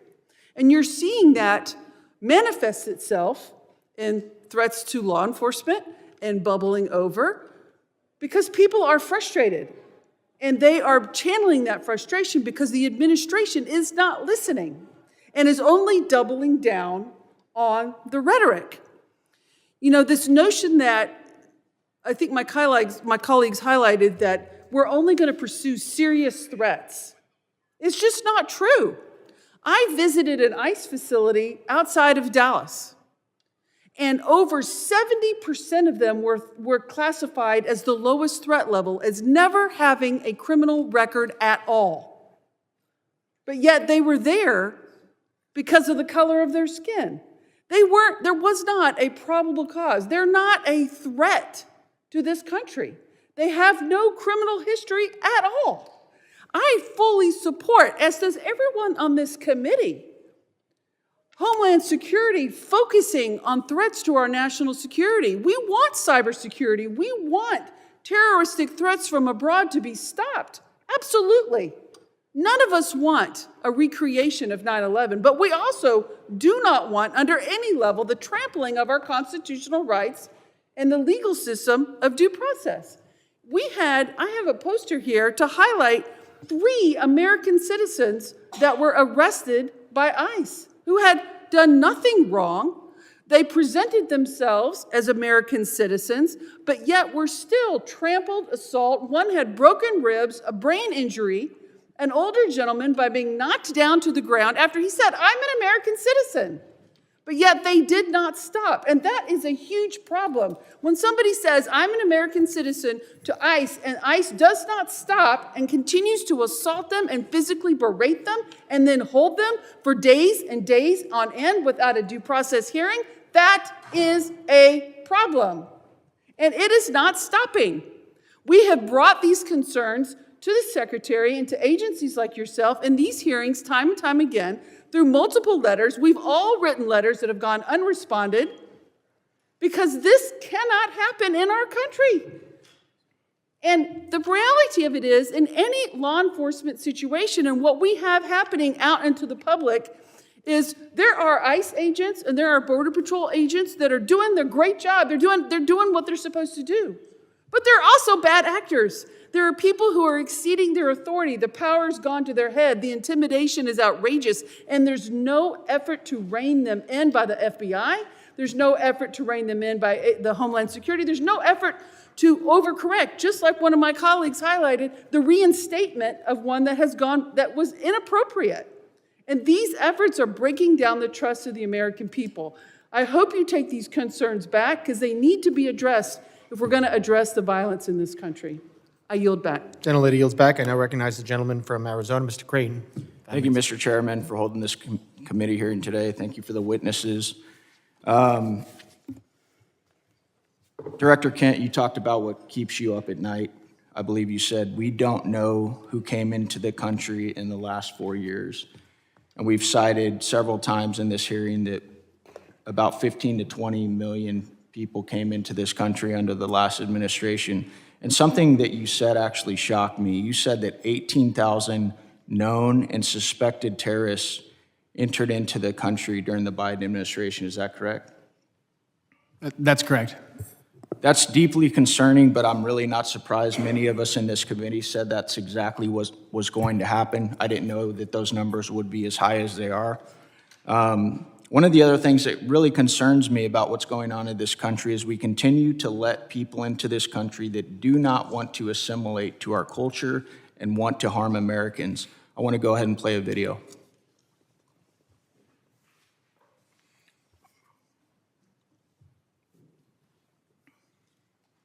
And you're seeing that manifest itself in threats to law enforcement and bubbling over because people are frustrated. And they are channeling that frustration because the administration is not listening and is only doubling down on the rhetoric. You know, this notion that I think my colleagues highlighted that we're only going to pursue serious threats. It's just not true. I visited an ICE facility outside of Dallas, and over 70% of them were classified as the lowest threat level, as never having a criminal record at all. But yet they were there because of the color of their skin. There was not a probable cause. They're not a threat to this country. They have no criminal history at all. I fully support, as does everyone on this committee, Homeland Security focusing on threats to our national security. We want cybersecurity. We want terroristic threats from abroad to be stopped. Absolutely. None of us want a recreation of 9/11, but we also do not want, under any level, the trampling of our constitutional rights and the legal system of due process. I have a poster here to highlight 3 American citizens that were arrested by ICE who had done nothing wrong. They presented themselves as American citizens, but yet were still trampled, assault. One had broken ribs, a brain injury, an older gentleman by being knocked down to the ground after he said, "I'm an American citizen." But yet they did not stop. And that is a huge problem. When somebody says, "I'm an American citizen," to ICE, and ICE does not stop and continues to assault them and physically berate them and then hold them for days and days on end without a due process hearing, that is a problem. And it is not stopping. We have brought these concerns to the Secretary and to agencies like yourself in these hearings time and time again through multiple letters. We've all written letters that have gone unresponded because this cannot happen in our country. And the reality of it is, in any law enforcement situation, and what we have happening out into the public, is there are ICE agents and there are Border Patrol agents that are doing their great job. They're doing what they're supposed to do. But there are also bad actors. There are people who are exceeding their authority. The power's gone to their head. The intimidation is outrageous. And there's no effort to rein them in by the FBI. There's no effort to rein them in by the Homeland Security. There's no effort to overcorrect. Just like one of my colleagues highlighted, the reinstatement of one that was inappropriate. And these efforts are breaking down the trust of the American people. I hope you take these concerns back because they need to be addressed if we're going to address the violence in this country. I yield back. Gentlelady yields back. I now recognize the gentleman from Arizona, Mr. Creighton. Thank you, Mr. Chairman, for holding this committee hearing today. Thank you for the witnesses. Director Kent, you talked about what keeps you up at night. I believe you said, we don't know who came into the country in the last 4 years. And we've cited several times in this hearing that about 15 to 20 million people came into this country under the last administration. And something that you said actually shocked me. You said that 18,000 known and suspected terrorists entered into the country during the Biden administration. Is that correct? That's correct. That's deeply concerning, but I'm really not surprised. Many of us in this committee said that's exactly what was going to happen. I didn't know that those numbers would be as high as they are. One of the other things that really concerns me about what's going on in this country is we continue to let people into this country that do not want to assimilate to our culture and want to harm Americans. I want to go ahead and play a video.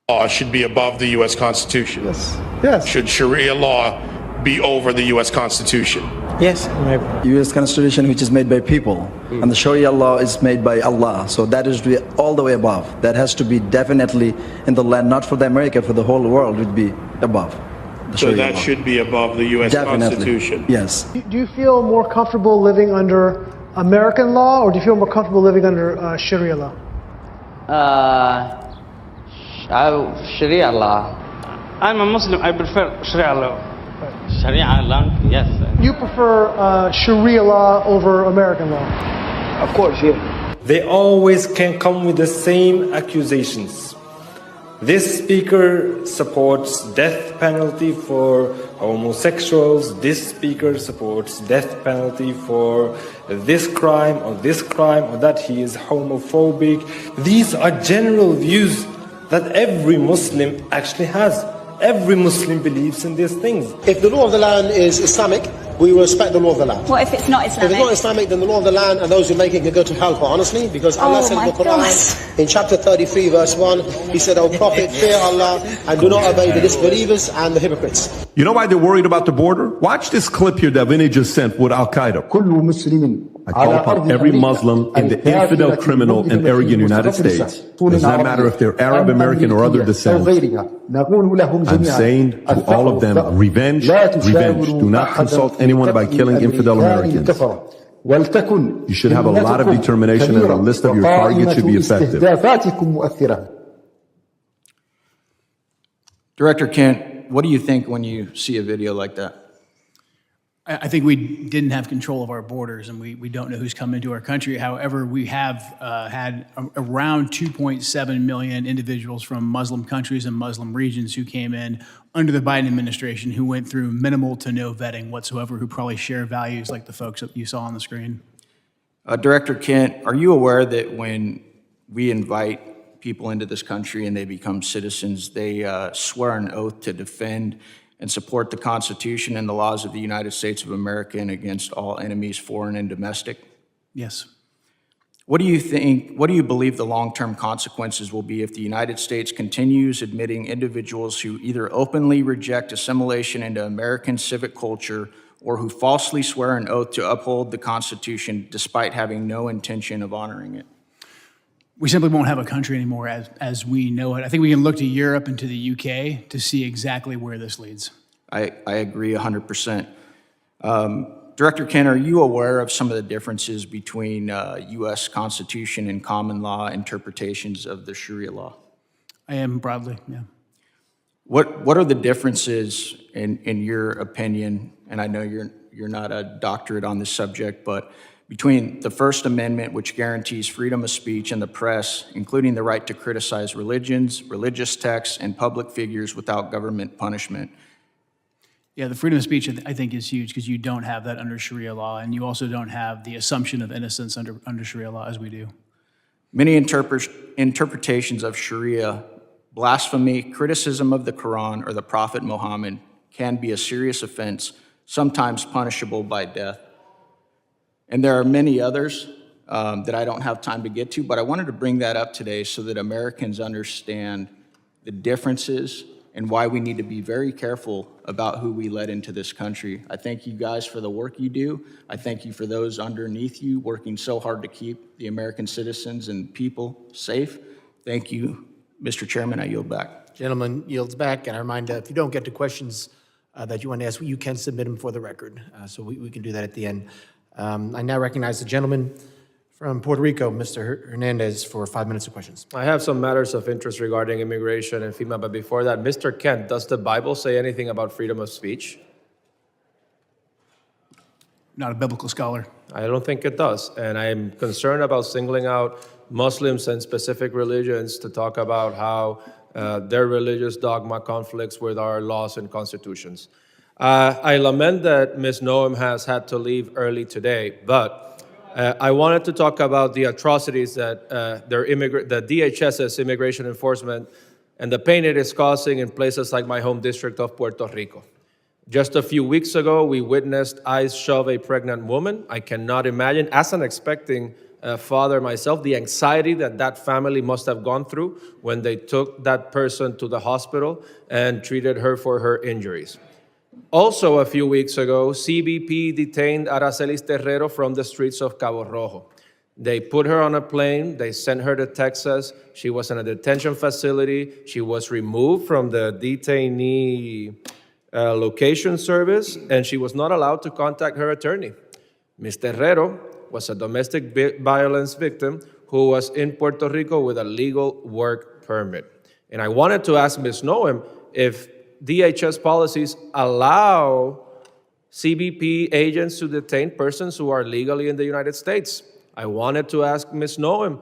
Law should be above the U.S. Constitution. Yes. Should Sharia law be over the U.S. Constitution? Yes. U.S. Constitution, which is made by people, and the Sharia law is made by Allah. So that is all the way above. That has to be definitely in the land, not for the America, for the whole world would be above. the So Sharia that law. should be above the U.S. Definitely. Constitution. Yes. Do you feel more comfortable living under American law, or do you feel more comfortable living under Sharia law? Sharia law. I'm a Muslim. I prefer Sharia law. Sharia law, yes. You prefer Sharia law over American law? Of course, yeah. They always can come with the same accusations. This speaker supports death penalty for homosexuals. This speaker supports death penalty for this crime or that he is homophobic. These are general views that every Muslim actually has. Every Muslim believes in these things. If the law of the land is Islamic, we will respect the law of the land. What if it's not Islamic? If it's not Islamic, then the law of the land and those who make it can go to hell, quite honestly, because Allah said in the Quran, in chapter 33, verse 1, He said, O Prophet, fear Allah and do not obey the disbelievers and the hypocrites. You know why they're worried about the border? Watch this clip here that Vinny just sent with Al-Qaeda. I call upon every Muslim in the infidel, criminal, and arrogant United States. Does not matter if they're Arab, American, or other descent. I'm saying to all of them, revenge, revenge. Do not consult anyone by killing infidel Americans. You should have a lot of determination, and a list of your targets should be effective. Director Kent, what do you think when you see a video like that? I think we didn't have control of our borders, and we don't know who's come into our country. However, we have had around 2.7 million individuals from Muslim countries and Muslim regions who came in under the Biden administration, who went through minimal to no vetting whatsoever, who probably share values like the folks that you saw on the screen. Director Kent, are you aware that when we invite people into this country and they become citizens, they swear an oath to defend and support the Constitution and the laws of the United States of America and against all enemies, foreign and domestic? Yes. What do you believe the long-term consequences will be if the United States continues admitting individuals who either openly reject assimilation into American civic culture or who falsely swear an oath to uphold the Constitution despite having no intention of honoring it? We simply won't have a country anymore as we know it. I think we can look to Europe and to the UK to see exactly where this leads. I agree 100%. Director Kent, are you aware of some of the differences between U.S. Constitution and common law interpretations of the Sharia law? I am broadly, yeah. What are the differences in your opinion, and I know you're not a doctorate on this subject, but between the First Amendment, which guarantees freedom of speech and the press, including the right to criticize religions, religious texts, and public figures without government punishment? Yeah, the freedom of speech, I think, is huge because you don't have that under Sharia law, and you also don't have the assumption of innocence under Sharia law as we do. Many interpretations of Sharia, blasphemy, criticism of the Quran or the Prophet Muhammad can be a serious offense, sometimes punishable by death. And there are many others that I don't have time to get to, but I wanted to bring that up today so that Americans understand the differences and why we need to be very careful about who we let into this country. I thank you guys for the work you do. I thank you for those underneath you working so hard to keep the American citizens and people safe. Thank you, Mr. Chairman. I yield back. Gentleman yields back, and I remind if you don't get to questions that you want to ask, you can submit them for the record, so we can do that at the end. I now recognize the gentleman from Puerto Rico, Mr. Hernandez, for 5 minutes of questions. I have some matters of interest regarding immigration and FEMA, but before that, Mr. Kent, does the Bible say anything about freedom of speech? Not a biblical scholar. I don't think it does, and I'm concerned about singling out Muslims and specific religions to talk about how their religious dogma conflicts with our laws and constitutions. I lament that Ms. Noem has had to leave early today, but I wanted to talk about the atrocities that the DHS's immigration enforcement and the pain it is causing in places like my home district of Puerto Rico. Just a few weeks ago, we witnessed ICE shove a pregnant woman. I cannot imagine, as an expecting father myself, the anxiety that family must have gone through when they took that person to the hospital and treated her for her injuries. Also, a few weeks ago, CBP detained Aracelis Terrero from the streets of Cabo Rojo. They put her on a plane, they sent her to Texas. She was in a detention facility. She was removed from the detainee location service, and she was not allowed to contact her attorney. Ms. Terrero was a domestic violence victim who was in Puerto Rico with a legal work permit. And I wanted to ask Ms. Noem if DHS policies allow CBP agents to detain persons who are legally in the United States. I wanted to ask Ms. Noem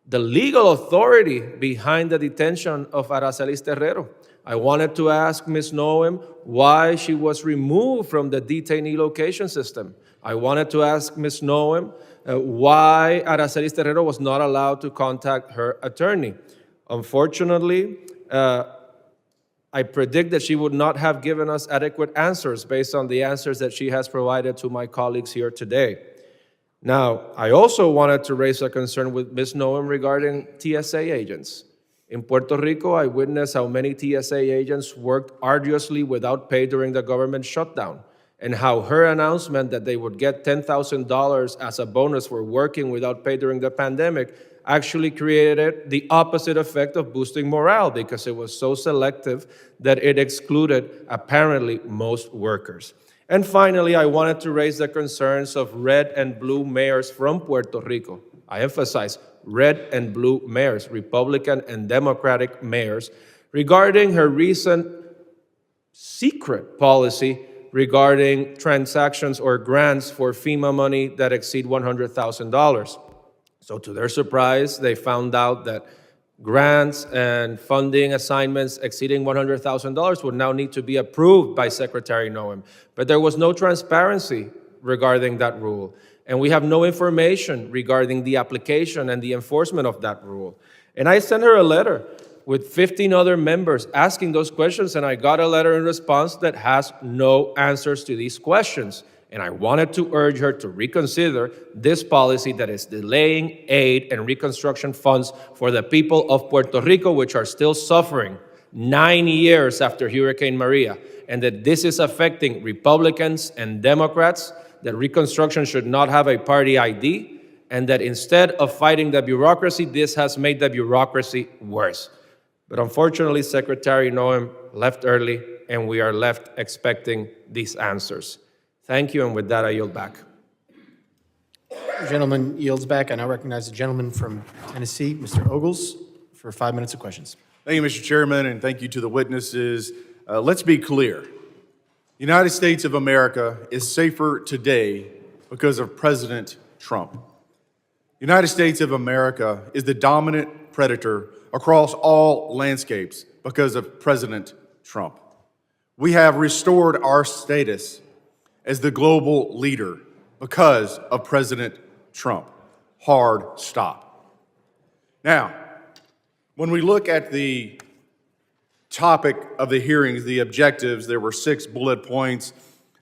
the legal authority behind the detention of Aracelis Terrero. I wanted to ask Ms. Noem why she was removed from the detainee location system. I wanted to ask Ms. Noem why Aracelis Terrero was not allowed to contact her attorney. Unfortunately, I predict that she would not have given us adequate answers based on the answers that she has provided to my colleagues here today. Now, I also wanted to raise a concern with Ms. Noem regarding TSA agents. In Puerto Rico, I witnessed how many TSA agents worked arduously without pay during the government shutdown, and how her announcement that they would get $10,000 as a bonus for working without pay during the pandemic actually created the opposite effect of boosting morale, because it was so selective that it excluded, apparently, most workers. And finally, I wanted to raise the concerns of red and blue mayors from Puerto Rico. I emphasize red and blue mayors, Republican and Democratic mayors, regarding her recent secret policy regarding transactions or grants for FEMA money that exceed $100,000. So to their surprise, they found out that grants and funding assignments exceeding $100,000 would now need to be approved by Secretary Noem. But there was no transparency regarding that rule. And we have no information regarding the application and the enforcement of that rule. And I sent her a letter with 15 other members asking those questions, and I got a letter in response that has no answers to these questions. And I wanted to urge her to reconsider this policy that is delaying aid and reconstruction funds for the people of Puerto Rico, which are still suffering 9 years after Hurricane Maria, and that this is affecting Republicans and Democrats, that reconstruction should not have a party ID, and that instead of fighting the bureaucracy, this has made the bureaucracy worse. But unfortunately, Secretary Noem left early, and we are left expecting these answers. Thank you, and with that, I yield back. The gentleman yields back. I now recognize the gentleman from Tennessee, Mr. Ogles, for 5 minutes of questions. Thank you, Mr. Chairman, and thank you to the witnesses. Let's be clear. The United States of America is safer today because of President Trump. The United States of America is the dominant predator across all landscapes because of President Trump. We have restored our status as the global leader because of President Trump. Hard stop. Now, when we look at the topic of the hearings, the objectives, there were 6 bullet points.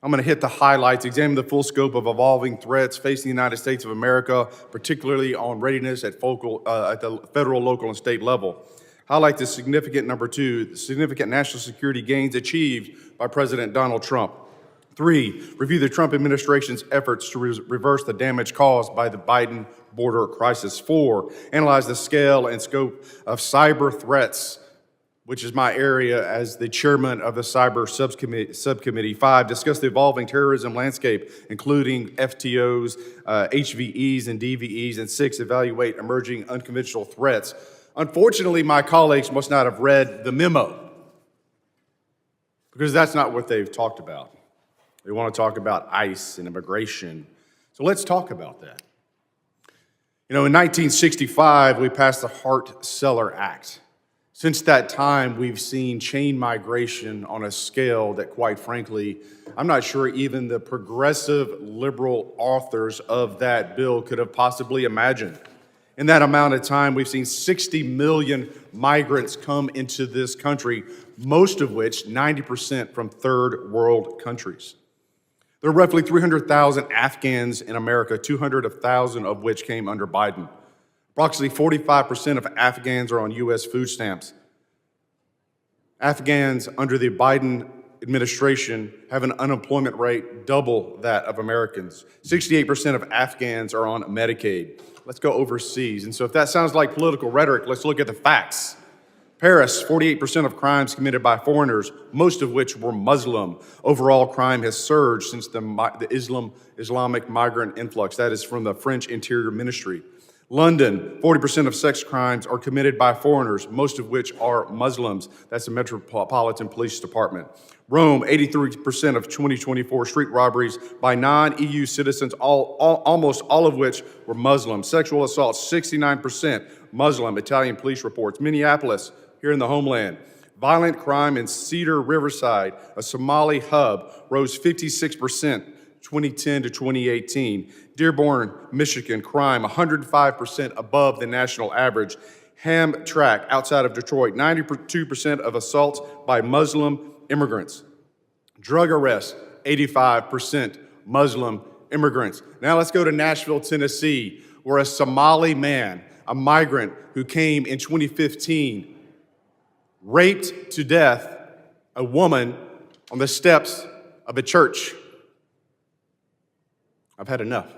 I'm going to hit the highlights, examine the full scope of evolving threats facing the United States of America, particularly on readiness at the federal, local, and state level. Highlight the significant, number 2, the significant national security gains achieved by President Donald Trump. 3, review the Trump administration's efforts to reverse the damage caused by the Biden border crisis. 4, analyze the scale and scope of cyber threats, which is my area as the chairman of the cyber subcommittee. 5, discuss the evolving terrorism landscape, including FTOs, HVEs, and DVEs. And 6, evaluate emerging unconventional threats. Unfortunately, my colleagues must not have read the memo, because that's not what they've talked about. They want to talk about ICE and immigration. So let's talk about that. You know, in 1965, we passed the Hart-Celler Act. Since that time, we've seen chain migration on a scale that, quite frankly, I'm not sure even the progressive liberal authors of that bill could have possibly imagined. In that amount of time, we've seen 60 million migrants come into this country, most of which, 90%, from third world countries. There are roughly 300,000 Afghans in America, 200,000 of which came under Biden. Approximately 45% of Afghans are on U.S. food stamps. Afghans under the Biden administration have an unemployment rate double that of Americans. 68% of Afghans are on Medicaid. Let's go overseas. And so if that sounds like political rhetoric, let's look at the facts. Paris, 48% of crimes committed by foreigners, most of which were Muslim. Overall crime has surged since the Islamic migrant influx. That is from the French Interior Ministry. London, 40% of sex crimes are committed by foreigners, most of which are Muslims. That's the Metropolitan Police Department. Rome, 83% of 2024 street robberies by non-EU citizens, almost all of which were Muslim. Sexual assaults, 69% Muslim, Italian police reports. Minneapolis, here in the homeland. Violent crime in Cedar Riverside, a Somali hub, rose 56%, 2010 to 2018. Dearborn, Michigan, crime 105% above the national average. Hamtramck, outside of Detroit, 92% of assaults by Muslim immigrants. Drug arrests, 85% Muslim immigrants. Now let's go to Nashville, Tennessee, where a Somali man, a migrant who came in 2015, raped to death a woman on the steps of a church. I've had enough.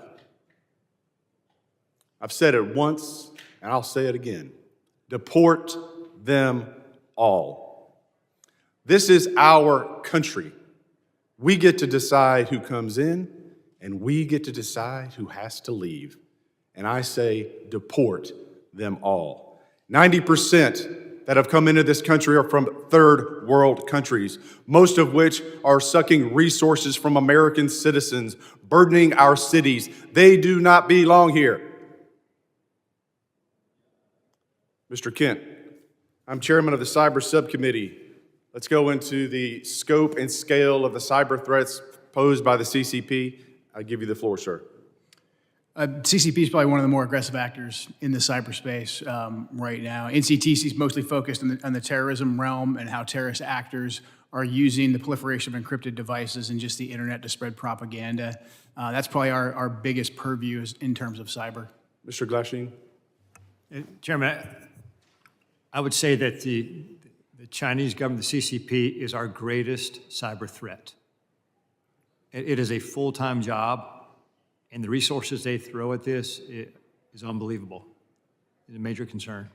I've said it once, and I'll say it again. Deport them all. This is our country. We get to decide who comes in, and we get to decide who has to leave. And I say, deport them all. 90% that have come into this country are from third world countries, most of which are sucking resources from American citizens, burdening our cities. They do not belong here. Mr. Kent, I'm chairman of the Cyber Subcommittee. Let's go into the scope and scale of the cyber threats posed by the CCP. I give you the floor, sir. CCP is probably one of the more aggressive actors in the cyberspace right now. NCTC is mostly focused on the terrorism realm and how terrorist actors are using the proliferation of encrypted devices and just the internet to spread propaganda. That's probably our biggest purview in terms of cyber. Mr. Glasheen? Chairman, I would say that the Chinese government, the CCP, is our greatest cyber threat. It is a full-time job. And the resources they throw at this is unbelievable. It's a major concern.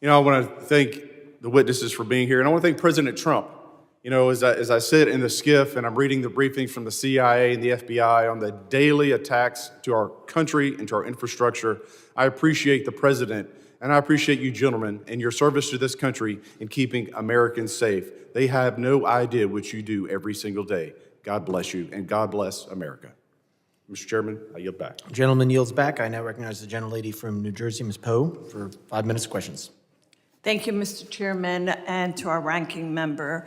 You know, I want to thank the witnesses for being here, and I want to thank President Trump. You know, as I sit in the skiff and I'm reading the briefings from the CIA and the FBI on the daily attacks to our country and to our infrastructure, I appreciate the president, and I appreciate you gentlemen and your service to this country in keeping Americans safe. They have no idea what you do every single day. God bless you, and God bless America. Mr. Chairman, I yield back. Gentleman yields back. I now recognize the gentlelady from New Jersey, Ms. Poe, for 5 minutes of questions. Thank you, Mr. Chairman, and to our ranking member.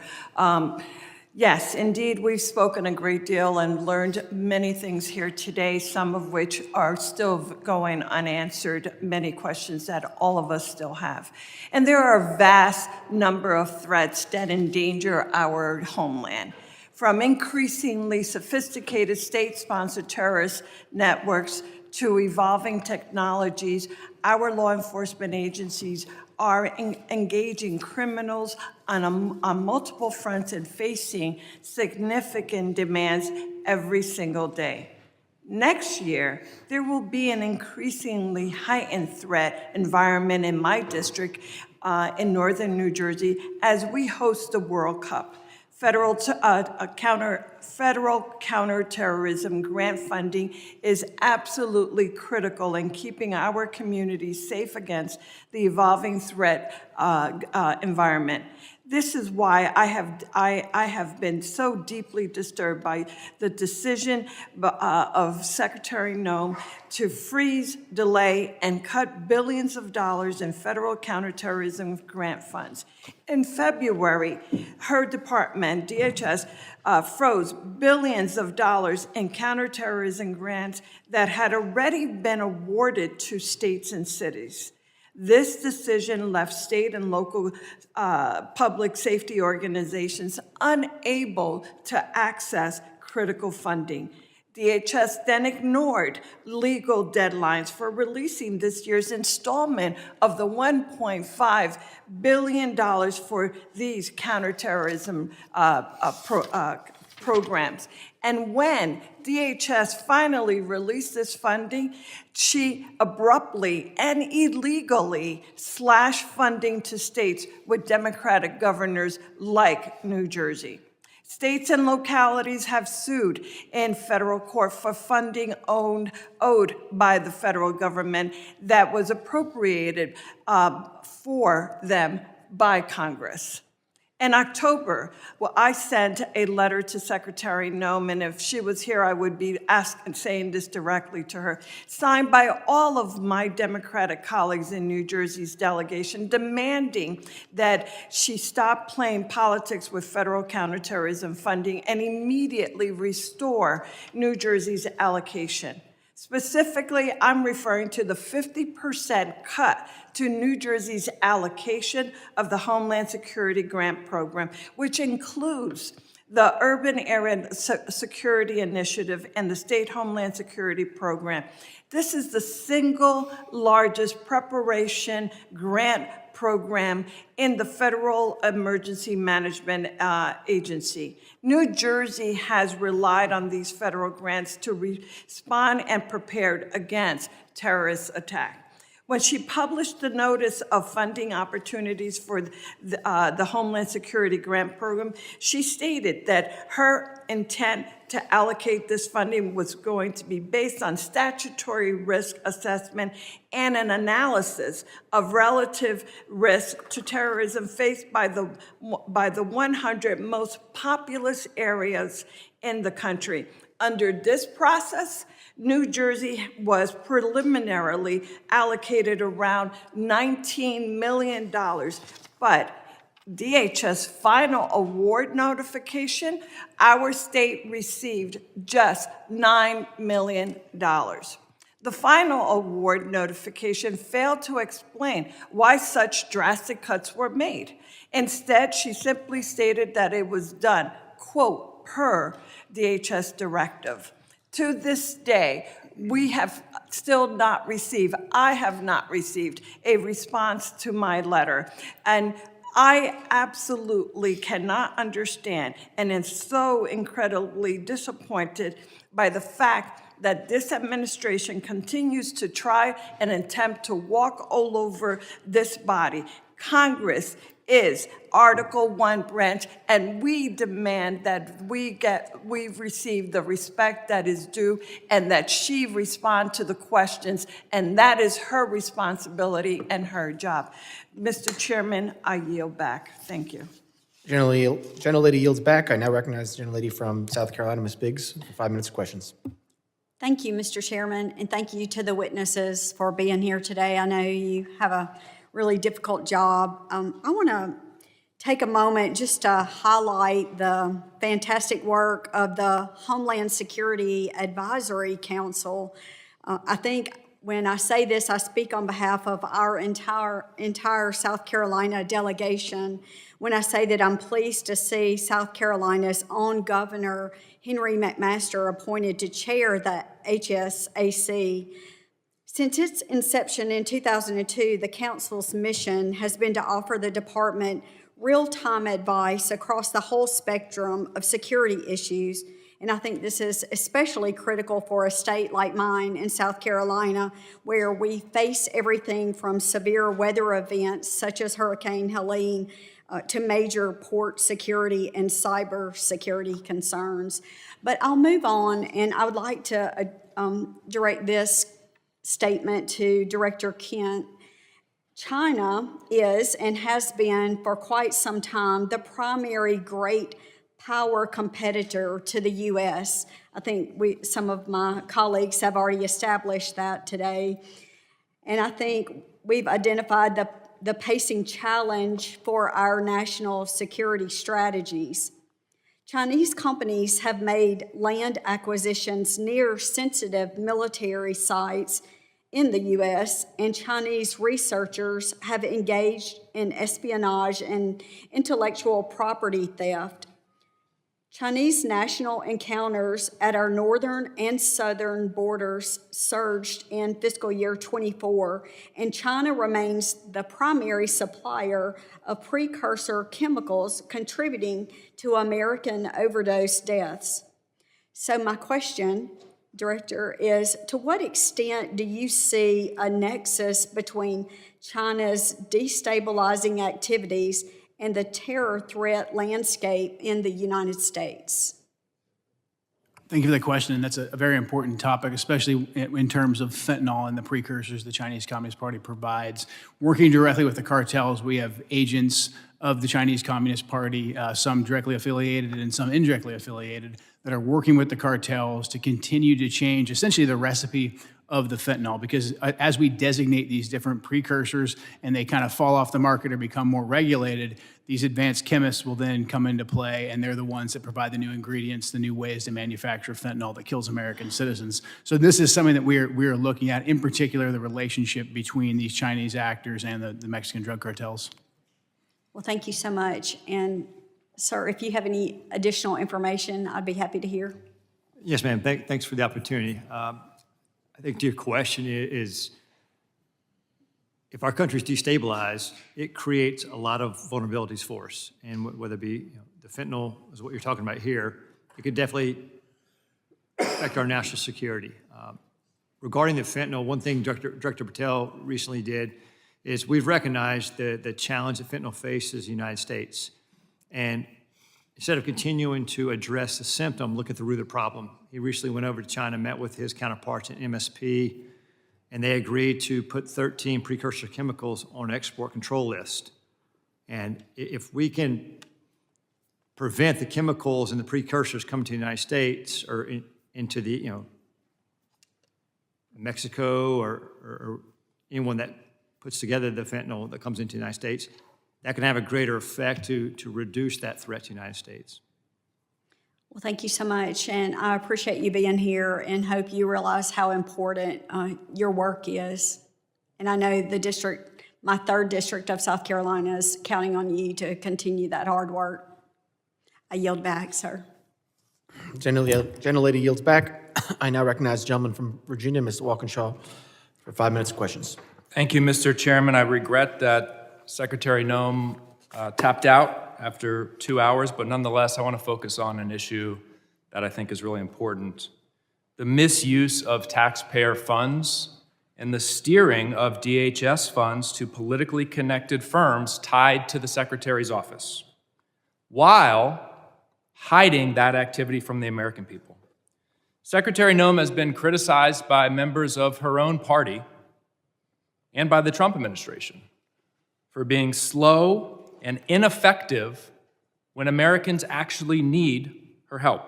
Yes, indeed, we've spoken a great deal and learned many things here today, some of which are still going unanswered, many questions that all of us still have. And there are a vast number of threats that endanger our homeland. From increasingly sophisticated state-sponsored terrorist networks to evolving technologies, our law enforcement agencies are engaging criminals on multiple fronts and facing significant demands every single day. Next year, there will be an increasingly heightened threat environment in my district in northern New Jersey as we host the World Cup. Federal counterterrorism grant funding is absolutely critical in keeping our communities safe against the evolving threat environment. This is why I have been so deeply disturbed by the decision of Secretary Noem to freeze, delay, and cut billions of dollars in federal counterterrorism grant funds. In February, her department, DHS, froze billions of dollars in counterterrorism grants that had already been awarded to states and cities. This decision left state and local public safety organizations unable to access critical funding. DHS then ignored legal deadlines for releasing this year's installment of the $1.5 billion for these counterterrorism programs. And when DHS finally released this funding, she abruptly and illegally slashed funding to states with Democratic governors like New Jersey. States and localities have sued in federal court for funding owed by the federal government that was appropriated for them by Congress. In October, I sent a letter to Secretary Noem, and if she was here, I would be saying this directly to her, signed by all of my Democratic colleagues in New Jersey's delegation, demanding that she stop playing politics with federal counterterrorism funding and immediately restore New Jersey's allocation. Specifically, I'm referring to the 50% cut to New Jersey's allocation of the Homeland Security Grant Program, which includes the Urban Area Security Initiative and the State Homeland Security Program. This is the single largest preparation grant program in the Federal Emergency Management Agency. New Jersey has relied on these federal grants to respond and prepared against terrorist attack. When she published the notice of funding opportunities for the Homeland Security Grant Program, she stated that her intent to allocate this funding was going to be based on statutory risk assessment and an analysis of relative risk to terrorism faced by the 100 most populous areas in the country. Under this process, New Jersey was preliminarily allocated around $19 million, but DHS final award notification, our state received just $9 million. The final award notification failed to explain why such drastic cuts were made. Instead, she simply stated that it was done, quote, per DHS directive. To this day, we have still not received, I have not received a response to my letter. And I absolutely cannot understand and am so incredibly disappointed by the fact that this administration continues to try and attempt to walk all over this body. Congress is Article 1 branch, and we demand that we receive the respect that is due and that she respond to the questions, and that is her responsibility and her job. Mr. Chairman, I yield back. Thank you. Gentlelady yields back. I now recognize the gentlelady from South Carolina, Ms. Biggs, for 5 minutes of questions. Thank you, Mr. Chairman, and thank you to the witnesses for being here today. I know you have a really difficult job. I want to take a moment just to highlight the fantastic work of the Homeland Security Advisory Council. I think when I say this, I speak on behalf of our entire South Carolina delegation when I say that I'm pleased to see South Carolina's own Governor Henry McMaster appointed to chair the HSAC. Since its inception in 2002, the Council's mission has been to offer the Department real-time advice across the whole spectrum of security issues, and I think this is especially critical for a state like mine in South Carolina, where we face everything from severe weather events such as Hurricane Helene to major port security and cyber security concerns. But I'll move on, and I would like to direct this statement to Director Kent. China is and has been for quite some time the primary great power competitor to the U.S. I think some of my colleagues have already established that today. And I think we've identified the pacing challenge for our national security strategies. Chinese companies have made land acquisitions near sensitive military sites in the U.S., and Chinese researchers have engaged in espionage and intellectual property theft. Chinese national encounters at our northern and southern borders surged in fiscal year 24, and China remains the primary supplier of precursor chemicals contributing to American overdose deaths. So my question, Director, is to what extent do you see a nexus between China's destabilizing activities and the terror threat landscape in the United States? Thank you for that question, and that's a very important topic, especially in terms of fentanyl and the precursors the Chinese Communist Party provides. Working directly with the cartels, we have agents of the Chinese Communist Party, some directly affiliated and some indirectly affiliated, that are working with the cartels to continue to change essentially the recipe of the fentanyl, because as we designate these different precursors and they kind of fall off the market or become more regulated, these advanced chemists will then come into play, and they're the ones that provide the new ingredients, the new ways to manufacture fentanyl that kills American citizens. So this is something that we're looking at, in particular the relationship between these Chinese actors and the Mexican drug cartels. Well, thank you so much. And sir, if you have any additional information, I'd be happy to hear. Yes, ma'am. Thanks for the opportunity. I think to your question is, if our country's destabilized, it creates a lot of vulnerabilities for us. And whether it be the fentanyl is what you're talking about here, it could definitely affect our national security. Regarding the fentanyl, one thing Director Patel recently did is we've recognized the challenge that fentanyl faces the United States. And instead of continuing to address the symptom, look at the root of the problem. He recently went over to China, met with his counterparts at MSP, and they agreed to put 13 precursor chemicals on an export control list. And if we can prevent the chemicals and the precursors coming to the United States or into the, Mexico or anyone that puts together the fentanyl that comes into the United States, that can have a greater effect to reduce that threat to the United States. Well, thank you so much, and I appreciate you being here and hope you realize how important your work is. And I know the district, my 3rd district of South Carolina, is counting on you to continue that hard work. I yield back, sir. Gentlelady yields back. I now recognize the gentleman from Virginia, Mr. Walkinshaw, for 5 minutes of questions. Thank you, Mr. Chairman. I regret that Secretary Noem tapped out after 2 hours, but nonetheless, I want to focus on an issue that I think is really important: the misuse of taxpayer funds and the steering of DHS funds to politically connected firms tied to the Secretary's office, while hiding that activity from the American people. Secretary Noem has been criticized by members of her own party and by the Trump administration for being slow and ineffective when Americans actually need her help.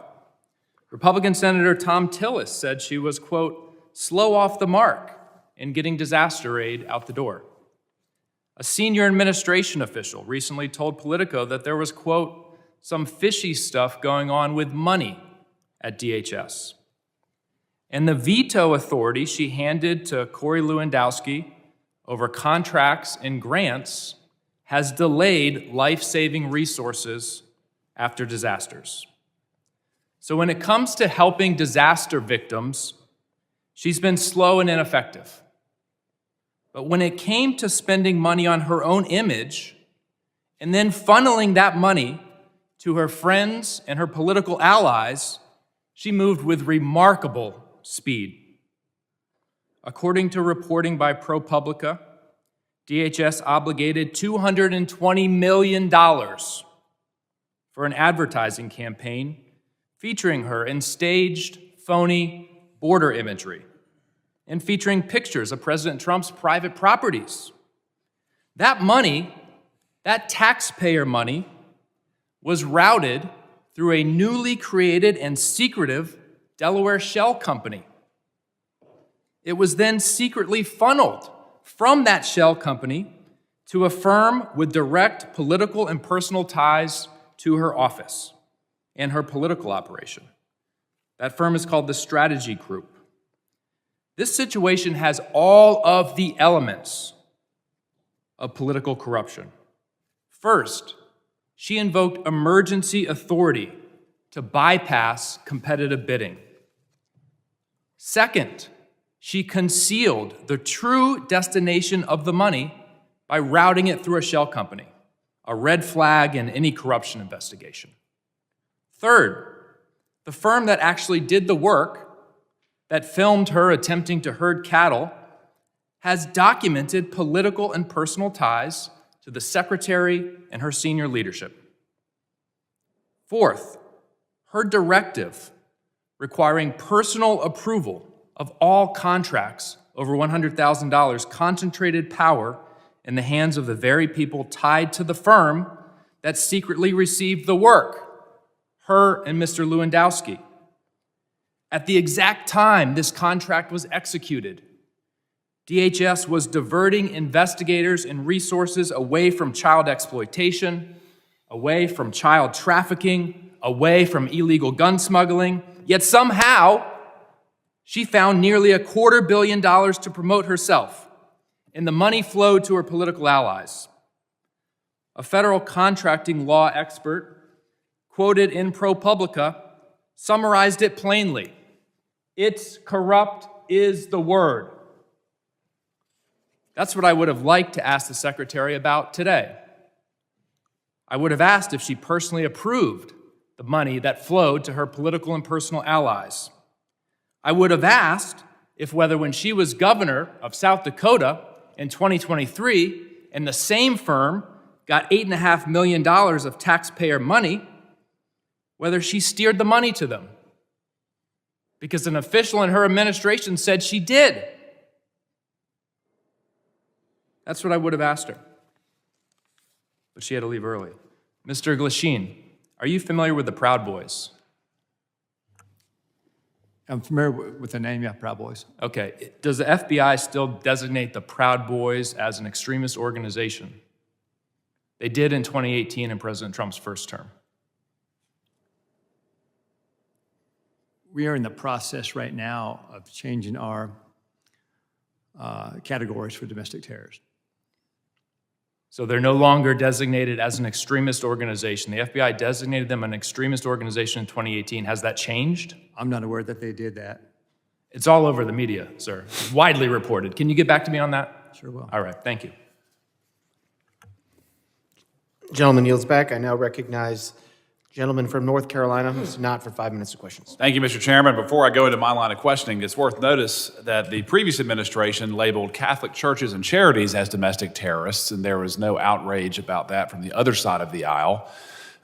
Republican Senator Tom Tillis said she was, quote, slow off the mark in getting disaster aid out the door. A senior administration official recently told Politico that there was, quote, some fishy stuff going on with money at DHS. And the veto authority she handed to Corey Lewandowski over contracts and grants has delayed life-saving resources after disasters. So when it comes to helping disaster victims, she's been slow and ineffective. But when it came to spending money on her own image and then funneling that money to her friends and her political allies, she moved with remarkable speed. According to reporting by ProPublica, DHS obligated $220 million for an advertising campaign featuring her in staged, phony border imagery and featuring pictures of President Trump's private properties. That money, that taxpayer money, was routed through a newly created and secretive Delaware shell company. It was then secretly funneled from that shell company to a firm with direct political and personal ties to her office and her political operation. That firm is called the Strategy Group. This situation has all of the elements of political corruption. First, she invoked emergency authority to bypass competitive bidding. Second, she concealed the true destination of the money by routing it through a shell company, a red flag in any corruption investigation. Third, the firm that actually did the work, that filmed her attempting to herd cattle, has documented political and personal ties to the secretary and her senior leadership. Fourth, her directive requiring personal approval of all contracts over $100,000 concentrated power in the hands of the very people tied to the firm that secretly received the work, her and Mr. Lewandowski. At the exact time this contract was executed, DHS was diverting investigators and resources away from child exploitation, away from child trafficking, away from illegal gun smuggling, yet somehow she found nearly $250 million to promote herself, and the money flowed to her political allies. A federal contracting law expert, quoted in ProPublica, summarized it plainly. It's corrupt is the word. That's what I would have liked to ask the secretary about today. I would have asked if she personally approved the money that flowed to her political and personal allies. I would have asked if whether when she was governor of South Dakota in 2023 and the same firm got $8.5 million of taxpayer money, whether she steered the money to them. Because an official in her administration said she did. That's what I would have asked her. But she had to leave early. Mr. Glasheen, are you familiar with the Proud Boys? I'm familiar with the name, yeah, Proud Boys. Okay. Does the FBI still designate the Proud Boys as an extremist organization? They did in 2018 in President Trump's first term. We are in the process right now of changing our categories for domestic terrorists. So they're no longer designated as an extremist organization. The FBI designated them an extremist organization in 2018. Has that changed? I'm not aware that they did that. It's all over the media, sir. It's widely reported. Can you get back to me on that? Sure will. All right, thank you. Gentleman yields back. I now recognize gentleman from North Carolina, Mr. Knott, for 5 minutes of questions. Thank you, Mr. Chairman. Before I go into my line of questioning, it's worth notice that the previous administration labeled Catholic churches and charities as domestic terrorists, and there was no outrage about that from the other side of the aisle.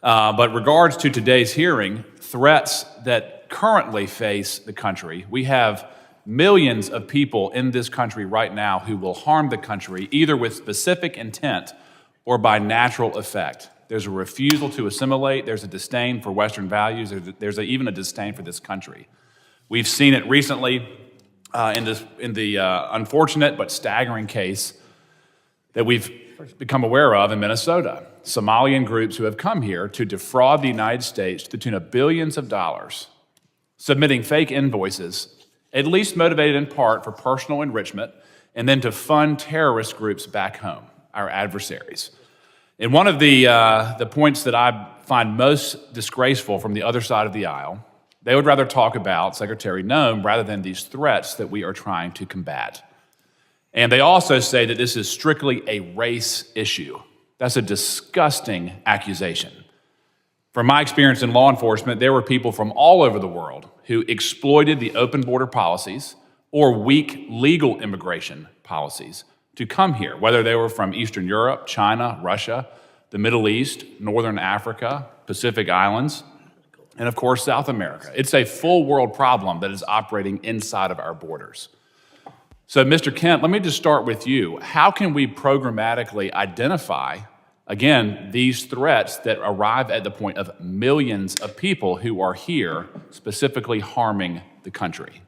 But regards to today's hearing, threats that currently face the country, we have millions of people in this country right now who will harm the country either with specific intent or by natural effect. There's a refusal to assimilate. There's a disdain for Western values. There's even a disdain for this country. We've seen it recently in the unfortunate but staggering case that we've become aware of in Minnesota. Somalian groups who have come here to defraud the United States to the tune of billions of dollars, submitting fake invoices, at least motivated in part for personal enrichment, and then to fund terrorist groups back home, our adversaries. And one of the points that I find most disgraceful from the other side of the aisle, they would rather talk about Secretary Noem rather than these threats that we are trying to combat. And they also say that this is strictly a race issue. That's a disgusting accusation. From my experience in law enforcement, there were people from all over the world who exploited the open border policies or weak legal immigration policies to come here, whether they were from Eastern Europe, China, Russia, the Middle East, Northern Africa, Pacific Islands, and of course, South America. It's a full world problem that is operating inside of our borders. So, Mr. Kent, let me just start with you. How can we programmatically identify, again, these threats that arrive at the point of millions of people who are here specifically harming the country?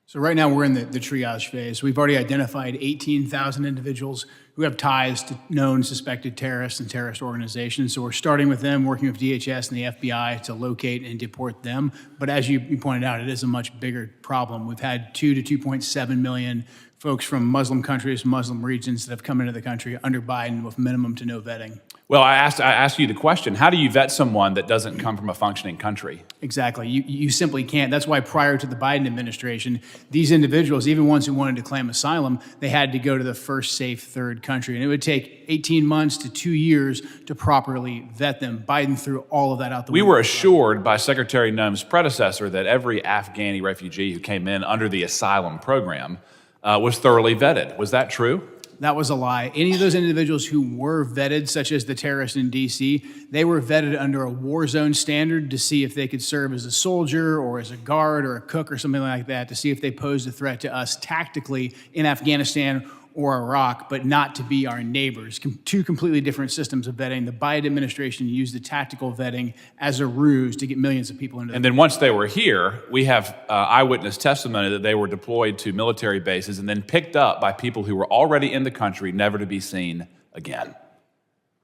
So right now we're in the triage phase. We've already identified 18,000 individuals who have ties to known suspected terrorists and terrorist organizations. So we're starting with them, working with DHS and the FBI to locate and deport them. But as you pointed out, it is a much bigger problem. We've had 2 to 2.7 million folks from Muslim countries, Muslim regions that have come into the country under Biden with minimum to no vetting. Well, I asked you the question, how do you vet someone that doesn't come from a functioning country? Exactly. You simply can't. That's why prior to the Biden administration, these individuals, even ones who wanted to claim asylum, they had to go to the first safe third country. And it would take 18 months to 2 years to properly vet them. Biden threw all of that out the window. We were assured by Secretary Noem's predecessor that every Afghani refugee who came in under the asylum program was thoroughly vetted. Was that true? That was a lie. Any of those individuals who were vetted, such as the terrorists in D.C., they were vetted under a war zone standard to see if they could serve as a soldier or as a guard or a cook or something like that, to see if they posed a threat to us tactically in Afghanistan or Iraq, but not to be our neighbors. Two completely different systems of vetting. The Biden administration used the tactical vetting as a ruse to get millions of people into the And then once they were here, we have eyewitness testimony that they were deployed to military bases and then picked up by people who were already in the country, never to be seen again.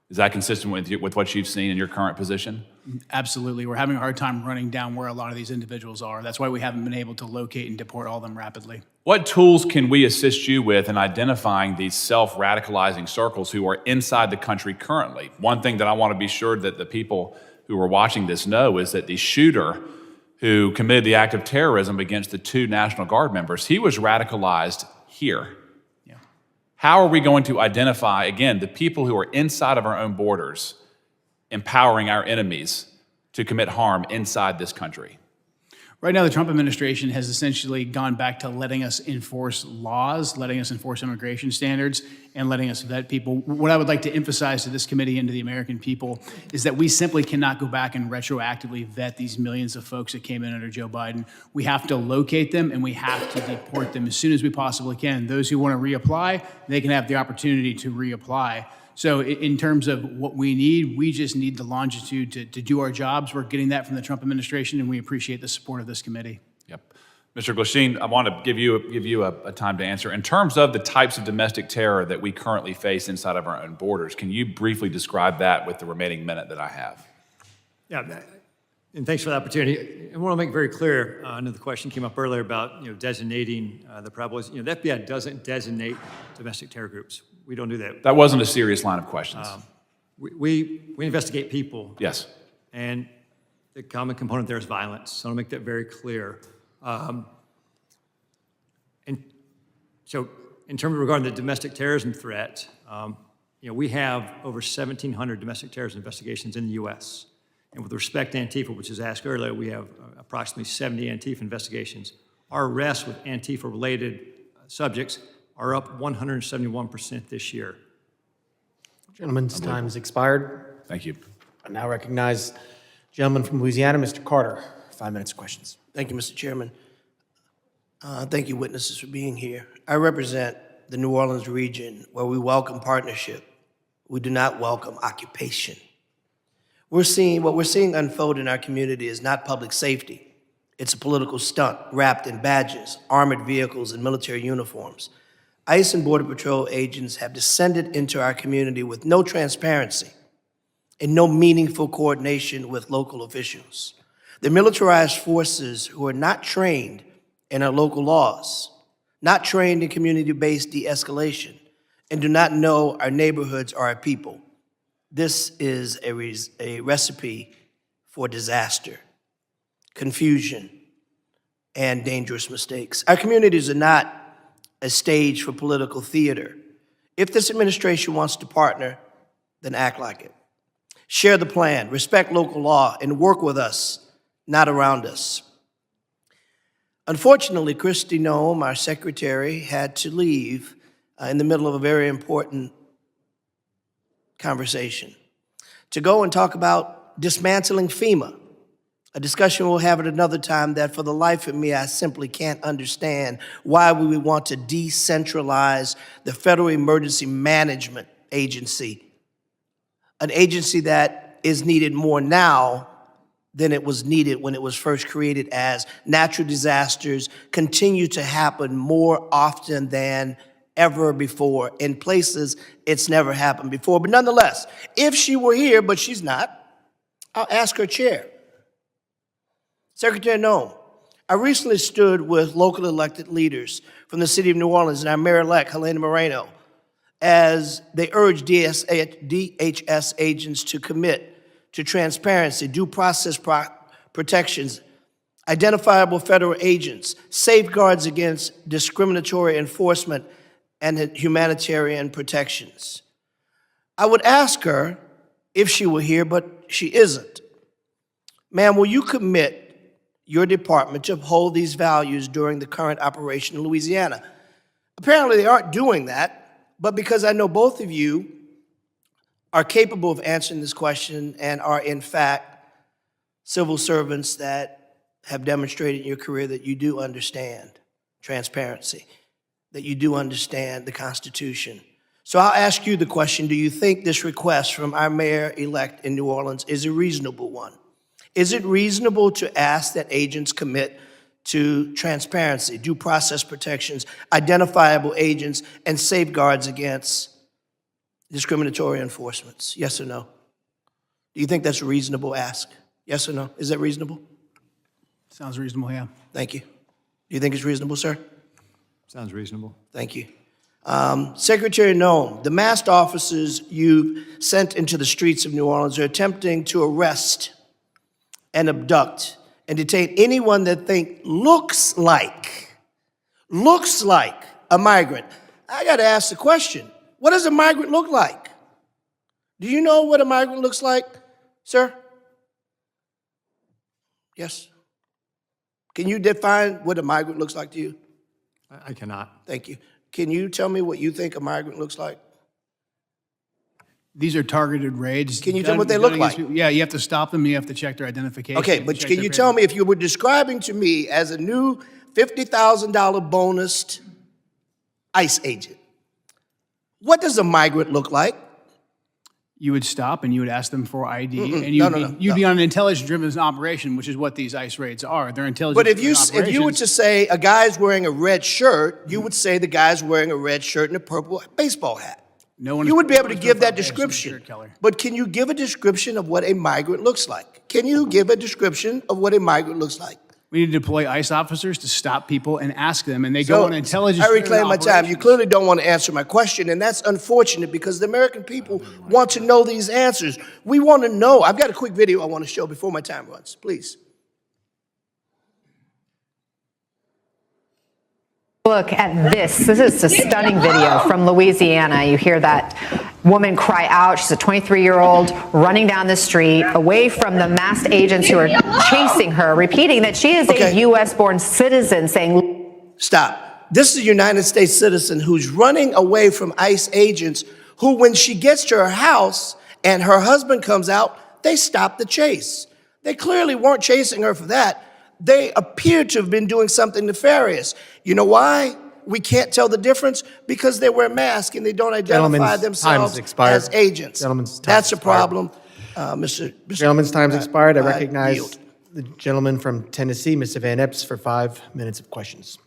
Is that consistent with what you've seen in your current position? Absolutely. We're having a hard time running down where a lot of these individuals are. That's why we haven't been able to locate and deport all of them rapidly. What tools can we assist you with in identifying these self-radicalizing circles who are inside the country currently? One thing that I want to be sure that the people who are watching this know is that the shooter who committed the act of terrorism against the 2 National Guard members, he was radicalized here. Yeah. How are we going to identify, again, the people who are inside of our own borders, empowering our enemies to commit harm inside this country? Right now, the Trump administration has essentially gone back to letting us enforce laws, letting us enforce immigration standards, and letting us vet people. What I would like to emphasize to this committee and to the American people is that we simply cannot go back and retroactively vet these millions of folks that came in under Joe Biden. We have to locate them, and we have to deport them as soon as we possibly can. Those who want to reapply, they can have the opportunity to reapply. So in terms of what we need, we just need the longitude to do our jobs. We're getting that from the Trump administration, and we appreciate the support of this committee. Yep. Mr. Glasheen, I want to give you a time to answer. In terms of the types of domestic terror that we currently face inside of our own borders, can you briefly describe that with the remaining minute that I have? Yeah, and thanks for the opportunity. I want to make very clear, I know the question came up earlier about designating the prevalence. The FBI doesn't designate domestic terror groups. We don't do that. That wasn't a serious line of questions. We investigate people. Yes. And the common component there is violence. So I want to make that very clear. And so in terms of regarding the domestic terrorism threat, we have over 1,700 domestic terrorism investigations in the U.S. And with respect to Antifa, which was asked earlier, we have approximately 70 Antifa investigations. Our arrests with Antifa-related subjects are up 171% this year. Gentleman's time has expired. Thank you. I now recognize gentleman from Louisiana, Mr. Carter. 5 minutes of questions. Thank you, Mr. Chairman. Thank you, witnesses, for being here. I represent the New Orleans region where we welcome partnership. We do not welcome occupation. What we're seeing unfold in our community is not public safety. It's a political stunt wrapped in badges, armored vehicles, and military uniforms. ICE and Border Patrol agents have descended into our community with no transparency and no meaningful coordination with local officials. The militarized forces who are not trained in our local laws, not trained in community-based de-escalation, and do not know our neighborhoods or our people. This is a recipe for disaster, confusion, and dangerous mistakes. Our communities are not a stage for political theater. If this administration wants to partner, then act like it. Share the plan, respect local law, and work with us, not around us. Unfortunately, Kristi, Noem, our secretary, had to leave in the middle of a very important conversation to go and talk about dismantling FEMA, a discussion we'll have at another time that for the life of me, I simply can't understand why we would want to decentralize the Federal Emergency Management Agency, an agency that is needed more now than it was needed when it was first created, as natural disasters continue to happen more often than ever before. In places, it's never happened before. But nonetheless, if she were here, but she's not, I'll ask her chair. Secretary Noem, I recently stood with local elected leaders from the city of New Orleans and our mayor-elect, Helena Moreno, as they urged DHS agents to commit to transparency, due process protections, identifiable federal agents, safeguards against discriminatory enforcement, and humanitarian protections. I would ask her if she were here, but she isn't. Ma'am, will you commit your department to uphold these values during the current operation in Louisiana? Apparently they aren't doing that, but because I know both of you are capable of answering this question and are in fact civil servants that have demonstrated in your career that you do understand transparency, that you do understand the Constitution. So I'll ask you the question, do you think this request from our mayor-elect in New Orleans is a reasonable one? Is it reasonable to ask that agents commit to transparency, due process protections, identifiable agents, and safeguards against discriminatory enforcements? Yes or no? Do you think that's a reasonable ask? Yes or no? Is that reasonable? Sounds reasonable, yeah. Thank you. Do you think it's reasonable, sir? Sounds reasonable. Thank you. Secretary Noem, the masked officers you sent into the streets of New Orleans are attempting to arrest and abduct and detain anyone that looks like a migrant. I got to ask the question, what does a migrant look like? Do you know what a migrant looks like, sir? Yes? Can you define what a migrant looks like to you? I cannot. Thank you. Can you tell me what you think a migrant looks like? These are targeted raids. Can you tell me what they look like? Yeah, you have to stop them, you have to check their identification. Okay, but can you tell me if you were describing to me as a new $50,000 bonused ICE agent, what does a migrant look like? You would stop and you would ask them for ID, and you'd be on an intelligence-driven operation, which is what these ICE raids are. They're intelligence-driven operations. But if you were to say a guy's wearing a red shirt, you would say the guy's wearing a red shirt and a purple baseball hat. You would be able to give that description. But can you give a description of what a migrant looks like? Can you give a description of what a migrant looks like? We need to deploy ICE officers to stop people and ask them, and they go on intelligence. I reclaim my time. You clearly don't want to answer my question, and that's unfortunate because the American people want to know these answers. We want to know. I've got a quick video I want to show before my time runs. Please. Look at this. This is a stunning video from Louisiana. You hear that woman cry out. She's a 23-year-old running down the street away from the masked agents who are chasing her, repeating that she is a U.S.-born citizen, saying, Stop. This is a United States citizen who's running away from ICE agents who, when she gets to her house and her husband comes out, they stop the chase. They clearly weren't chasing her for that. They appear to have been doing something nefarious. You know why we can't tell the difference? Because they wear masks and they don't identify themselves as agents. That's a problem. Gentleman's time's expired. I recognize the gentleman from Tennessee, Mr. Van Epps, for 5 minutes of questions.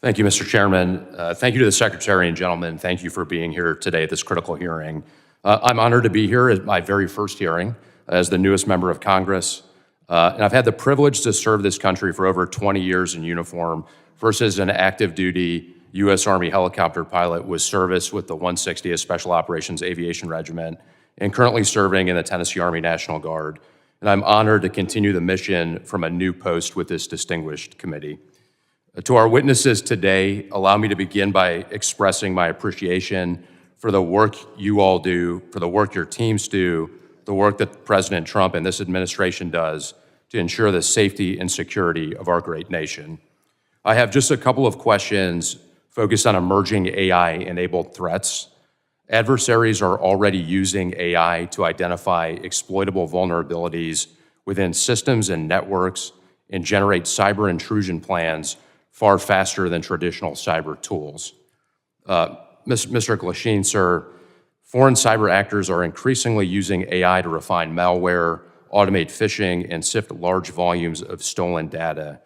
Thank you, Mr. Chairman. Thank you to the Secretary and gentlemen. Thank you for being here today at this critical hearing. I'm honored to be here at my very first hearing as the newest member of Congress. And I've had the privilege to serve this country for over 20 years in uniform, first as an active duty U.S. Army helicopter pilot with service with the 160th Special Operations Aviation Regiment, and currently serving in the Tennessee Army National Guard. And I'm honored to continue the mission from a new post with this distinguished committee. To our witnesses today, allow me to begin by expressing my appreciation for the work you all do, for the work your teams do, the work that President Trump and this administration does to ensure the safety and security of our great nation. I have just a couple of questions focused on emerging AI-enabled threats. Adversaries are already using AI to identify exploitable vulnerabilities within systems and networks and generate cyber intrusion plans far faster than traditional cyber tools. Mr. Glasheen, sir, foreign cyber actors are increasingly using AI to refine malware, automate phishing, and sift large volumes of stolen data.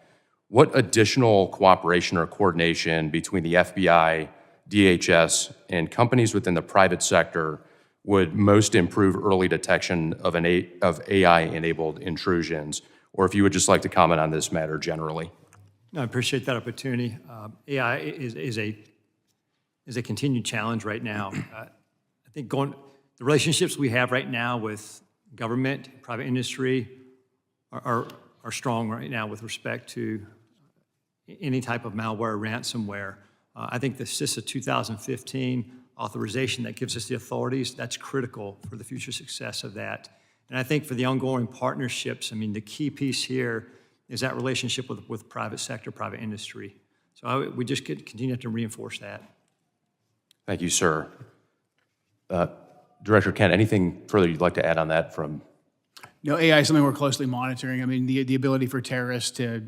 What additional cooperation or coordination between the FBI, DHS, and companies within the private sector would most improve early detection of AI-enabled intrusions, or if you would just like to comment on this matter generally. No, I appreciate that opportunity. AI is a continued challenge right now. I think the relationships we have right now with government, private industry are strong right now with respect to any type of malware, ransomware. I think the CISA 2015 authorization that gives us the authorities, that's critical for the future success of that. And I think for the ongoing partnerships, I mean, the key piece here is that relationship with private sector, private industry. So we just continue to reinforce that. Thank you, sir. Director Kent, anything further you'd like to add on that from? No, AI is something we're closely monitoring. I mean, the ability for terrorists to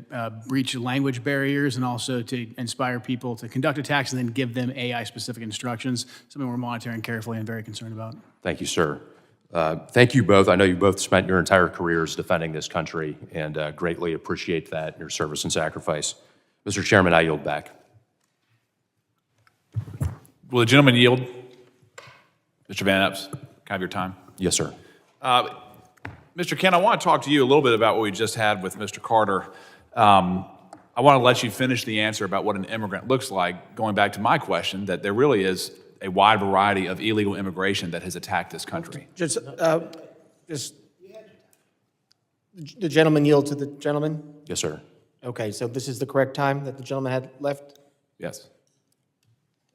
breach language barriers and also to inspire people to conduct attacks and then give them AI-specific instructions, something we're monitoring carefully and very concerned about. Thank you, sir. Thank you both. I know you both spent your entire careers defending this country and greatly appreciate that, your service and sacrifice. Mr. Chairman, I yield back. Will the gentleman yield? Mr. Van Epps, can I have your time? Yes, sir. Mr. Kent, I want to talk to you a little bit about what we just had with Mr. Carter. I want to let you finish the answer about what an immigrant looks like, going back to my question, that there really is a wide variety of illegal immigration that has attacked this country. Just the gentleman yield to the gentleman? Yes, sir. Okay, so this is the correct time that the gentleman had left? Yes.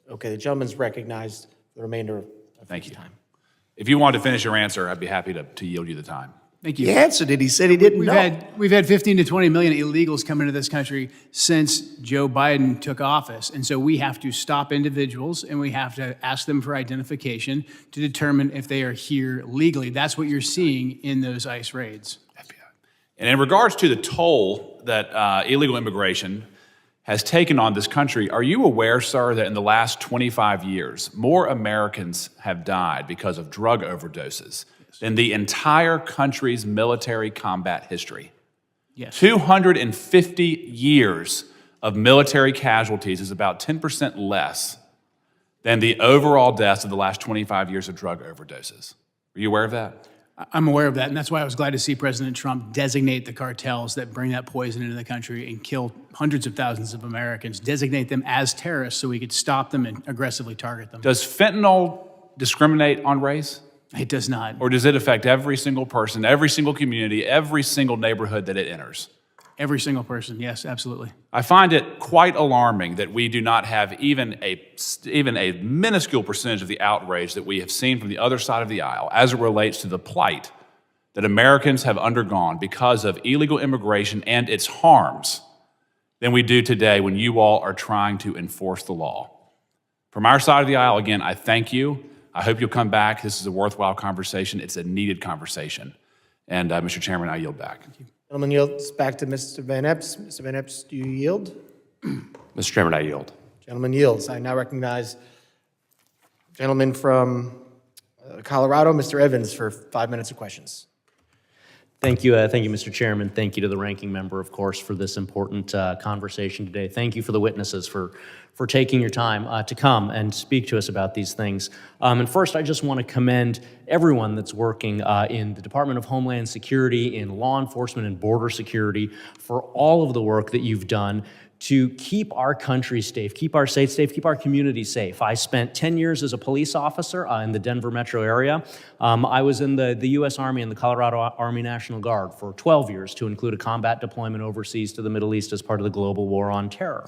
Okay, the gentleman's recognized for the remainder of Thank you. time. If you wanted to finish your answer, I'd be happy to yield you the time. Thank you. He answered it. He said he didn't know. We've had 15 to 20 million illegals come into this country since Joe Biden took office. And so we have to stop individuals and we have to ask them for identification to determine if they are here legally. That's what you're seeing in those ICE raids. And in regards to the toll that illegal immigration has taken on this country, are you aware, sir, that in the last 25 years, more Americans have died because of drug overdoses than the entire country's military combat history? Yes. 250 years of military casualties is about 10% less than the overall deaths of the last 25 years of drug overdoses. Are you aware of that? I'm aware of that, and that's why I was glad to see President Trump designate the cartels that bring that poison into the country and kill hundreds of thousands of Americans, designate them as terrorists so we could stop them and aggressively target them. Does fentanyl discriminate on race? It does not. Or does it affect every single person, every single community, every single neighborhood that it enters? Every single person, yes, absolutely. I find it quite alarming that we do not have even a minuscule percentage of the outrage that we have seen from the other side of the aisle as it relates to the plight that Americans have undergone because of illegal immigration and its harms than we do today when you all are trying to enforce the law. From our side of the aisle, again, I thank you. I hope you'll come back. This is a worthwhile conversation. It's a needed conversation. And Mr. Chairman, I yield back. Thank you. Gentleman yields back to Mr. Van Epps. Mr. Van Epps, do you yield? Mr. Chairman, I yield. Gentleman yields. I now recognize gentleman from Colorado, Mr. Evans, for 5 minutes of questions. Thank you, Mr. Chairman. Thank you to the ranking member, of course, for this important conversation today. Thank you for the witnesses for taking your time to come and speak to us about these things. And first, I just want to commend everyone that's working in the Department of Homeland Security, in law enforcement and border security for all of the work that you've done to keep our country safe, keep our states safe, keep our communities safe. I spent 10 years as a police officer in the Denver metro area. I was in the U.S. Army and the Colorado Army National Guard for 12 years to include a combat deployment overseas to the Middle East as part of the global war on terror.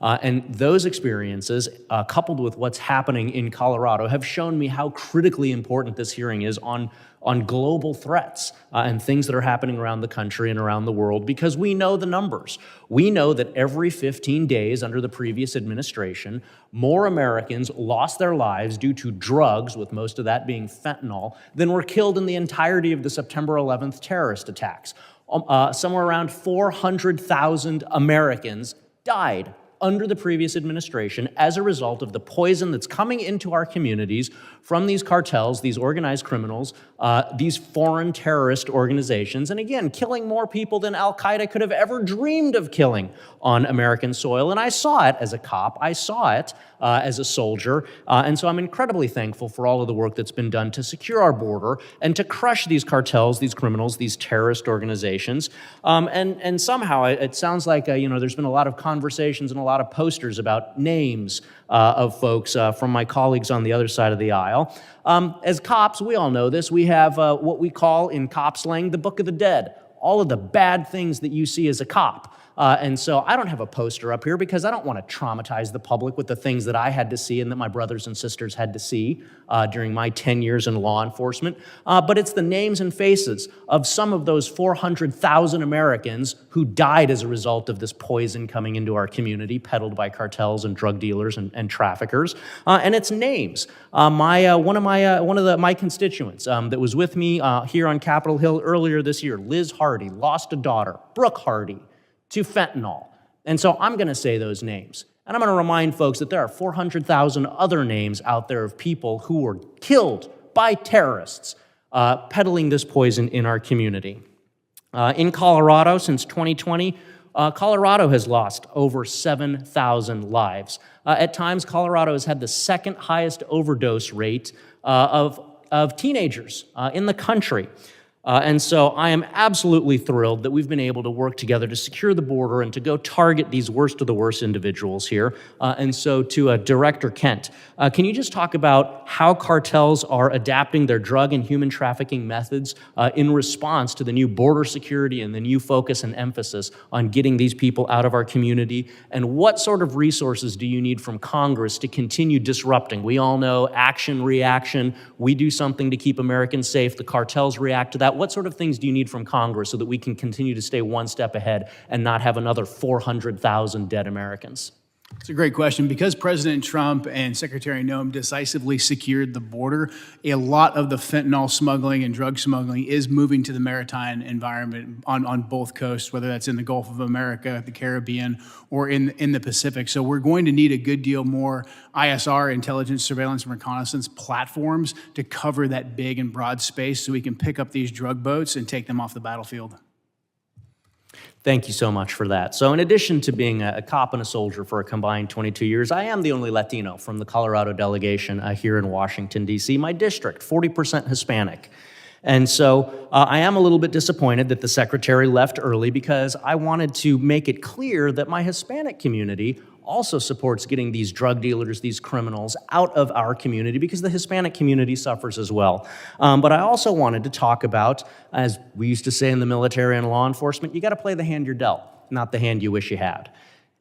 And those experiences, coupled with what's happening in Colorado, have shown me how critically important this hearing is on global threats and things that are happening around the country and around the world, because we know the numbers. We know that every 15 days under the previous administration, more Americans lost their lives due to drugs, with most of that being fentanyl, than were killed in the entirety of the September 11th terrorist attacks. Somewhere around 400,000 Americans died under the previous administration as a result of the poison that's coming into our communities from these cartels, these organized criminals, these foreign terrorist organizations, and again, killing more people than Al-Qaeda could have ever dreamed of killing on American soil. And I saw it as a cop, I saw it as a soldier, and so I'm incredibly thankful for all of the work that's been done to secure our border and to crush these cartels, these criminals, these terrorist organizations. And somehow it sounds like there's been a lot of conversations and a lot of posters about names of folks from my colleagues on the other side of the aisle. As cops, we all know this. We have what we call in cop slang the Book of the Dead. All of the bad things that you see as a cop. And so I don't have a poster up here because I don't want to traumatize the public with the things that I had to see and that my brothers and sisters had to see during my 10 years in law enforcement. But it's the names and faces of some of those 400,000 Americans who died as a result of this poison coming into our community, peddled by cartels and drug dealers and traffickers. And it's names. One of my constituents that was with me here on Capitol Hill earlier this year, Liz Hardy, lost a daughter. Brooke Hardy, to fentanyl. And so I'm going to say those names. And I'm going to remind folks that there are 400,000 other names out there of people who were killed by terrorists peddling this poison in our community. In Colorado, since 2020, Colorado has lost over 7,000 lives. At times, Colorado has had the second highest overdose rate of teenagers in the country. And so I am absolutely thrilled that we've been able to work together to secure the border and to go target these worst of the worst individuals here. And so to Director Kent, can you just talk about how cartels are adapting their drug and human trafficking methods in response to the new border security and the new focus and emphasis on getting these people out of our community? And what sort of resources do you need from Congress to continue disrupting? We all know action, reaction. We do something to keep Americans safe. The cartels react to that. What sort of things do you need from Congress so that we can continue to stay one step ahead and not have another 400,000 dead Americans? It's a great question. Because President Trump and Secretary Noem decisively secured the border, a lot of the fentanyl smuggling and drug smuggling is moving to the maritime environment on both coasts, whether that's in the Gulf of America, the Caribbean, or in the Pacific. So we're going to need a good deal more ISR, intelligence, surveillance, and reconnaissance platforms to cover that big and broad space so we can pick up these drug boats and take them off the battlefield. Thank you so much for that. So in addition to being a cop and a soldier for a combined 22 years, I am the only Latino from the Colorado delegation here in Washington, D.C. My district, 40% Hispanic. And so I am a little bit disappointed that the secretary left early because I wanted to make it clear that my Hispanic community also supports getting these drug dealers, these criminals out of our community because the Hispanic community suffers as well. But I also wanted to talk about, as we used to say in the military and law enforcement, you got to play the hand you're dealt, not the hand you wish you had.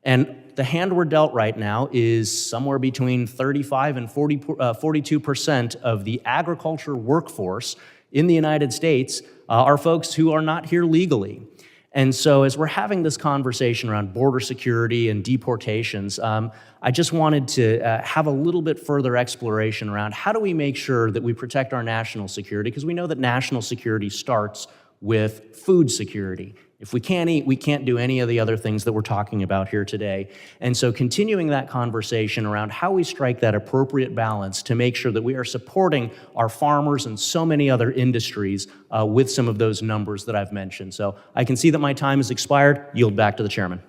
And the hand we're dealt right now is somewhere between 35 and 42% of the agriculture workforce in the United States are folks who are not here legally. And so as we're having this conversation around border security and deportations, I just wanted to have a little bit further exploration around how do we make sure that we protect our national security, because we know that national security starts with food security. If we can't eat, we can't do any of the other things that we're talking about here today. And so continuing that conversation around how we strike that appropriate balance to make sure that we are supporting our farmers and so many other industries with some of those numbers that I've mentioned. So I can see that my time has expired. Yield back to the chairman.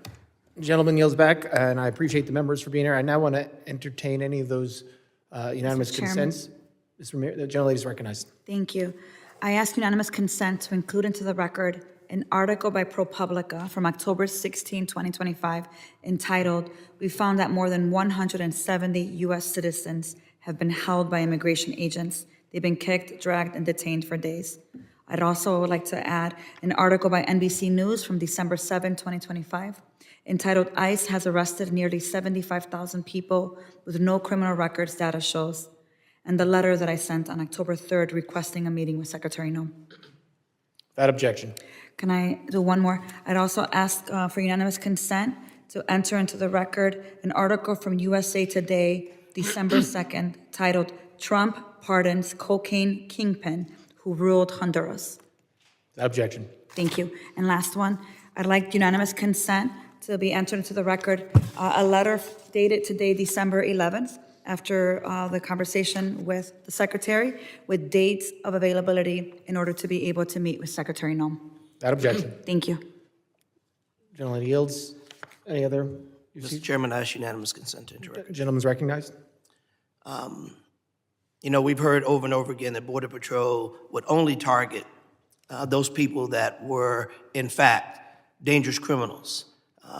Gentleman yields back, and I appreciate the members for being here. I now want to entertain any of those unanimous consents. The gentlelady is recognized. Thank you. I ask unanimous consent to include into the record an article by ProPublica from October 16, 2025, entitled, "We found that more than 170 U.S. citizens have been held by immigration agents. They've been kicked, dragged, and detained for days." I'd also like to add an article by NBC News from December 7, 2025, entitled, "ICE has arrested nearly 75,000 people with no criminal records, data shows," and the letter that I sent on October 3rd requesting a meeting with Secretary Noem. Without objection. Can I do one more? I'd also ask for unanimous consent to enter into the record an article from USA Today, December 2nd, titled, "Trump Pardons Cocaine Kingpin Who Ruled Honduras." Without objection. Thank you. And last one, I'd like unanimous consent to be entered into the record, a letter dated today, December 11th, after the conversation with the secretary, with dates of availability in order to be able to meet with Secretary Noem. Without objection. Thank you. Gentleman yields. Any other? Mr. Chairman, I ask unanimous consent to enter record. Gentleman's recognized. You know, we've heard over and over again that Border Patrol would only target those people that were, in fact, dangerous criminals.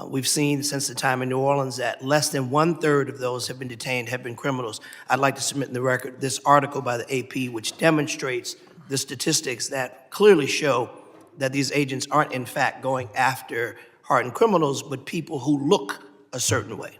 We've seen since the time in New Orleans that less than 1/3 of those have been detained have been criminals. I'd like to submit in the record this article by the AP, which demonstrates the statistics that clearly show that these agents aren't, in fact, going after hardened criminals, but people who look a certain way.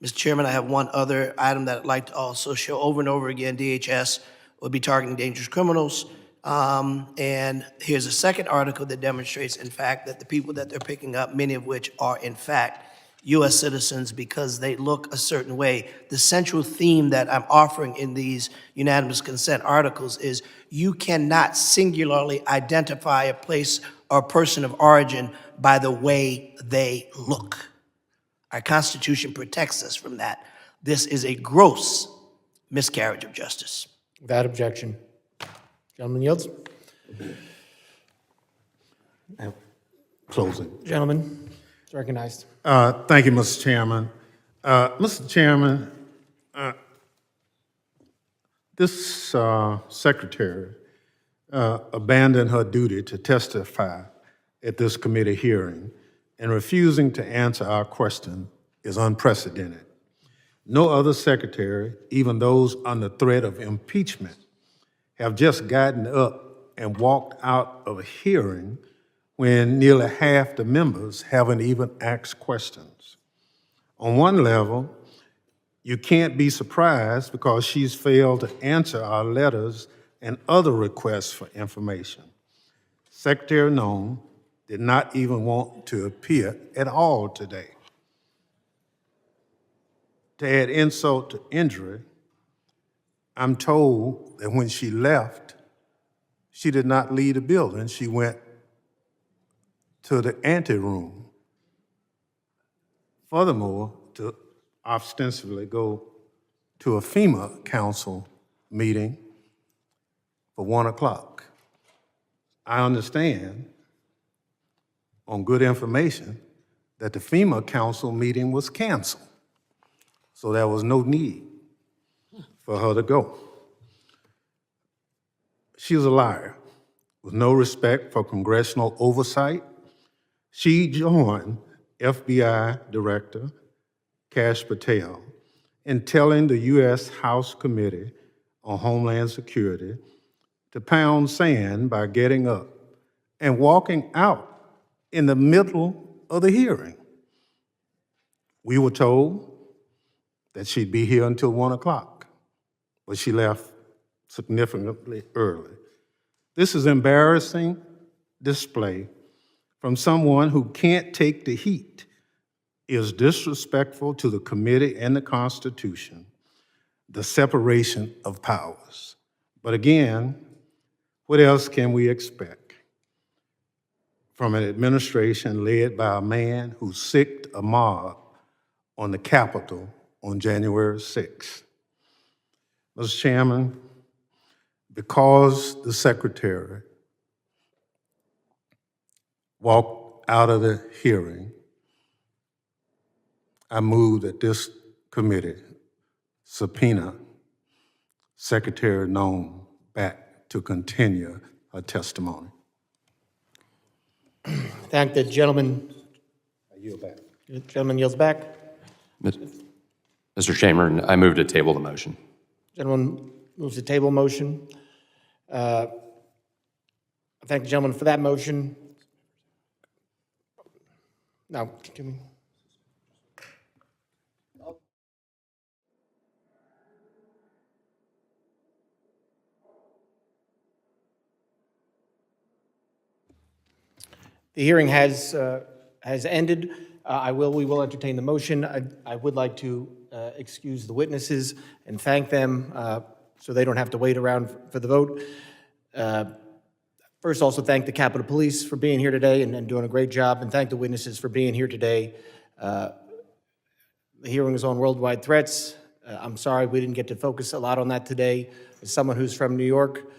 Mr. Chairman, I have one other item that I'd like to also show over and over again. DHS will be targeting dangerous criminals. And here's a second article that demonstrates, in fact, that the people that they're picking up, many of which are, in fact, U.S. citizens because they look a certain way. The central theme that I'm offering in these unanimous consent articles is you cannot singularly identify a place or person of origin by the way they look. Our Constitution protects us from that. This is a gross miscarriage of justice. Without objection. Gentleman yields. Closing. Gentleman is recognized. Thank you, Mr. Chairman. Mr. Chairman, this secretary abandoned her duty to testify at this committee hearing, and refusing to answer our question is unprecedented. No other secretary, even those under threat of impeachment, have just gotten up and walked out of a hearing when nearly half the members haven't even asked questions. On one level, you can't be surprised because she's failed to answer our letters and other requests for information. Secretary Noem did not even want to appear at all today. To add insult to injury, I'm told that when she left, she did not leave the building. She went to the anteroom. Furthermore, to ostensibly go to a FEMA council meeting for 1 o'clock. I understand on good information that the FEMA council meeting was canceled. So there was no need for her to go. She was a liar with no respect for congressional oversight. She joined FBI Director Kash Patel in telling the U.S. House Committee on Homeland Security to pound sand by getting up and walking out in the middle of the hearing. We were told that she'd be here until 1 o'clock, but she left significantly early. This is embarrassing display from someone who can't take the heat, is disrespectful to the committee and the Constitution, the separation of powers. But again, what else can we expect from an administration led by a man who sicked a mob on the Capitol on January 6th? Mr. Chairman, because the secretary walked out of the hearing, I move that this committee subpoena Secretary Noem back to continue her testimony. Thank the gentleman. I yield back. The gentleman yields back. Mr. Chairman, I move to table the motion. Gentleman moves to table motion. I thank the gentleman for that motion. Now, continue. The hearing has ended. We will entertain the motion. I would like to excuse the witnesses and thank them so they don't have to wait around for the vote. First, also thank the Capitol Police for being here today and doing a great job, and thank the witnesses for being here today. The hearing is on worldwide threats. I'm sorry we didn't get to focus a lot on that today. As someone who's from New York,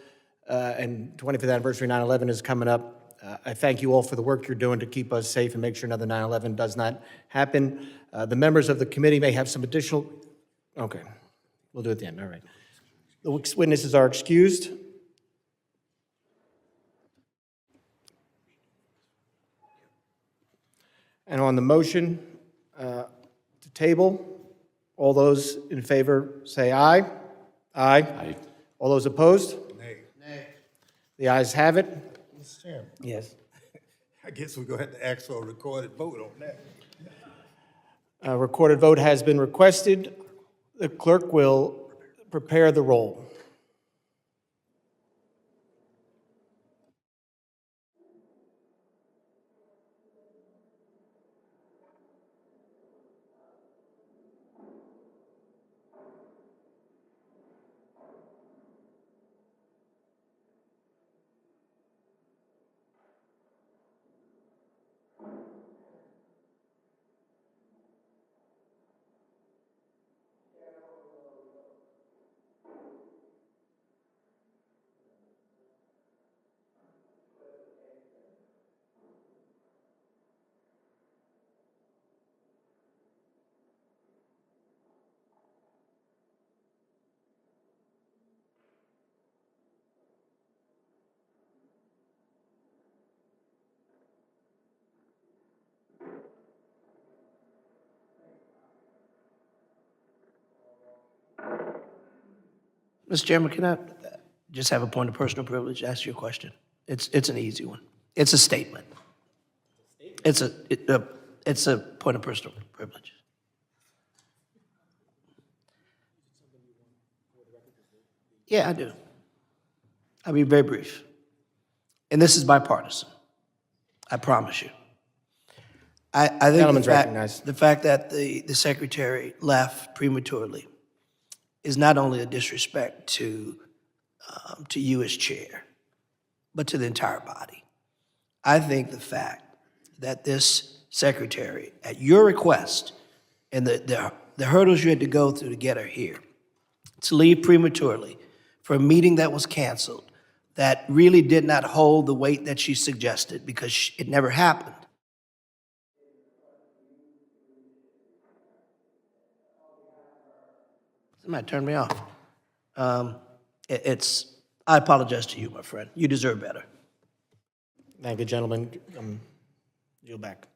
and 25th anniversary 9/11 is coming up, I thank you all for the work you're doing to keep us safe and make sure another 9/11 does not happen. The members of the committee may have some additional, okay, we'll do it at the end, all right. The witnesses are excused. And on the motion to table, all those in favor say aye. Aye. Aye. All those opposed? Nay. Nay. The ayes have it. Mr. Chairman, Yes. I guess we're going to have to ask for a recorded vote on that. A recorded vote has been requested. The clerk will prepare the roll. Mr. Chairman, can I just have a point of personal privilege, ask you a question? It's an easy one. It's a statement. It's a point of personal privilege. Yeah, I do. I'll be very brief. And this is bipartisan. I promise you. I think Gentleman's recognized. the fact that the secretary left prematurely is not only a disrespect to you as chair, but to the entire body. I think the fact that this secretary, at your request, and the hurdles you had to go through to get her here, to leave prematurely for a meeting that was canceled, that really did not hold the weight that she suggested because it never happened. Somebody turned me off. I apologize to you, my friend. You deserve better. Thank you, gentlemen. Yield back.